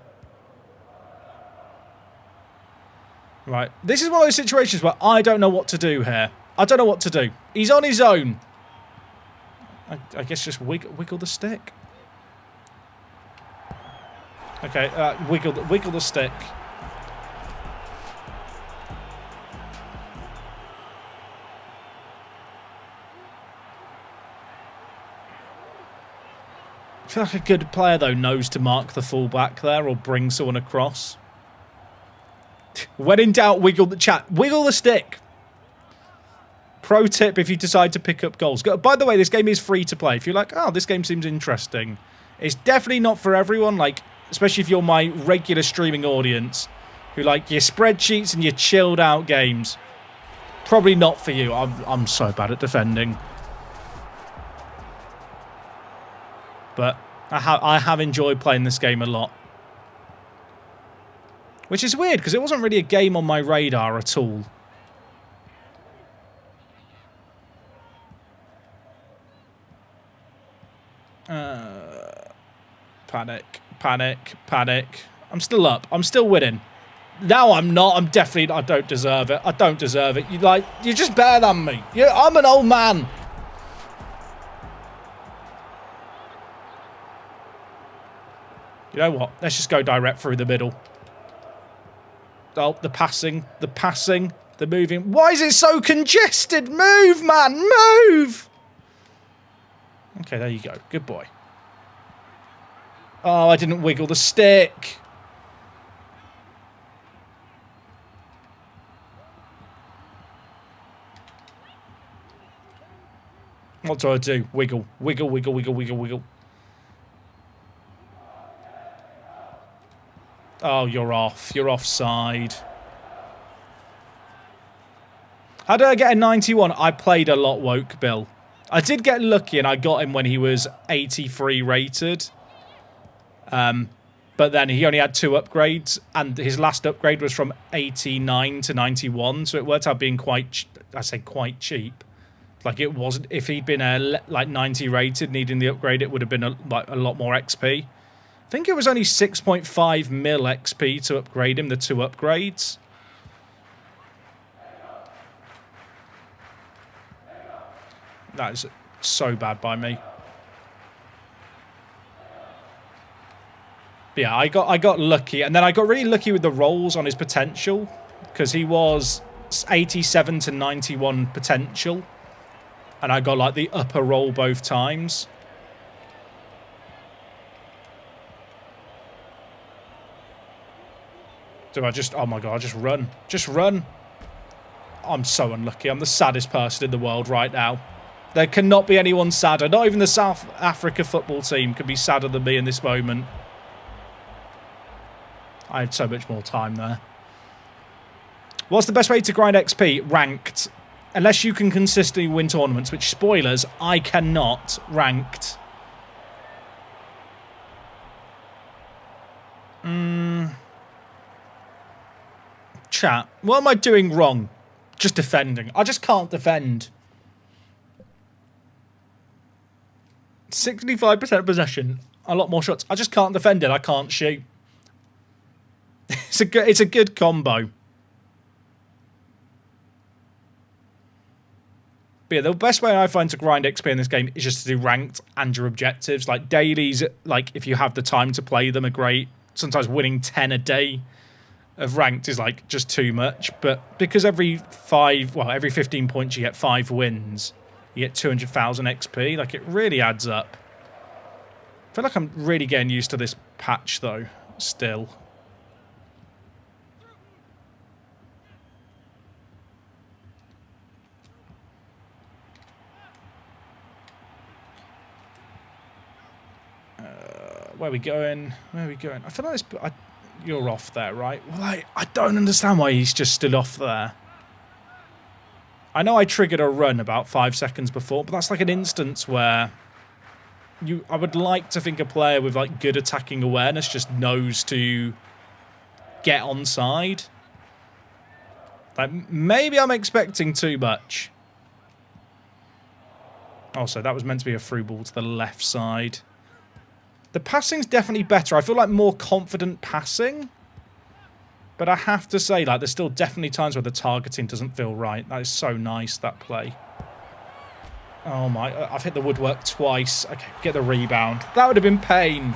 Right, this is one of those situations where I don't know what to do here. I don't know what to do. He's on his own. I guess just wiggle the stick. Okay, wiggle the stick. I feel like a good player, though, knows to mark the fullback there or bring someone across. When in doubt, wiggle the stick. Pro tip if you decide to pick up goals. By the way, this game is free to play. If you're like, oh, this game seems interesting. It's definitely not for everyone, like, especially if you're my regular streaming audience who like your spreadsheets and your chilled out games. Probably not for you. I'm so bad at defending. But I have enjoyed playing this game a lot. Which is weird, because it wasn't really a game on my radar at all. Panic, panic, panic. I'm still up. I'm still winning. No, I'm not. I'm definitely... I don't deserve it. I don't deserve it. You're just better than me. I'm an old man. You know what? Let's just go direct through the middle. Oh, the passing, the moving. Why is it so congested? Move, man, move! Okay, there you go. Good boy. Oh, I didn't wiggle the stick. What do I do? Wiggle, wiggle, wiggle, wiggle, wiggle, wiggle. Oh, you're off. You're offside. How did I get a 91? I played a lot woke, Bill. I did get lucky and I got him when he was 83 rated. But then he only had 2 upgrades and his last upgrade was from 89 to 91. So it worked out being quite, I say quite cheap. Like it wasn't, if he'd been like 90 rated needing the upgrade, it would have been a lot more XP. I think it was only 6.5 mil XP to upgrade him, the 2 upgrades. That is so bad by me. But yeah, I got lucky, and then I got really lucky with the rolls on his potential, because he was 87 to 91 potential, and I got like the upper roll both times. Do I just... Oh my god, just run. Just run. I'm so unlucky. I'm the saddest person in the world right now. There cannot be anyone sadder. Not even the South Africa football team could be sadder than me in this moment. I had so much more time there. What's the best way to grind XP? Ranked. Unless you can consistently win tournaments, which, spoilers, I cannot. Ranked. Chat, what am I doing wrong? Just defending. I just can't defend. 65% possession. A lot more shots. I just can't defend it. I can't shoot. It's a good combo. But yeah, the best way I find to grind XP in this game is just to do ranked and your objectives. Like dailies, like if you have the time to play them, are great. Sometimes winning 10 a day of ranked is like just too much. But because every 15 points you get 5 wins, you get 200,000 XP. Like it really adds up. I feel like I'm really getting used to this patch though, still. Where are we going? Where are we going? I feel like this... You're off there, right? Well, I don't understand why he's just stood off there. I know I triggered a run about 5 seconds before, but that's like an instance where I would like to think a player with like good attacking awareness just knows to get onside. Like maybe I'm expecting too much. Also, that was meant to be a through ball to the left side. The passing's definitely better. I feel like more confident passing. But I have to say, like, there's still definitely times where the targeting doesn't feel right. That is so nice, that play. Oh my, I've hit the woodwork twice. Okay, get the rebound. That would have been pain.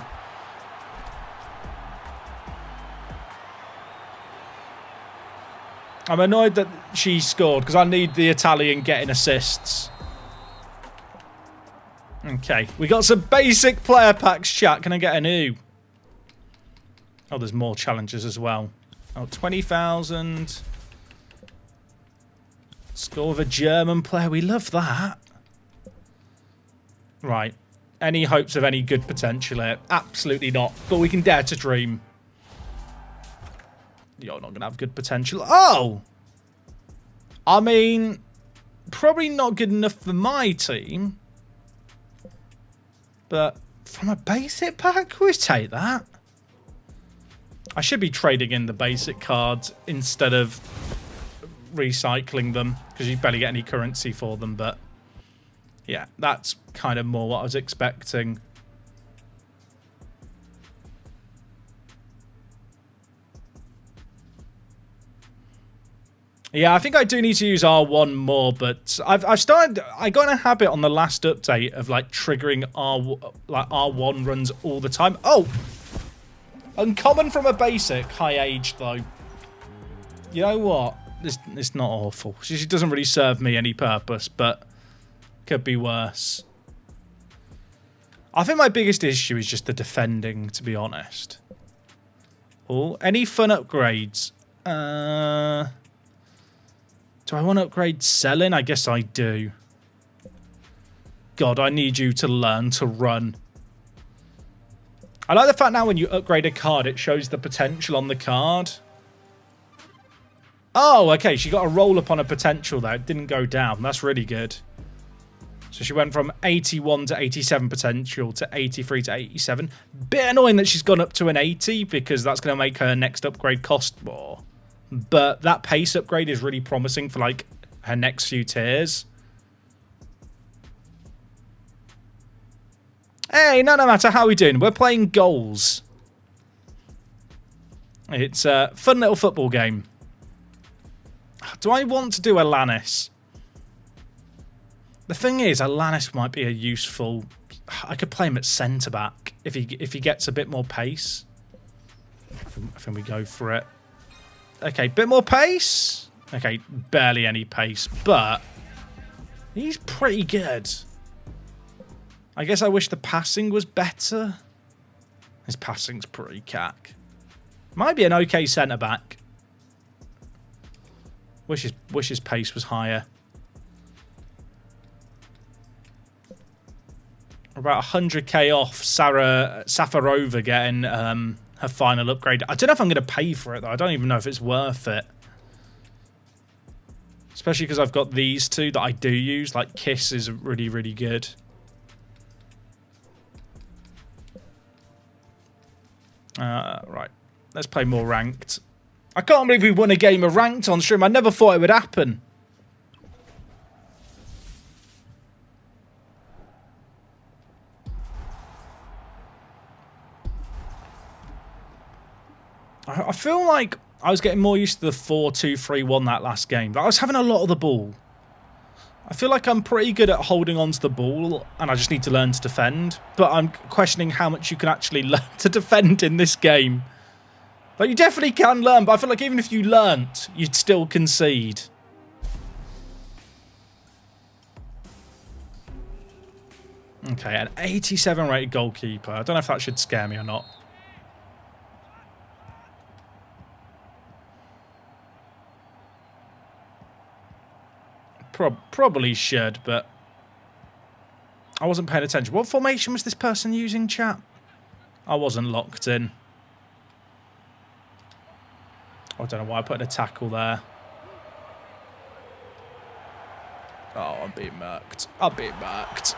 I'm annoyed that she scored because I need the Italian getting assists. Okay, we got some basic player packs, chat. Can I get a new? Oh, there's more challenges as well. Oh, 20,000. Score of a German player. We love that. Right. Any hopes of any good potential here? Absolutely not. But we can dare to dream. You're not going to have good potential. Oh! I mean, probably not good enough for my team. But from a basic pack, we'll take that. I should be trading in the basic cards instead of recycling them because you barely get any currency for them. But yeah, that's kind of more what I was expecting. Yeah, I think I do need to use R1 more, but I got in a habit on the last update of like triggering R1 runs all the time. Oh, Uncommon from a basic. High age, though. You know what? It's not awful. She doesn't really serve me any purpose, but could be worse. I think my biggest issue is just the defending, to be honest. Oh, any fun upgrades? Do I want to upgrade selling? I guess I do. God, I need you to learn to run. I like the fact now when you upgrade a card, it shows the potential on the card. Oh, okay. She got a roll up on her potential there. It didn't go down. That's really good. So she went from 81 to 87 potential to 83 to 87. Bit annoying that she's gone up to an 80 because that's going to make her next upgrade cost more. But that pace upgrade is really promising for like her next few tiers. Hey, no matter how we doing. We're playing goals. It's a fun little football game. Do I want to do Alanis? The thing is, Alanis might be a useful... I could play him at centre-back if he gets a bit more pace. I think we go for it. Okay, bit more pace. Okay, barely any pace, but he's pretty good. I guess I wish the passing was better. His passing's pretty cack. Might be an okay centre-back. Wish his pace was higher. About 100k off Safarova getting her final upgrade. I don't know if I'm going to pay for it, though. I don't even know if it's worth it. Especially because I've got these two that I do use. Like, Kiss is really, really good. Right. Let's play more ranked. I can't believe we won a game of ranked on stream. I never thought it would happen. I feel like I was getting more used to the 4-2-3-1 that last game. I was having a lot of the ball. I feel like I'm pretty good at holding on to the ball, and I just need to learn to defend. But I'm questioning how much you can actually learn to defend in this game. But you definitely can learn, but I feel like even if you learnt, you'd still concede. Okay, an 87 rated goalkeeper. I don't know if that should scare me or not. Probably should, but I wasn't paying attention. What formation was this person using, chat? I wasn't locked in. I don't know why I put a tackle there. Oh, I'm being murked. I'm being murked.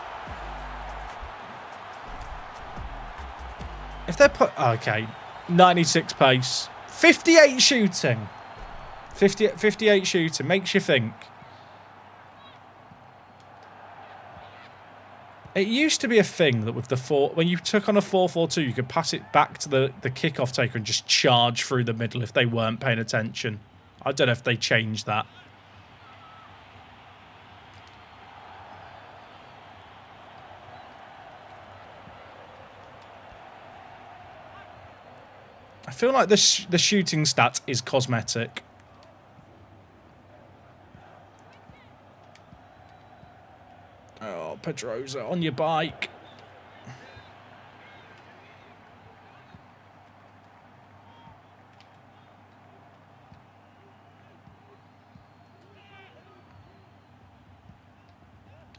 If they're put... Okay. 96 pace. 58 shooting. 58 shooting. Makes you think. It used to be a thing that with the when you took on a 4-4-2, you could pass it back to the kickoff taker and just charge through the middle if they weren't paying attention. I don't know if they changed that. I feel like the shooting stat is cosmetic. Oh, Pedrosa, on your bike.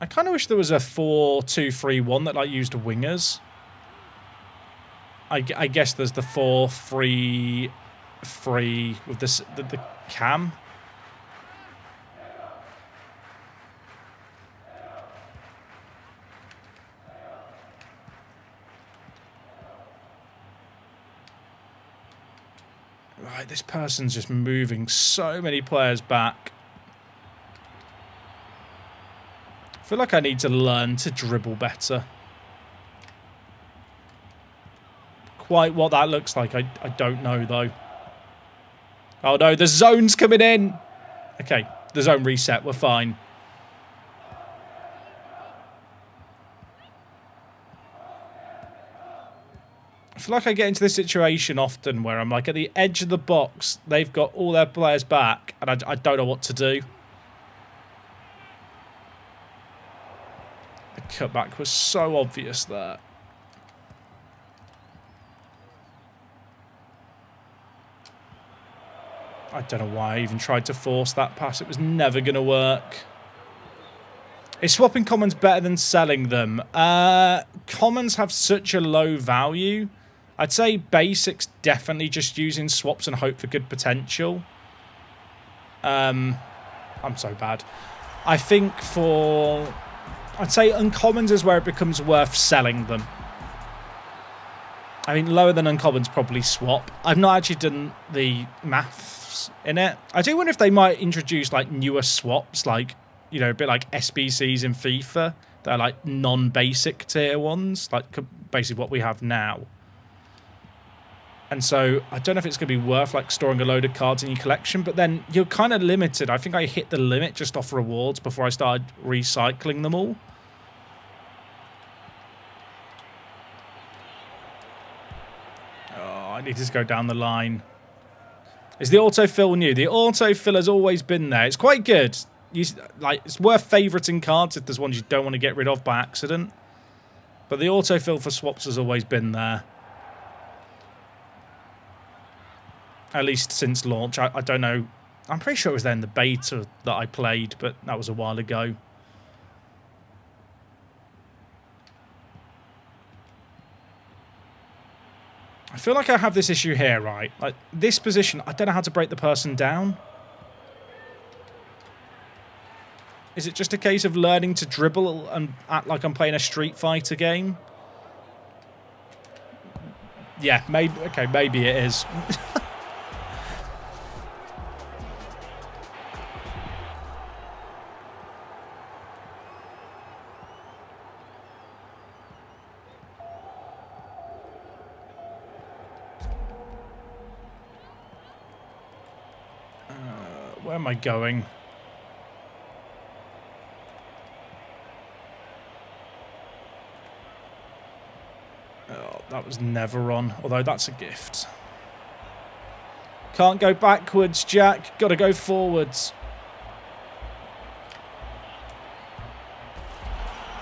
I kind of wish there was a 4-2-3-1 that like used wingers. I guess there's the 4-3-3 with the cam. Right, this person's just moving so many players back. I feel like I need to learn to dribble better. Quite what that looks like, I don't know, though. Oh, no, the zone's coming in. Okay, the zone reset. We're fine. feel like I get into this situation often where I'm like at the edge of the box, they've got all their players back, and I don't know what to do. The cutback was so obvious there. I don't know why I even tried to force that pass. It was never going to work. Is swapping commons better than selling them? Commons have such a low value. I'd say basics definitely just using swaps and hope for good potential. I'm so bad. I think I'd say uncommons is where it becomes worth selling them. I mean, lower than uncommons probably swap. I've not actually done the maths in it. I do wonder if they might introduce like newer swaps, like, you know, a bit like SBCs in FIFA. They're like non-basic tier ones, like basically what we have now. And so I don't know if it's going to be worth like storing a load of cards in your collection, but then you're kind of limited. I think I hit the limit just off rewards before I started recycling them all. Oh, I need to go down the line. Is the autofill new? The autofill has always been there. It's quite good. It's worth favouriting cards if there's ones you don't want to get rid of by accident. But the autofill for swaps has always been there. At least since launch. I don't know. I'm pretty sure it was there in the beta that I played, but that was a while ago. I feel like I have this issue here, right? Like, this position, I don't know how to break the person down. Is it just a case of learning to dribble and act like I'm playing a Street Fighter game? Yeah, maybe. Okay, maybe it is. Where am I going? Oh, that was never on. Although that's a gift. Can't go backwards, Jack. Got to go forwards.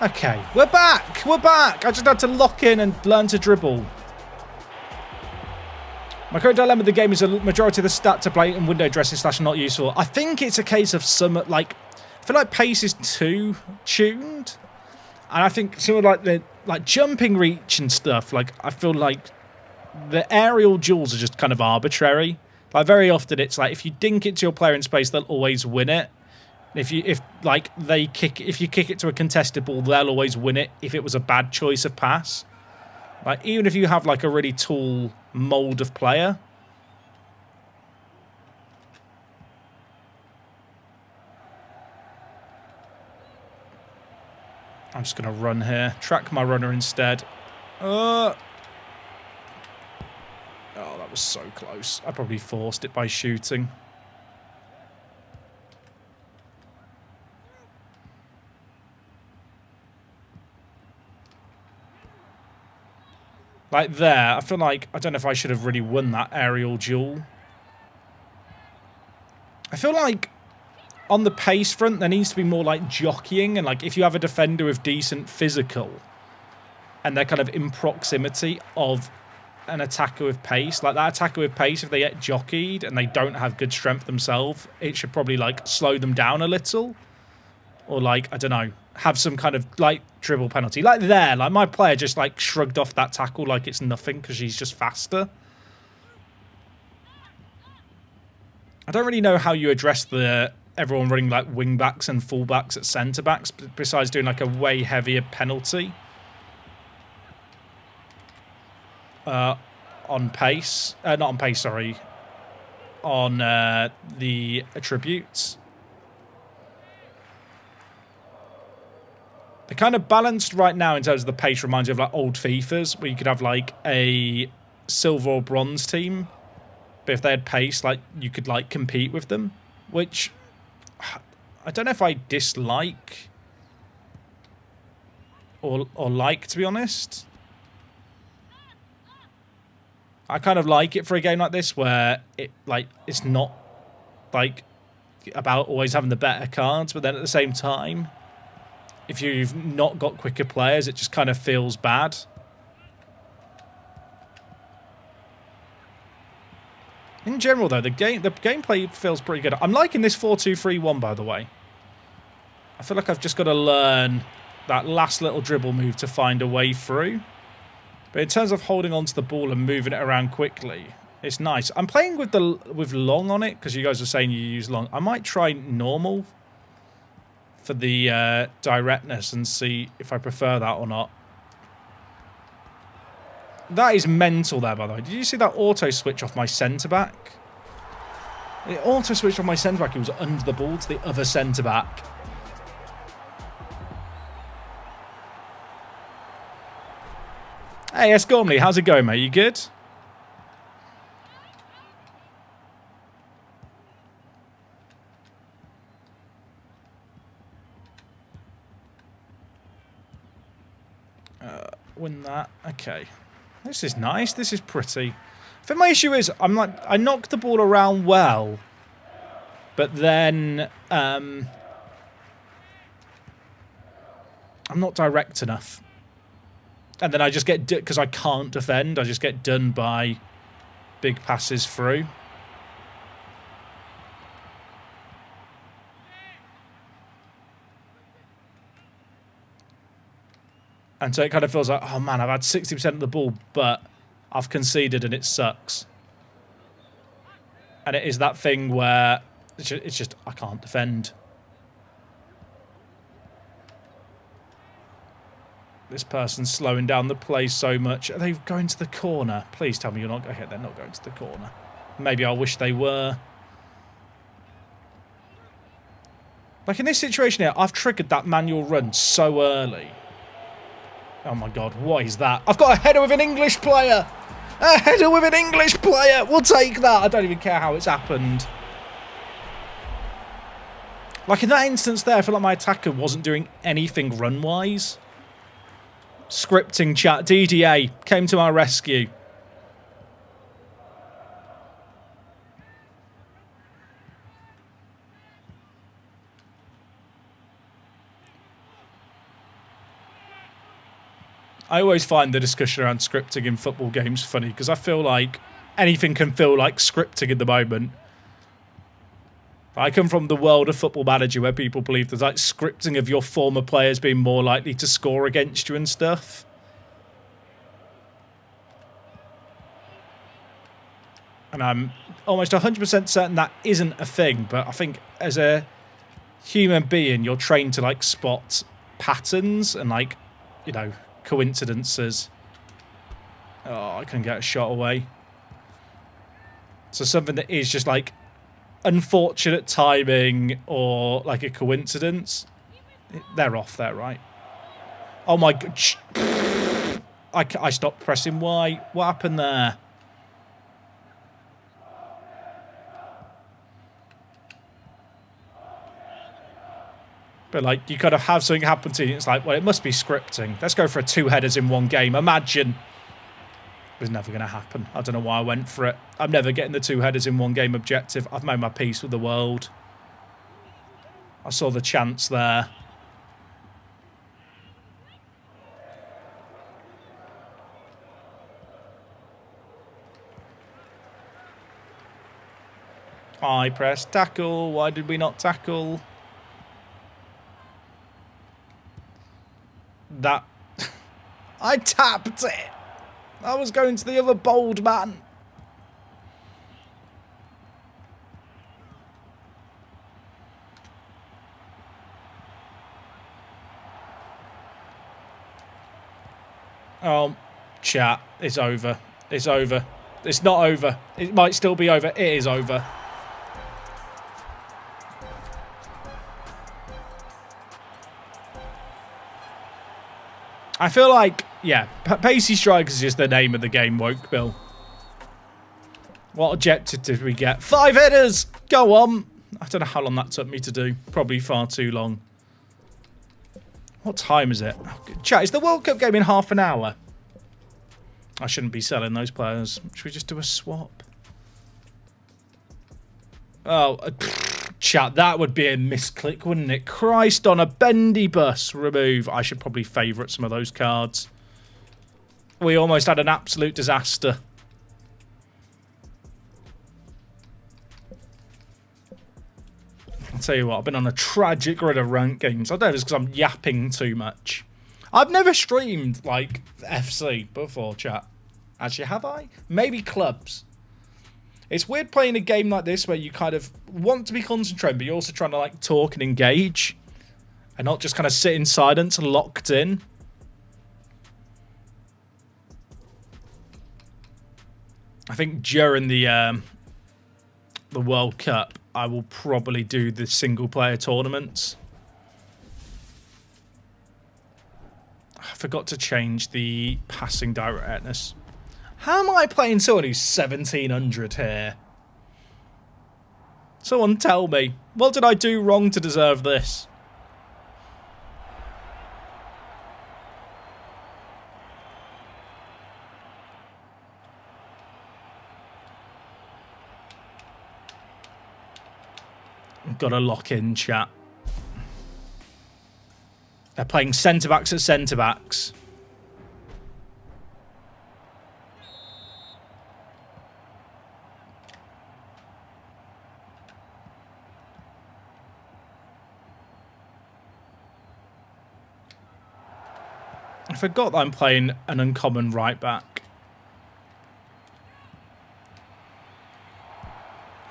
Okay, we're back. We're back. I just had to lock in and learn to dribble. My current dilemma of the game is a majority of the stats are blatant window dressing / not useful. I think it's a case of some, like, I feel like pace is too tuned. And I think some of the jumping reach and stuff, like, I feel like the aerial duels are just kind of arbitrary. Like, very often it's like if you dink it to your player in space, they'll always win it. If you kick it to a contested ball, they'll always win it if it was a bad choice of pass. Like, even if you have like a really tall mold of player. I'm just going to run here. Track my runner instead. Oh, that was so close. I probably forced it by shooting. Like there, I feel like, I don't know if I should have really won that aerial duel. I feel like on the pace front, there needs to be more like jockeying, and like if you have a defender with decent physical and they're kind of in proximity of an attacker with pace, like that attacker with pace, if they get jockeyed and they don't have good strength themselves, it should probably like slow them down a little. Or like, I don't know, have some kind of like dribble penalty. Like there, like my player just like shrugged off that tackle like it's nothing because she's just faster. I don't really know how you address everyone running like wing backs and full backs at centre backs besides doing like a way heavier penalty on pace. Not on pace, sorry. On the attributes. They're kind of balanced right now in terms of the pace. Reminds you of like old FIFAs where you could have like a silver or bronze team, but if they had pace, like you could like compete with them, which I don't know if I dislike or like, to be honest. I kind of like it for a game like this where it's not like about always having the better cards, but then at the same time, if you've not got quicker players, it just kind of feels bad. In general, though, the gameplay feels pretty good. I'm liking this 4-2-3-1, by the way. I feel like I've just got to learn that last little dribble move to find a way through. But in terms of holding onto the ball and moving it around quickly, it's nice. I'm playing with long on it because you guys are saying you use long. I might try normal for the directness and see if I prefer that or not. That is mental there, by the way. Did you see that auto switch off my centre-back? It auto switched off my centre-back. He was under the ball to the other centre-back. Hey, S. Gormley, how's it going, mate? You good? Win that. Okay. This is nice. This is pretty. I think my issue is I knocked the ball around well, but then I'm not direct enough. And then I just get, because I can't defend, I just get done by big passes through. And so it kind of feels like, oh man, I've had 60% of the ball, but I've conceded and it sucks. And it is that thing where it's just I can't defend. This person's slowing down the play so much. Are they going to the corner? Please tell me you're not. Okay, they're not going to the corner. Maybe I wish they were. Like in this situation here, I've triggered that manual run so early. Oh my god, what is that? I've got a header with an English player! A header with an English player! We'll take that! I don't even care how it's happened. Like in that instance there, I feel like my attacker wasn't doing anything run-wise. Scripting chat, DDA, came to our rescue. I always find the discussion around scripting in football games funny because I feel like anything can feel like scripting at the moment. I come from the world of Football Manager where people believe there's like scripting of your former players being more likely to score against you and stuff. And I'm almost 100% certain that isn't a thing, but I think as a human being, you're trained to like spot patterns and like, you know, coincidences. Oh, I couldn't get a shot away. So something that is just like unfortunate timing or like a coincidence. They're off there, right? Oh my god. I stopped pressing Y. What happened there? But like you kind of have something happen to you. It's like, well, it must be scripting. Let's go for 2 headers in one game. Imagine. It was never going to happen. I don't know why I went for it. I'm never getting the 2 headers in one game objective. I've made my peace with the world. I saw the chance there. I pressed tackle. Why did we not tackle? That... I tapped it! I was going to the other bold man. Oh, chat. It's over. It's over. It's not over. It might still be over. It is over. I feel like, yeah, Pacey Strikers is just the name of the game, Woke Bill. What objective did we get? 5 headers! Go on! I don't know how long that took me to do. Probably far too long. What time is it? Oh, chat, is the World Cup game in half an hour? I shouldn't be selling those players. Should we just do a swap? Oh, chat, that would be a misclick, wouldn't it? Christ on a bendy bus. Remove. I should probably favourite some of those cards. We almost had an absolute disaster. I'll tell you what, I've been on a tragic run of ranked games. I don't know if it's because I'm yapping too much. I've never streamed, like, FC before, chat. Actually, have I? Maybe clubs. It's weird playing a game like this where you kind of want to be concentrating, but you're also trying to, like, talk and engage. And not just kind of sit in silence, locked in. I think during the World Cup, I will probably do the single-player tournaments. I forgot to change the passing directness. How am I playing someone who's 1700 here? Someone tell me. What did I do wrong to deserve this? Got to lock in, chat. They're playing centre-backs at centre-backs. I forgot that I'm playing an uncommon right-back.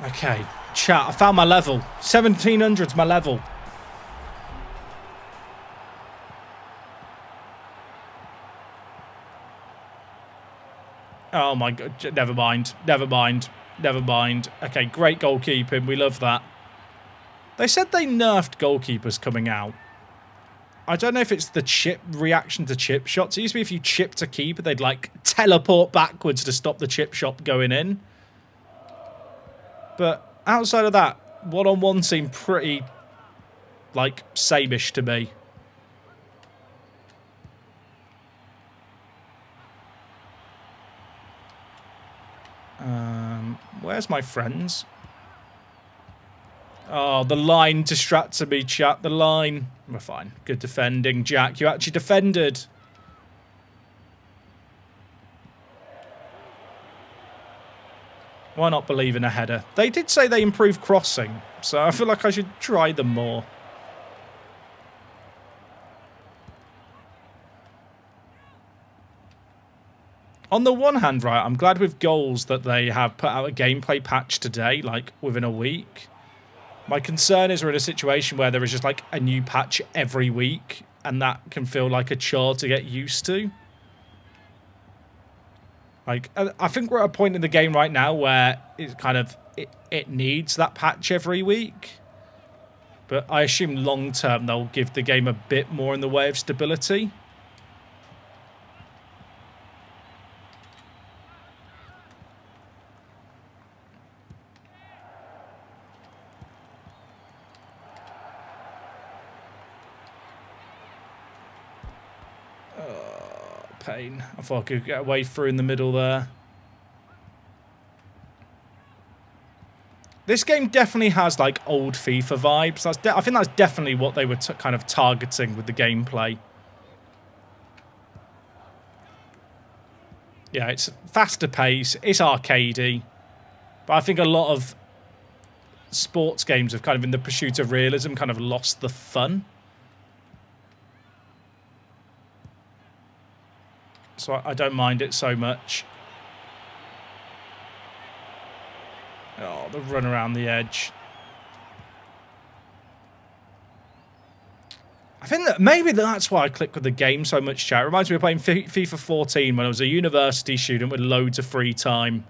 Okay, chat, I found my level. 1700's my level. Oh my god, never mind. Okay, great goalkeeping, we love that. They said they nerfed goalkeepers coming out. I don't know if it's the chip reaction to chip shots. It used to be if you chipped a keeper, they'd like teleport backwards to stop the chip shot going in. But outside of that, one-on-one seemed pretty, like, same-ish to me. Where's my friends? Oh, the line distracted me, chat. The line. We're fine. Good defending, Jack. You actually defended. Why not believe in a header? They did say they improved crossing, so I feel like I should try them more. On the one hand, right, I'm glad with goals that they have put out a gameplay patch today, like within a week. My concern is we're in a situation where there is just like a new patch every week, and that can feel like a chore to get used to. Like, I think we're at a point in the game right now where it's kind of, it needs that patch every week. But I assume long term they'll give the game a bit more in the way of stability. Pain. I thought I could get away through in the middle there. This game definitely has like old FIFA vibes. I think that's definitely what they were kind of targeting with the gameplay. Yeah, it's faster pace, it's arcadey, but I think a lot of sports games have kind of in the pursuit of realism kind of lost the fun. So I don't mind it so much. Oh, the run around the edge. I think that maybe that's why I click with the game so much, chat. It reminds me of playing FIFA 14 when I was a university student with loads of free time.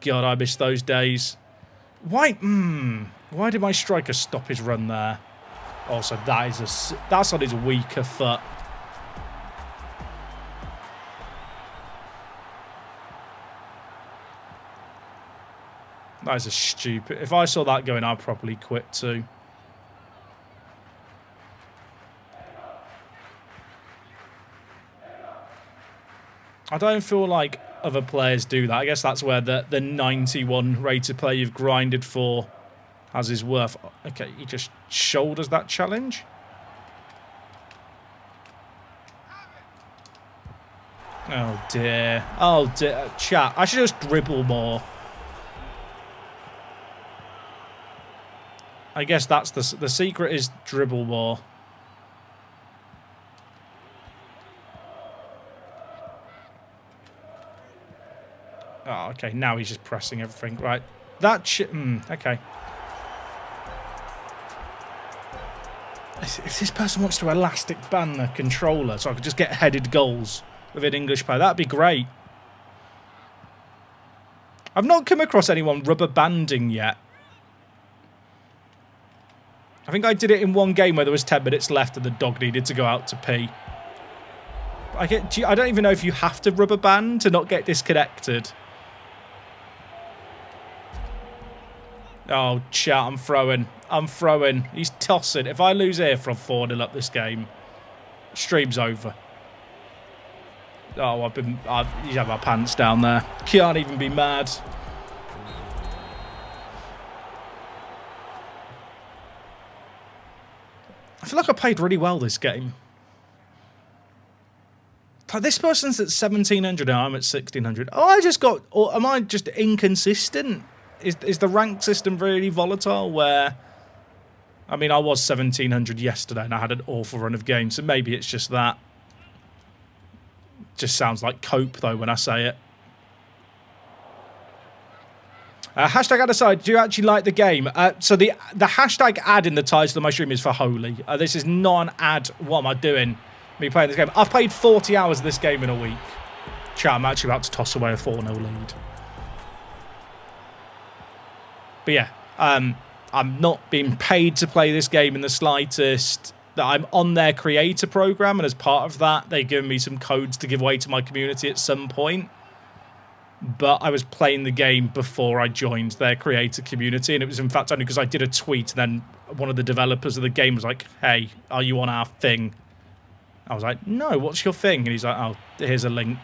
God, I miss those days. Why did my striker stop his run there? Also, that's on his weaker foot. That is a stupid... If I saw that going, I'd probably quit too. I don't feel like other players do that. I guess that's where the 91 rated player you've grinded for has his worth. Okay, he just shoulders that challenge. Oh dear. Oh dear. Chat, I should just dribble more. I guess that's the secret is dribble more. Oh, okay. Now he's just pressing everything. Right. That shit. Okay. If this person wants to elastic ban the controller so I could just get headed goals with an English player, that'd be great. I've not come across anyone rubber banding yet. I think I did it in one game where there was 10 minutes left and the dog needed to go out to pee. I don't even know if you have to rubber band to not get disconnected. Oh, chat, I'm throwing. I'm throwing. He's tossing. If I lose here from 4-0 up this game, stream's over. Oh, he's had my pants down there. Can't even be mad. I feel like I played really well this game. This person's at 1,700 now, I'm at 1,600. Oh, I just got... Or am I just inconsistent? Is the rank system really volatile where... I mean, I was 1,700 yesterday and I had an awful run of games, so maybe it's just that. Just sounds like cope, though, when I say it. Hashtag ad aside, do you actually like the game? So the hashtag ad in the title of my stream is for Holy. This is not an ad. What am I doing? Me playing this game. I've played 40 hours of this game in a week. Chat, I'm actually about to toss away a 4-0 lead. But yeah, I'm not being paid to play this game in the slightest. I'm on their creator program, and as part of that, they've given me some codes to give away to my community at some point. But I was playing the game before I joined their creator community, and it was in fact only because I did a tweet, and then one of the developers of the game was like, "Hey, are you on our thing?" I was like, "No, what's your thing?" And he's like, "Oh, here's a link."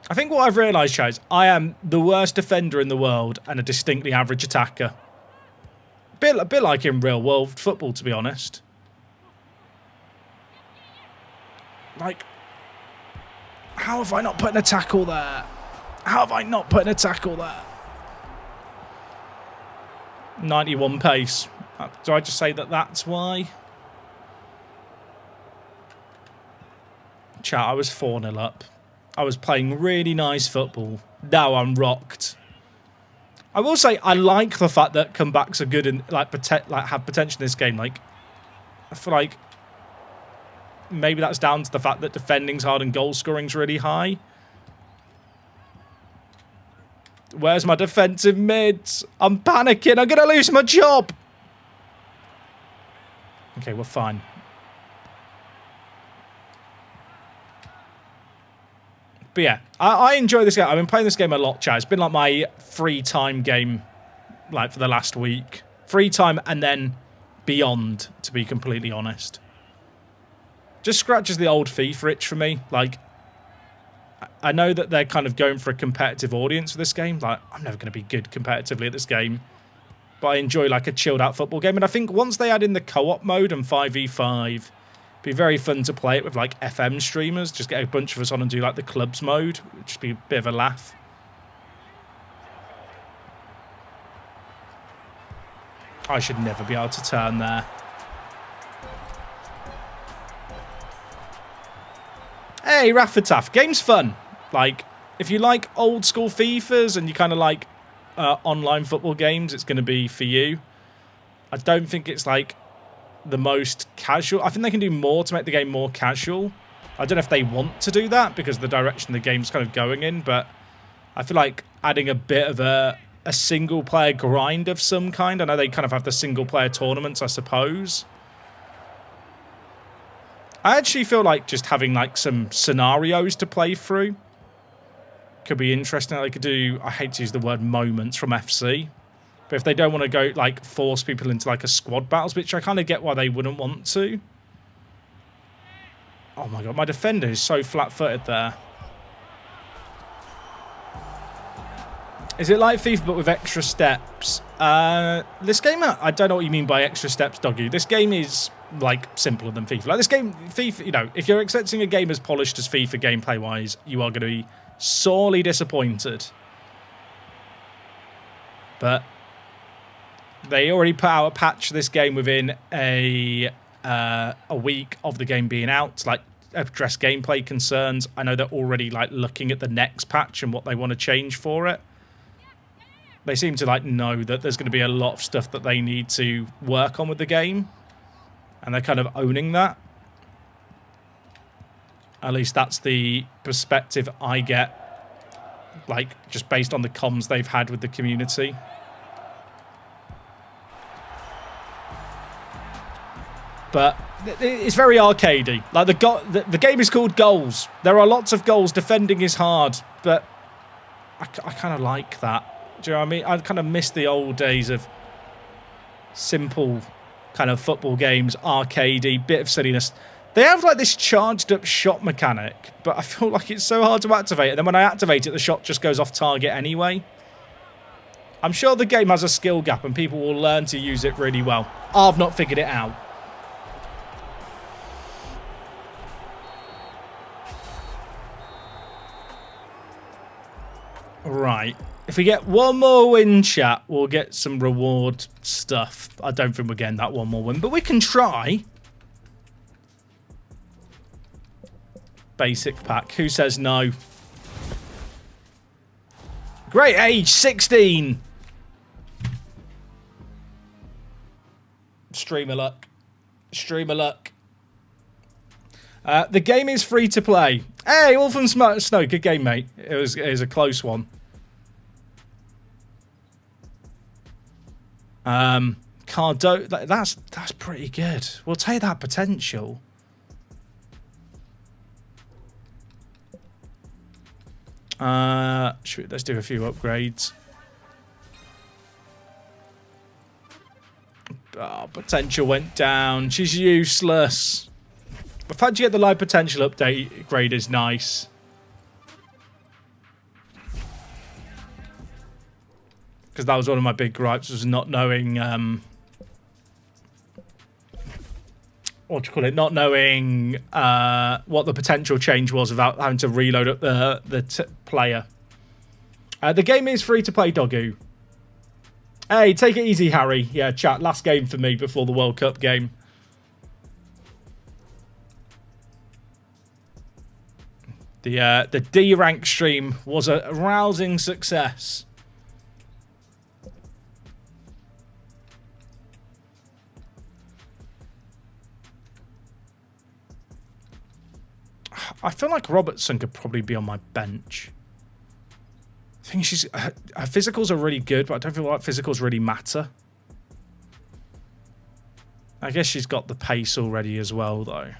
I think what I've realised, Chaz, I am the worst defender in the world and a distinctly average attacker. A bit like in real world football, to be honest. Like, how have I not put in a tackle there? How have I not put in a tackle there? 91 pace. Do I just say that that's why? Chat, I was 4-0 up. I was playing really nice football. Now I'm rocked. I will say I like the fact that comebacks are good and like have potential in this game. Like, I feel like maybe that's down to the fact that defending's hard and goal scoring's really high. Where's my defensive mids? I'm panicking. I'm gonna lose my job. Okay, we're fine. But yeah, I enjoy this game. I've been playing this game a lot, Chad. It's been like my free time game, like for the last week. Free time and then beyond, to be completely honest. Just scratches the old FIFA itch for me. Like, I know that they're kind of going for a competitive audience for this game. Like, I'm never going to be good competitively at this game. But I enjoy like a chilled out football game. And I think once they add in the co-op mode and 5v5... be very fun to play it with like FM streamers. Just get a bunch of us on and do like the clubs mode. It'd just be a bit of a laugh. I should never be able to turn there. Hey, Raffataf. Game's fun. Like, if you like old school FIFAs and you kind of like online football games, it's going to be for you. I don't think it's like the most casual. I think they can do more to make the game more casual. I don't know if they want to do that because of the direction the game's kind of going in, but I feel like adding a bit of a single player grind of some kind. I know they kind of have the single player tournaments, I suppose. I actually feel like just having like some scenarios to play through could be interesting. They could do, I hate to use the word moments from FC, but if they don't want to go, like, force people into, like, a squad battles, which I kind of get why they wouldn't want to. Oh my god, my defender is so flat-footed there. Is it like FIFA but with extra steps? This game, I don't know what you mean by extra steps, Doggy. This game is like simpler than FIFA. Like this game, FIFA, you know, if you're expecting a game as polished as FIFA gameplay-wise, you are going to be sorely disappointed. But they already put out a patch this game within a week of the game being out, like address gameplay concerns. I know they're already like looking at the next patch and what they want to change for it. They seem to like know that there's going to be a lot of stuff that they need to work on with the game, and they're kind of owning that. At least that's the perspective I get, like just based on the comms they've had with the community. But it's very arcadey. Like the game is called Goals. There are lots of goals. Defending is hard, but I kind of like that. Do you know what I mean? I kind of miss the old days of simple kind of football games, arcadey, bit of silliness. They have like this charged up shot mechanic, but I feel like it's so hard to activate. And then when I activate it, the shot just goes off target anyway. I'm sure the game has a skill gap and people will learn to use it really well. I've not figured it out. Right. If we get one more win, chat, we'll get some reward stuff. I don't think we're getting that one more win, but we can try. Basic pack. Who says no? Great age, 16. Streamer luck. Streamer luck. The game is free to play. Hey, Wolfen Snow, good game, mate. It was a close one. Cardo, that's pretty good. We'll take that potential. Let's do a few upgrades. Oh, potential went down. She's useless. The fact you get the live potential update grade is nice. Because that was one of my big gripes, was not knowing what do you call it? Not knowing what the potential change was without having to reload up the player. The game is free to play, Doggo. Hey, take it easy, Harry. Yeah, chat. Last game for me before the World Cup game. The D rank stream was a rousing success. I feel like Robertson could probably be on my bench. I think her physicals are really good, but I don't feel like physicals really matter. I guess she's got the pace already as well, though.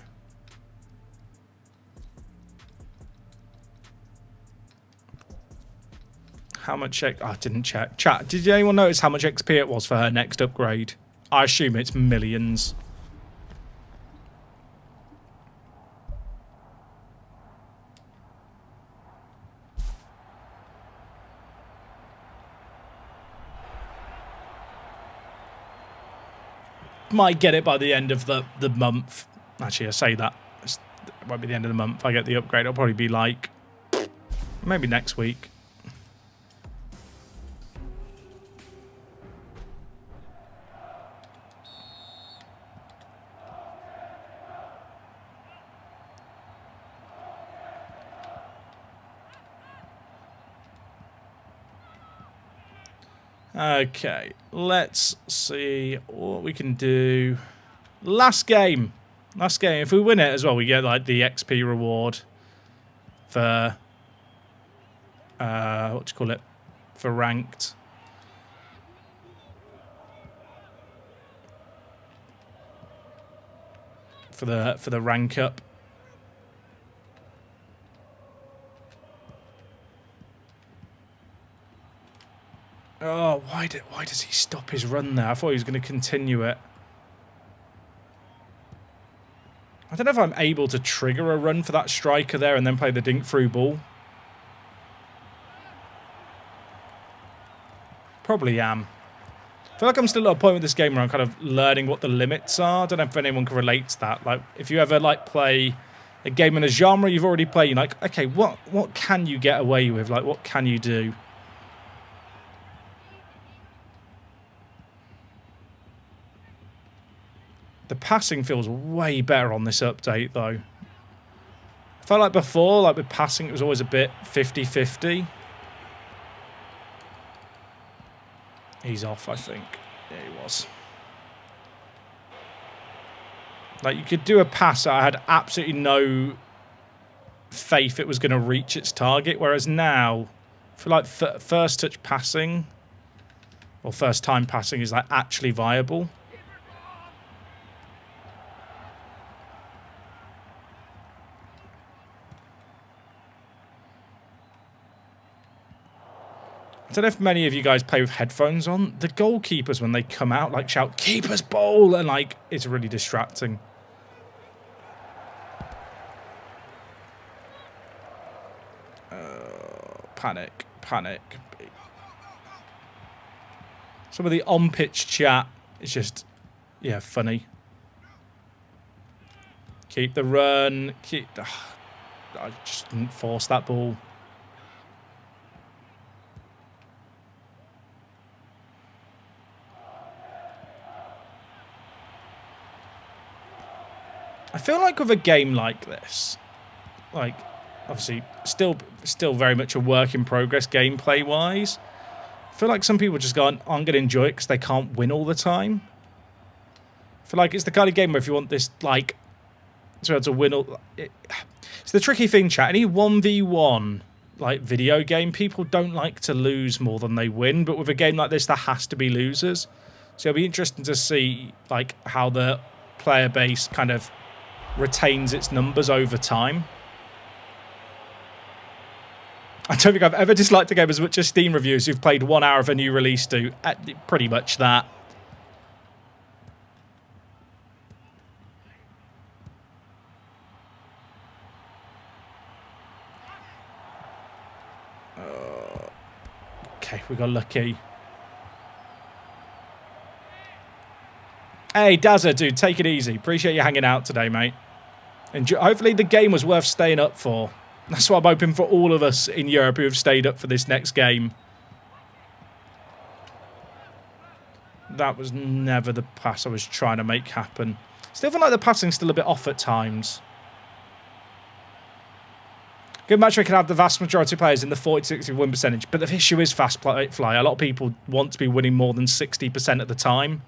How much... I didn't check. Chat, did anyone notice how much XP it was for her next upgrade? I assume it's millions. Might get it by the end of the month. Actually, I say that. It won't be the end of the month. I get the upgrade. It'll probably be like... maybe next week. Okay, let's see what we can do. Last game. Last game. If we win it as well, we get like the XP reward for what do you call it? For ranked. For the rank up. Oh, why does he stop his run there? I thought he was going to continue it. I don't know if I'm able to trigger a run for that striker there and then play the dink through ball. Probably am. I feel like I'm still at a point with this game where I'm kind of learning what the limits are. I don't know if anyone can relate to that. Like, if you ever, like, play a game in a genre you've already played, you're like, okay, what can you get away with? Like, what can you do? The passing feels way better on this update, though. I felt like before, like with passing, it was always a bit 50-50. He's off, I think. Yeah, he was. Like, you could do a pass that I had absolutely no faith it was going to reach its target, whereas now, I feel like first touch passing, or first time passing, is like actually viable. I don't know if many of you guys play with headphones on. The goalkeepers, when they come out, like shout, "Keeper's ball!" and like, it's really distracting. Panic. Some of the on-pitch chat is just, yeah, funny. Keep the run. I just didn't force that ball. I feel like with a game like this, like, obviously, still very much a work in progress gameplay-wise. I feel like some people just go, aren't going to enjoy it because they can't win all the time. I feel like it's the kind of game where if you want this, like, to be able to win all... It's the tricky thing, chat. Any 1v1, like, video game, people don't like to lose more than they win. But with a game like this, there has to be losers. So it'll be interesting to see, like, how the player base kind of retains its numbers over time. I don't think I've ever disliked a game as much as Steam reviewers who've played 1 hour of a new release do. Pretty much that. Okay, we got lucky. Hey, Dazza, dude, take it easy. Appreciate you hanging out today, mate. Hopefully the game was worth staying up for. That's what I'm hoping for all of us in Europe who have stayed up for this next game. That was never the pass I was trying to make happen. Still feel like the passing's still a bit off at times. Good match we can have the vast majority of players in the 40-60 win percentage, but the issue is fast fly. A lot of people want to be winning more than 60% at the time.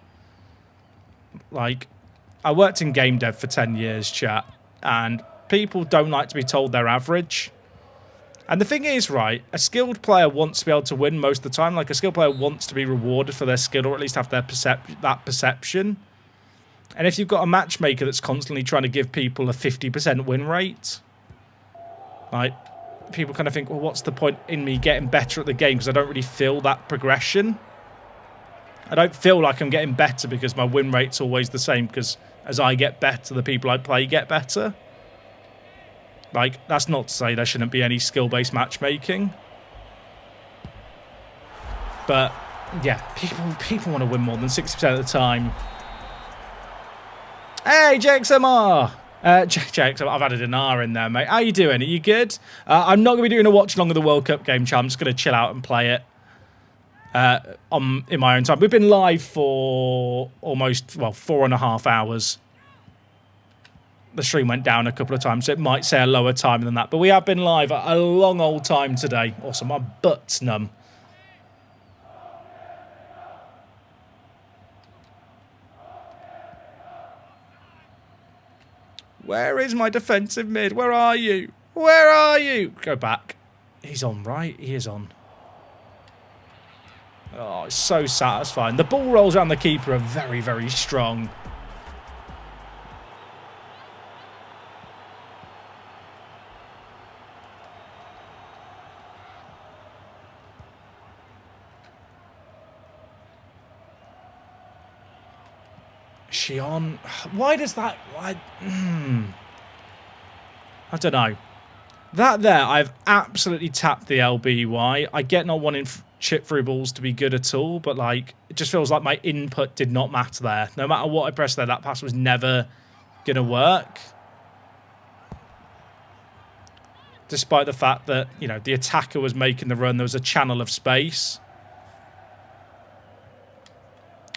Like, I worked in game dev for 10 years, chat, and people don't like to be told they're average. And the thing is, right, a skilled player wants to be able to win most of the time. Like, a skilled player wants to be rewarded for their skill, or at least have their that perception. And if you've got a matchmaker that's constantly trying to give people a 50% win rate, like, people kind of think, well, what's the point in me getting better at the game? Because I don't really feel that progression. I don't feel like I'm getting better because my win rate's always the same, because as I get better, the people I play get better. Like, that's not to say there shouldn't be any skill-based matchmaking. But, yeah, people want to win more than 60% of the time. Hey, JXMR! JXMR, I've added an R in there, mate. How you doing? Are you good? I'm not going to be doing a watch-along of the World Cup game, chat. I'm just going to chill out and play it in my own time. We've been live for almost, well, 4.5 hours. The stream went down a couple of times, so it might say a lower time than that. But we have been live a long old time today. Awesome, my butt's numb. Where is my defensive mid? Where are you? Where are you? Go back. He's on, right? He is on. Oh, it's so satisfying. The ball rolls around the keeper are very, very strong. Is she on? Why does that... I don't know. That there, I've absolutely tapped the LBY. I get not wanting chip through balls to be good at all, but like it just feels like my input did not matter there. No matter what I pressed there, that pass was never going to work. Despite the fact that, you know, the attacker was making the run, there was a channel of space.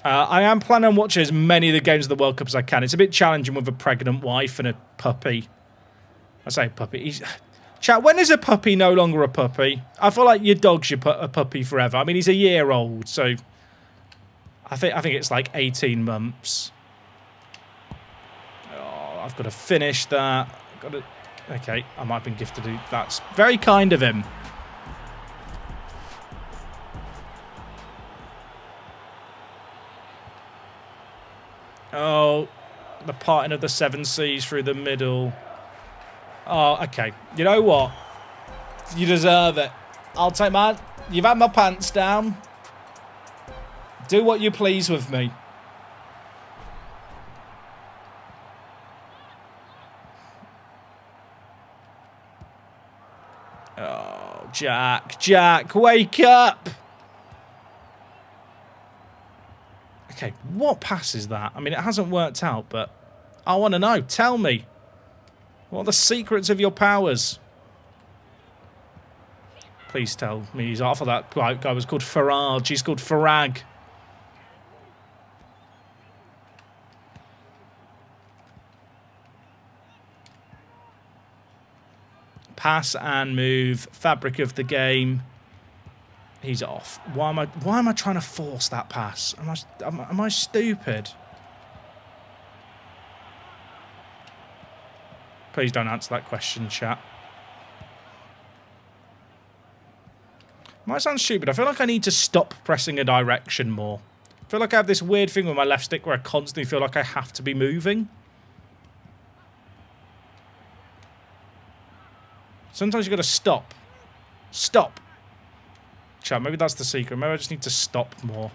I am planning on watching as many of the games of the World Cup as I can. It's a bit challenging with a pregnant wife and a puppy. I say puppy. Chat, when is a puppy no longer a puppy? I feel like your dog's a puppy forever. I mean, he's a year old, so I think it's like 18 months. Oh, I've got to finish that. Okay, I might have been gifted. That's very kind of him. Oh, the parting of the seven seas through the middle. Oh, okay. You know what? You deserve it. I'll take my... You've had my pants down. Do what you please with me. Oh, Jack. Jack, wake up! Okay, what pass is that? I mean, it hasn't worked out, but I want to know. Tell me. What are the secrets of your powers? Please tell me he's off. That guy was called Farage. He's called Farag. Pass and move. Fabric of the game. He's off. Why am I trying to force that pass? Am I stupid? Please don't answer that question, chat. Might sound stupid. I feel like I need to stop pressing a direction more. I feel like I have this weird thing with my left stick where I constantly feel like I have to be moving. Sometimes you've got to stop. Stop. Chat, maybe that's the secret. Maybe I just need to stop more.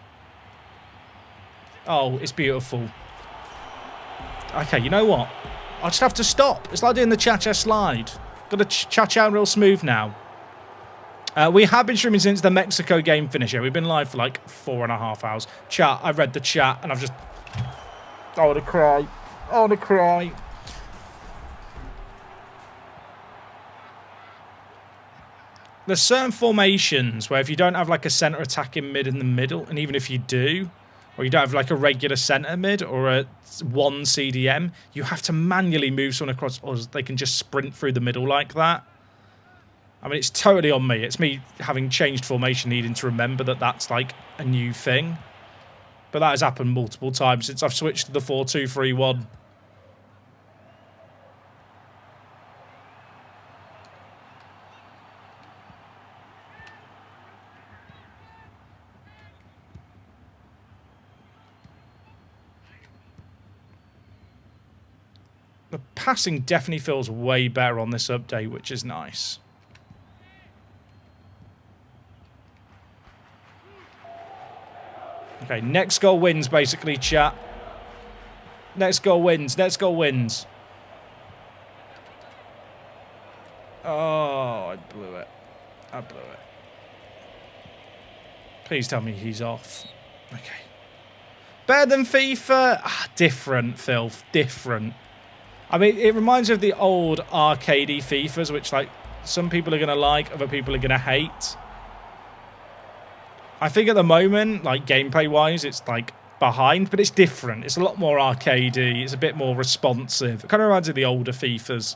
Oh, it's beautiful. Okay, you know what? I just have to stop. It's like doing the cha-cha slide. Got to cha-cha real smooth now. We have been streaming since the Mexico game finished. Yeah, we've been live for like 4.5 hours. Chat, I read the chat and I've just... I want to cry. I want to cry. There's certain formations where if you don't have like a centre attacking mid in the middle, and even if you do, or you don't have like a regular centre mid or a one CDM, you have to manually move someone across, or they can just sprint through the middle like that. I mean, it's totally on me. It's me having changed formation, needing to remember that that's like a new thing. But that has happened multiple times since I've switched to the 4-2-3-1. The passing definitely feels way better on this update, which is nice. Okay, next goal wins, basically, chat. Next goal wins. Next goal wins. Oh, I blew it. I blew it. Please tell me he's off. Okay. Better than FIFA? Ah, different, filth. Different. I mean, it reminds me of the old arcadey FIFAs, which, like, some people are going to like, other people are going to hate. I think at the moment, like, gameplay-wise, it's, like, behind, but it's different. It's a lot more arcadey. It's a bit more responsive. It kind of reminds me of the older FIFAs.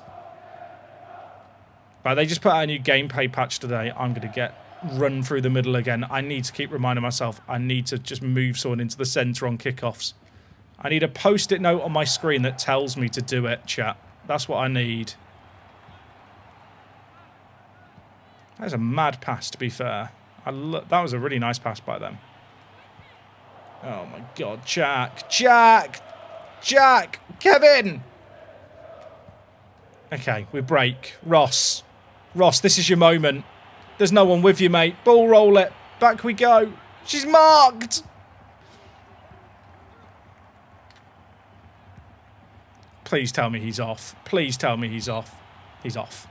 But they just put out a new gameplay patch today. I'm going to get run through the middle again. I need to keep reminding myself I need to just move someone into the centre on kickoffs. I need a post-it note on my screen that tells me to do it, chat. That's what I need. That was a mad pass, to be fair. That was a really nice pass by them. Oh, my God. Jack. Jack. Jack. Kevin. Okay, we break. Ross. Ross, this is your moment. There's no one with you, mate. Ball roll it. Back we go. She's marked. Please tell me he's off. Please tell me he's off. He's off.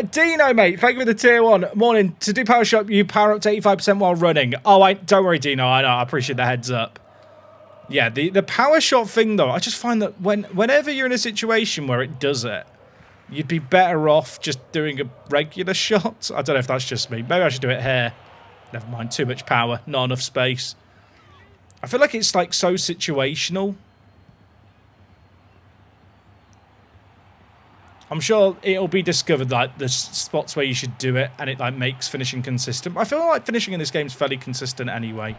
Dino, mate, thank you for the tier 1. Morning. To do power shot, you power up to 85% while running. Oh, don't worry, Dino. I know. I appreciate the heads up. Yeah, the power shot thing, though, I just find that whenever you're in a situation where it does it, you'd be better off just doing a regular shot. I don't know if that's just me. Maybe I should do it here. Never mind. Too much power. Not enough space. I feel like it's, like, so situational. I'm sure it'll be discovered, like, the spots where you should do it, and it, like, makes finishing consistent. I feel like finishing in this game is fairly consistent anyway.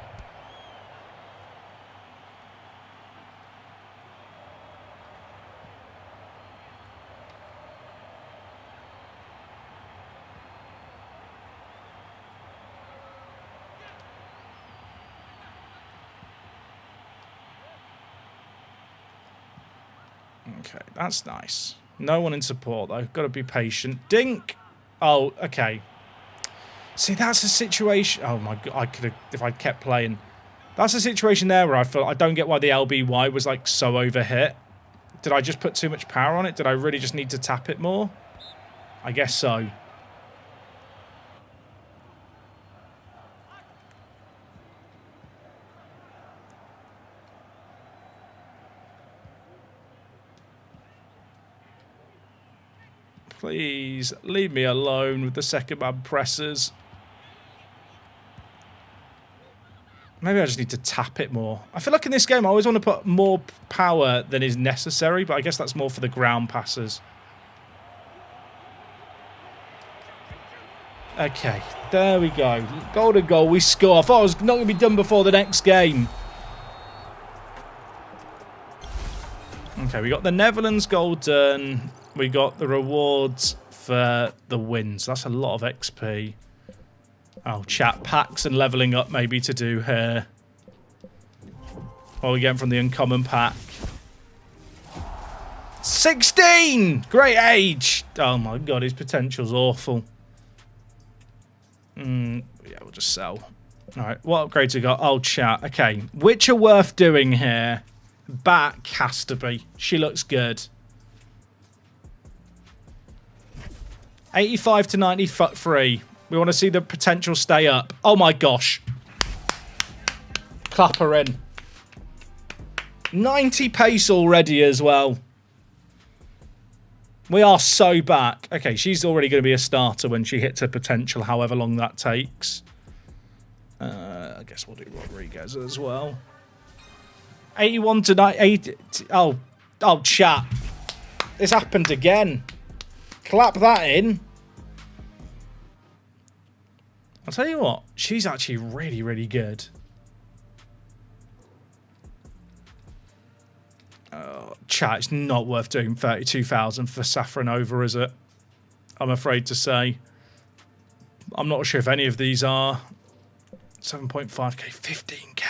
Okay, that's nice. No one in support, though. Got to be patient. Dink! Oh, okay. See, that's a situation... Oh, my God. I could have... If I'd kept playing. That's a situation there where I feel... I don't get why the LBY was, like, so overhit. Did I just put too much power on it? Did I really just need to tap it more? I guess so. Please, leave me alone with the second man presses. Maybe I just need to tap it more. I feel like in this game I always want to put more power than is necessary, but I guess that's more for the ground passes. Okay, there we go. Golden goal, we score. I thought I was not going to be done before the next game. Okay, we got the Netherlands goal done. We got the rewards for the wins. That's a lot of XP. Oh, chat packs and leveling up maybe to do here. What are we getting from the uncommon pack? 16! Great age! Oh my God, his potential's awful. Yeah, we'll just sell. Alright, what upgrades we got? Oh, chat. Okay, which are worth doing here? Back has to be. She looks good. 85 to 93. We want to see the potential stay up. Oh my gosh. Clap her in. 90 pace already as well. We are so back. Okay, she's already going to be a starter when she hits her potential, however long that takes. I guess we'll do Rodriguez as well. 81 to 80. Oh, chat. This happened again. Clap that in. I'll tell you what, she's actually really, really good. Chat, it's not worth doing 32,000 for Safranova, is it? I'm afraid to say. I'm not sure if any of these are. 7.5k, 15k.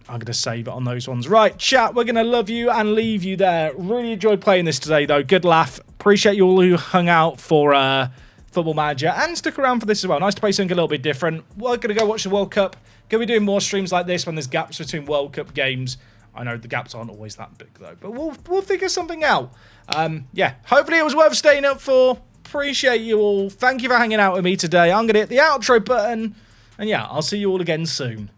I'm going to save it on those ones. Right, chat, we're going to love you and leave you there. Really enjoyed playing this today, though. Good laugh. Appreciate you all who hung out for Football Manager and stuck around for this as well. Nice to play something a little bit different. We're going to go watch the World Cup. Going to be doing more streams like this when there's gaps between World Cup games. I know the gaps aren't always that big, though. But we'll figure something out. Yeah, hopefully it was worth staying up for. Appreciate you all. Thank you for hanging out with me today. I'm going to hit the outro button. And yeah, I'll see you all again soon.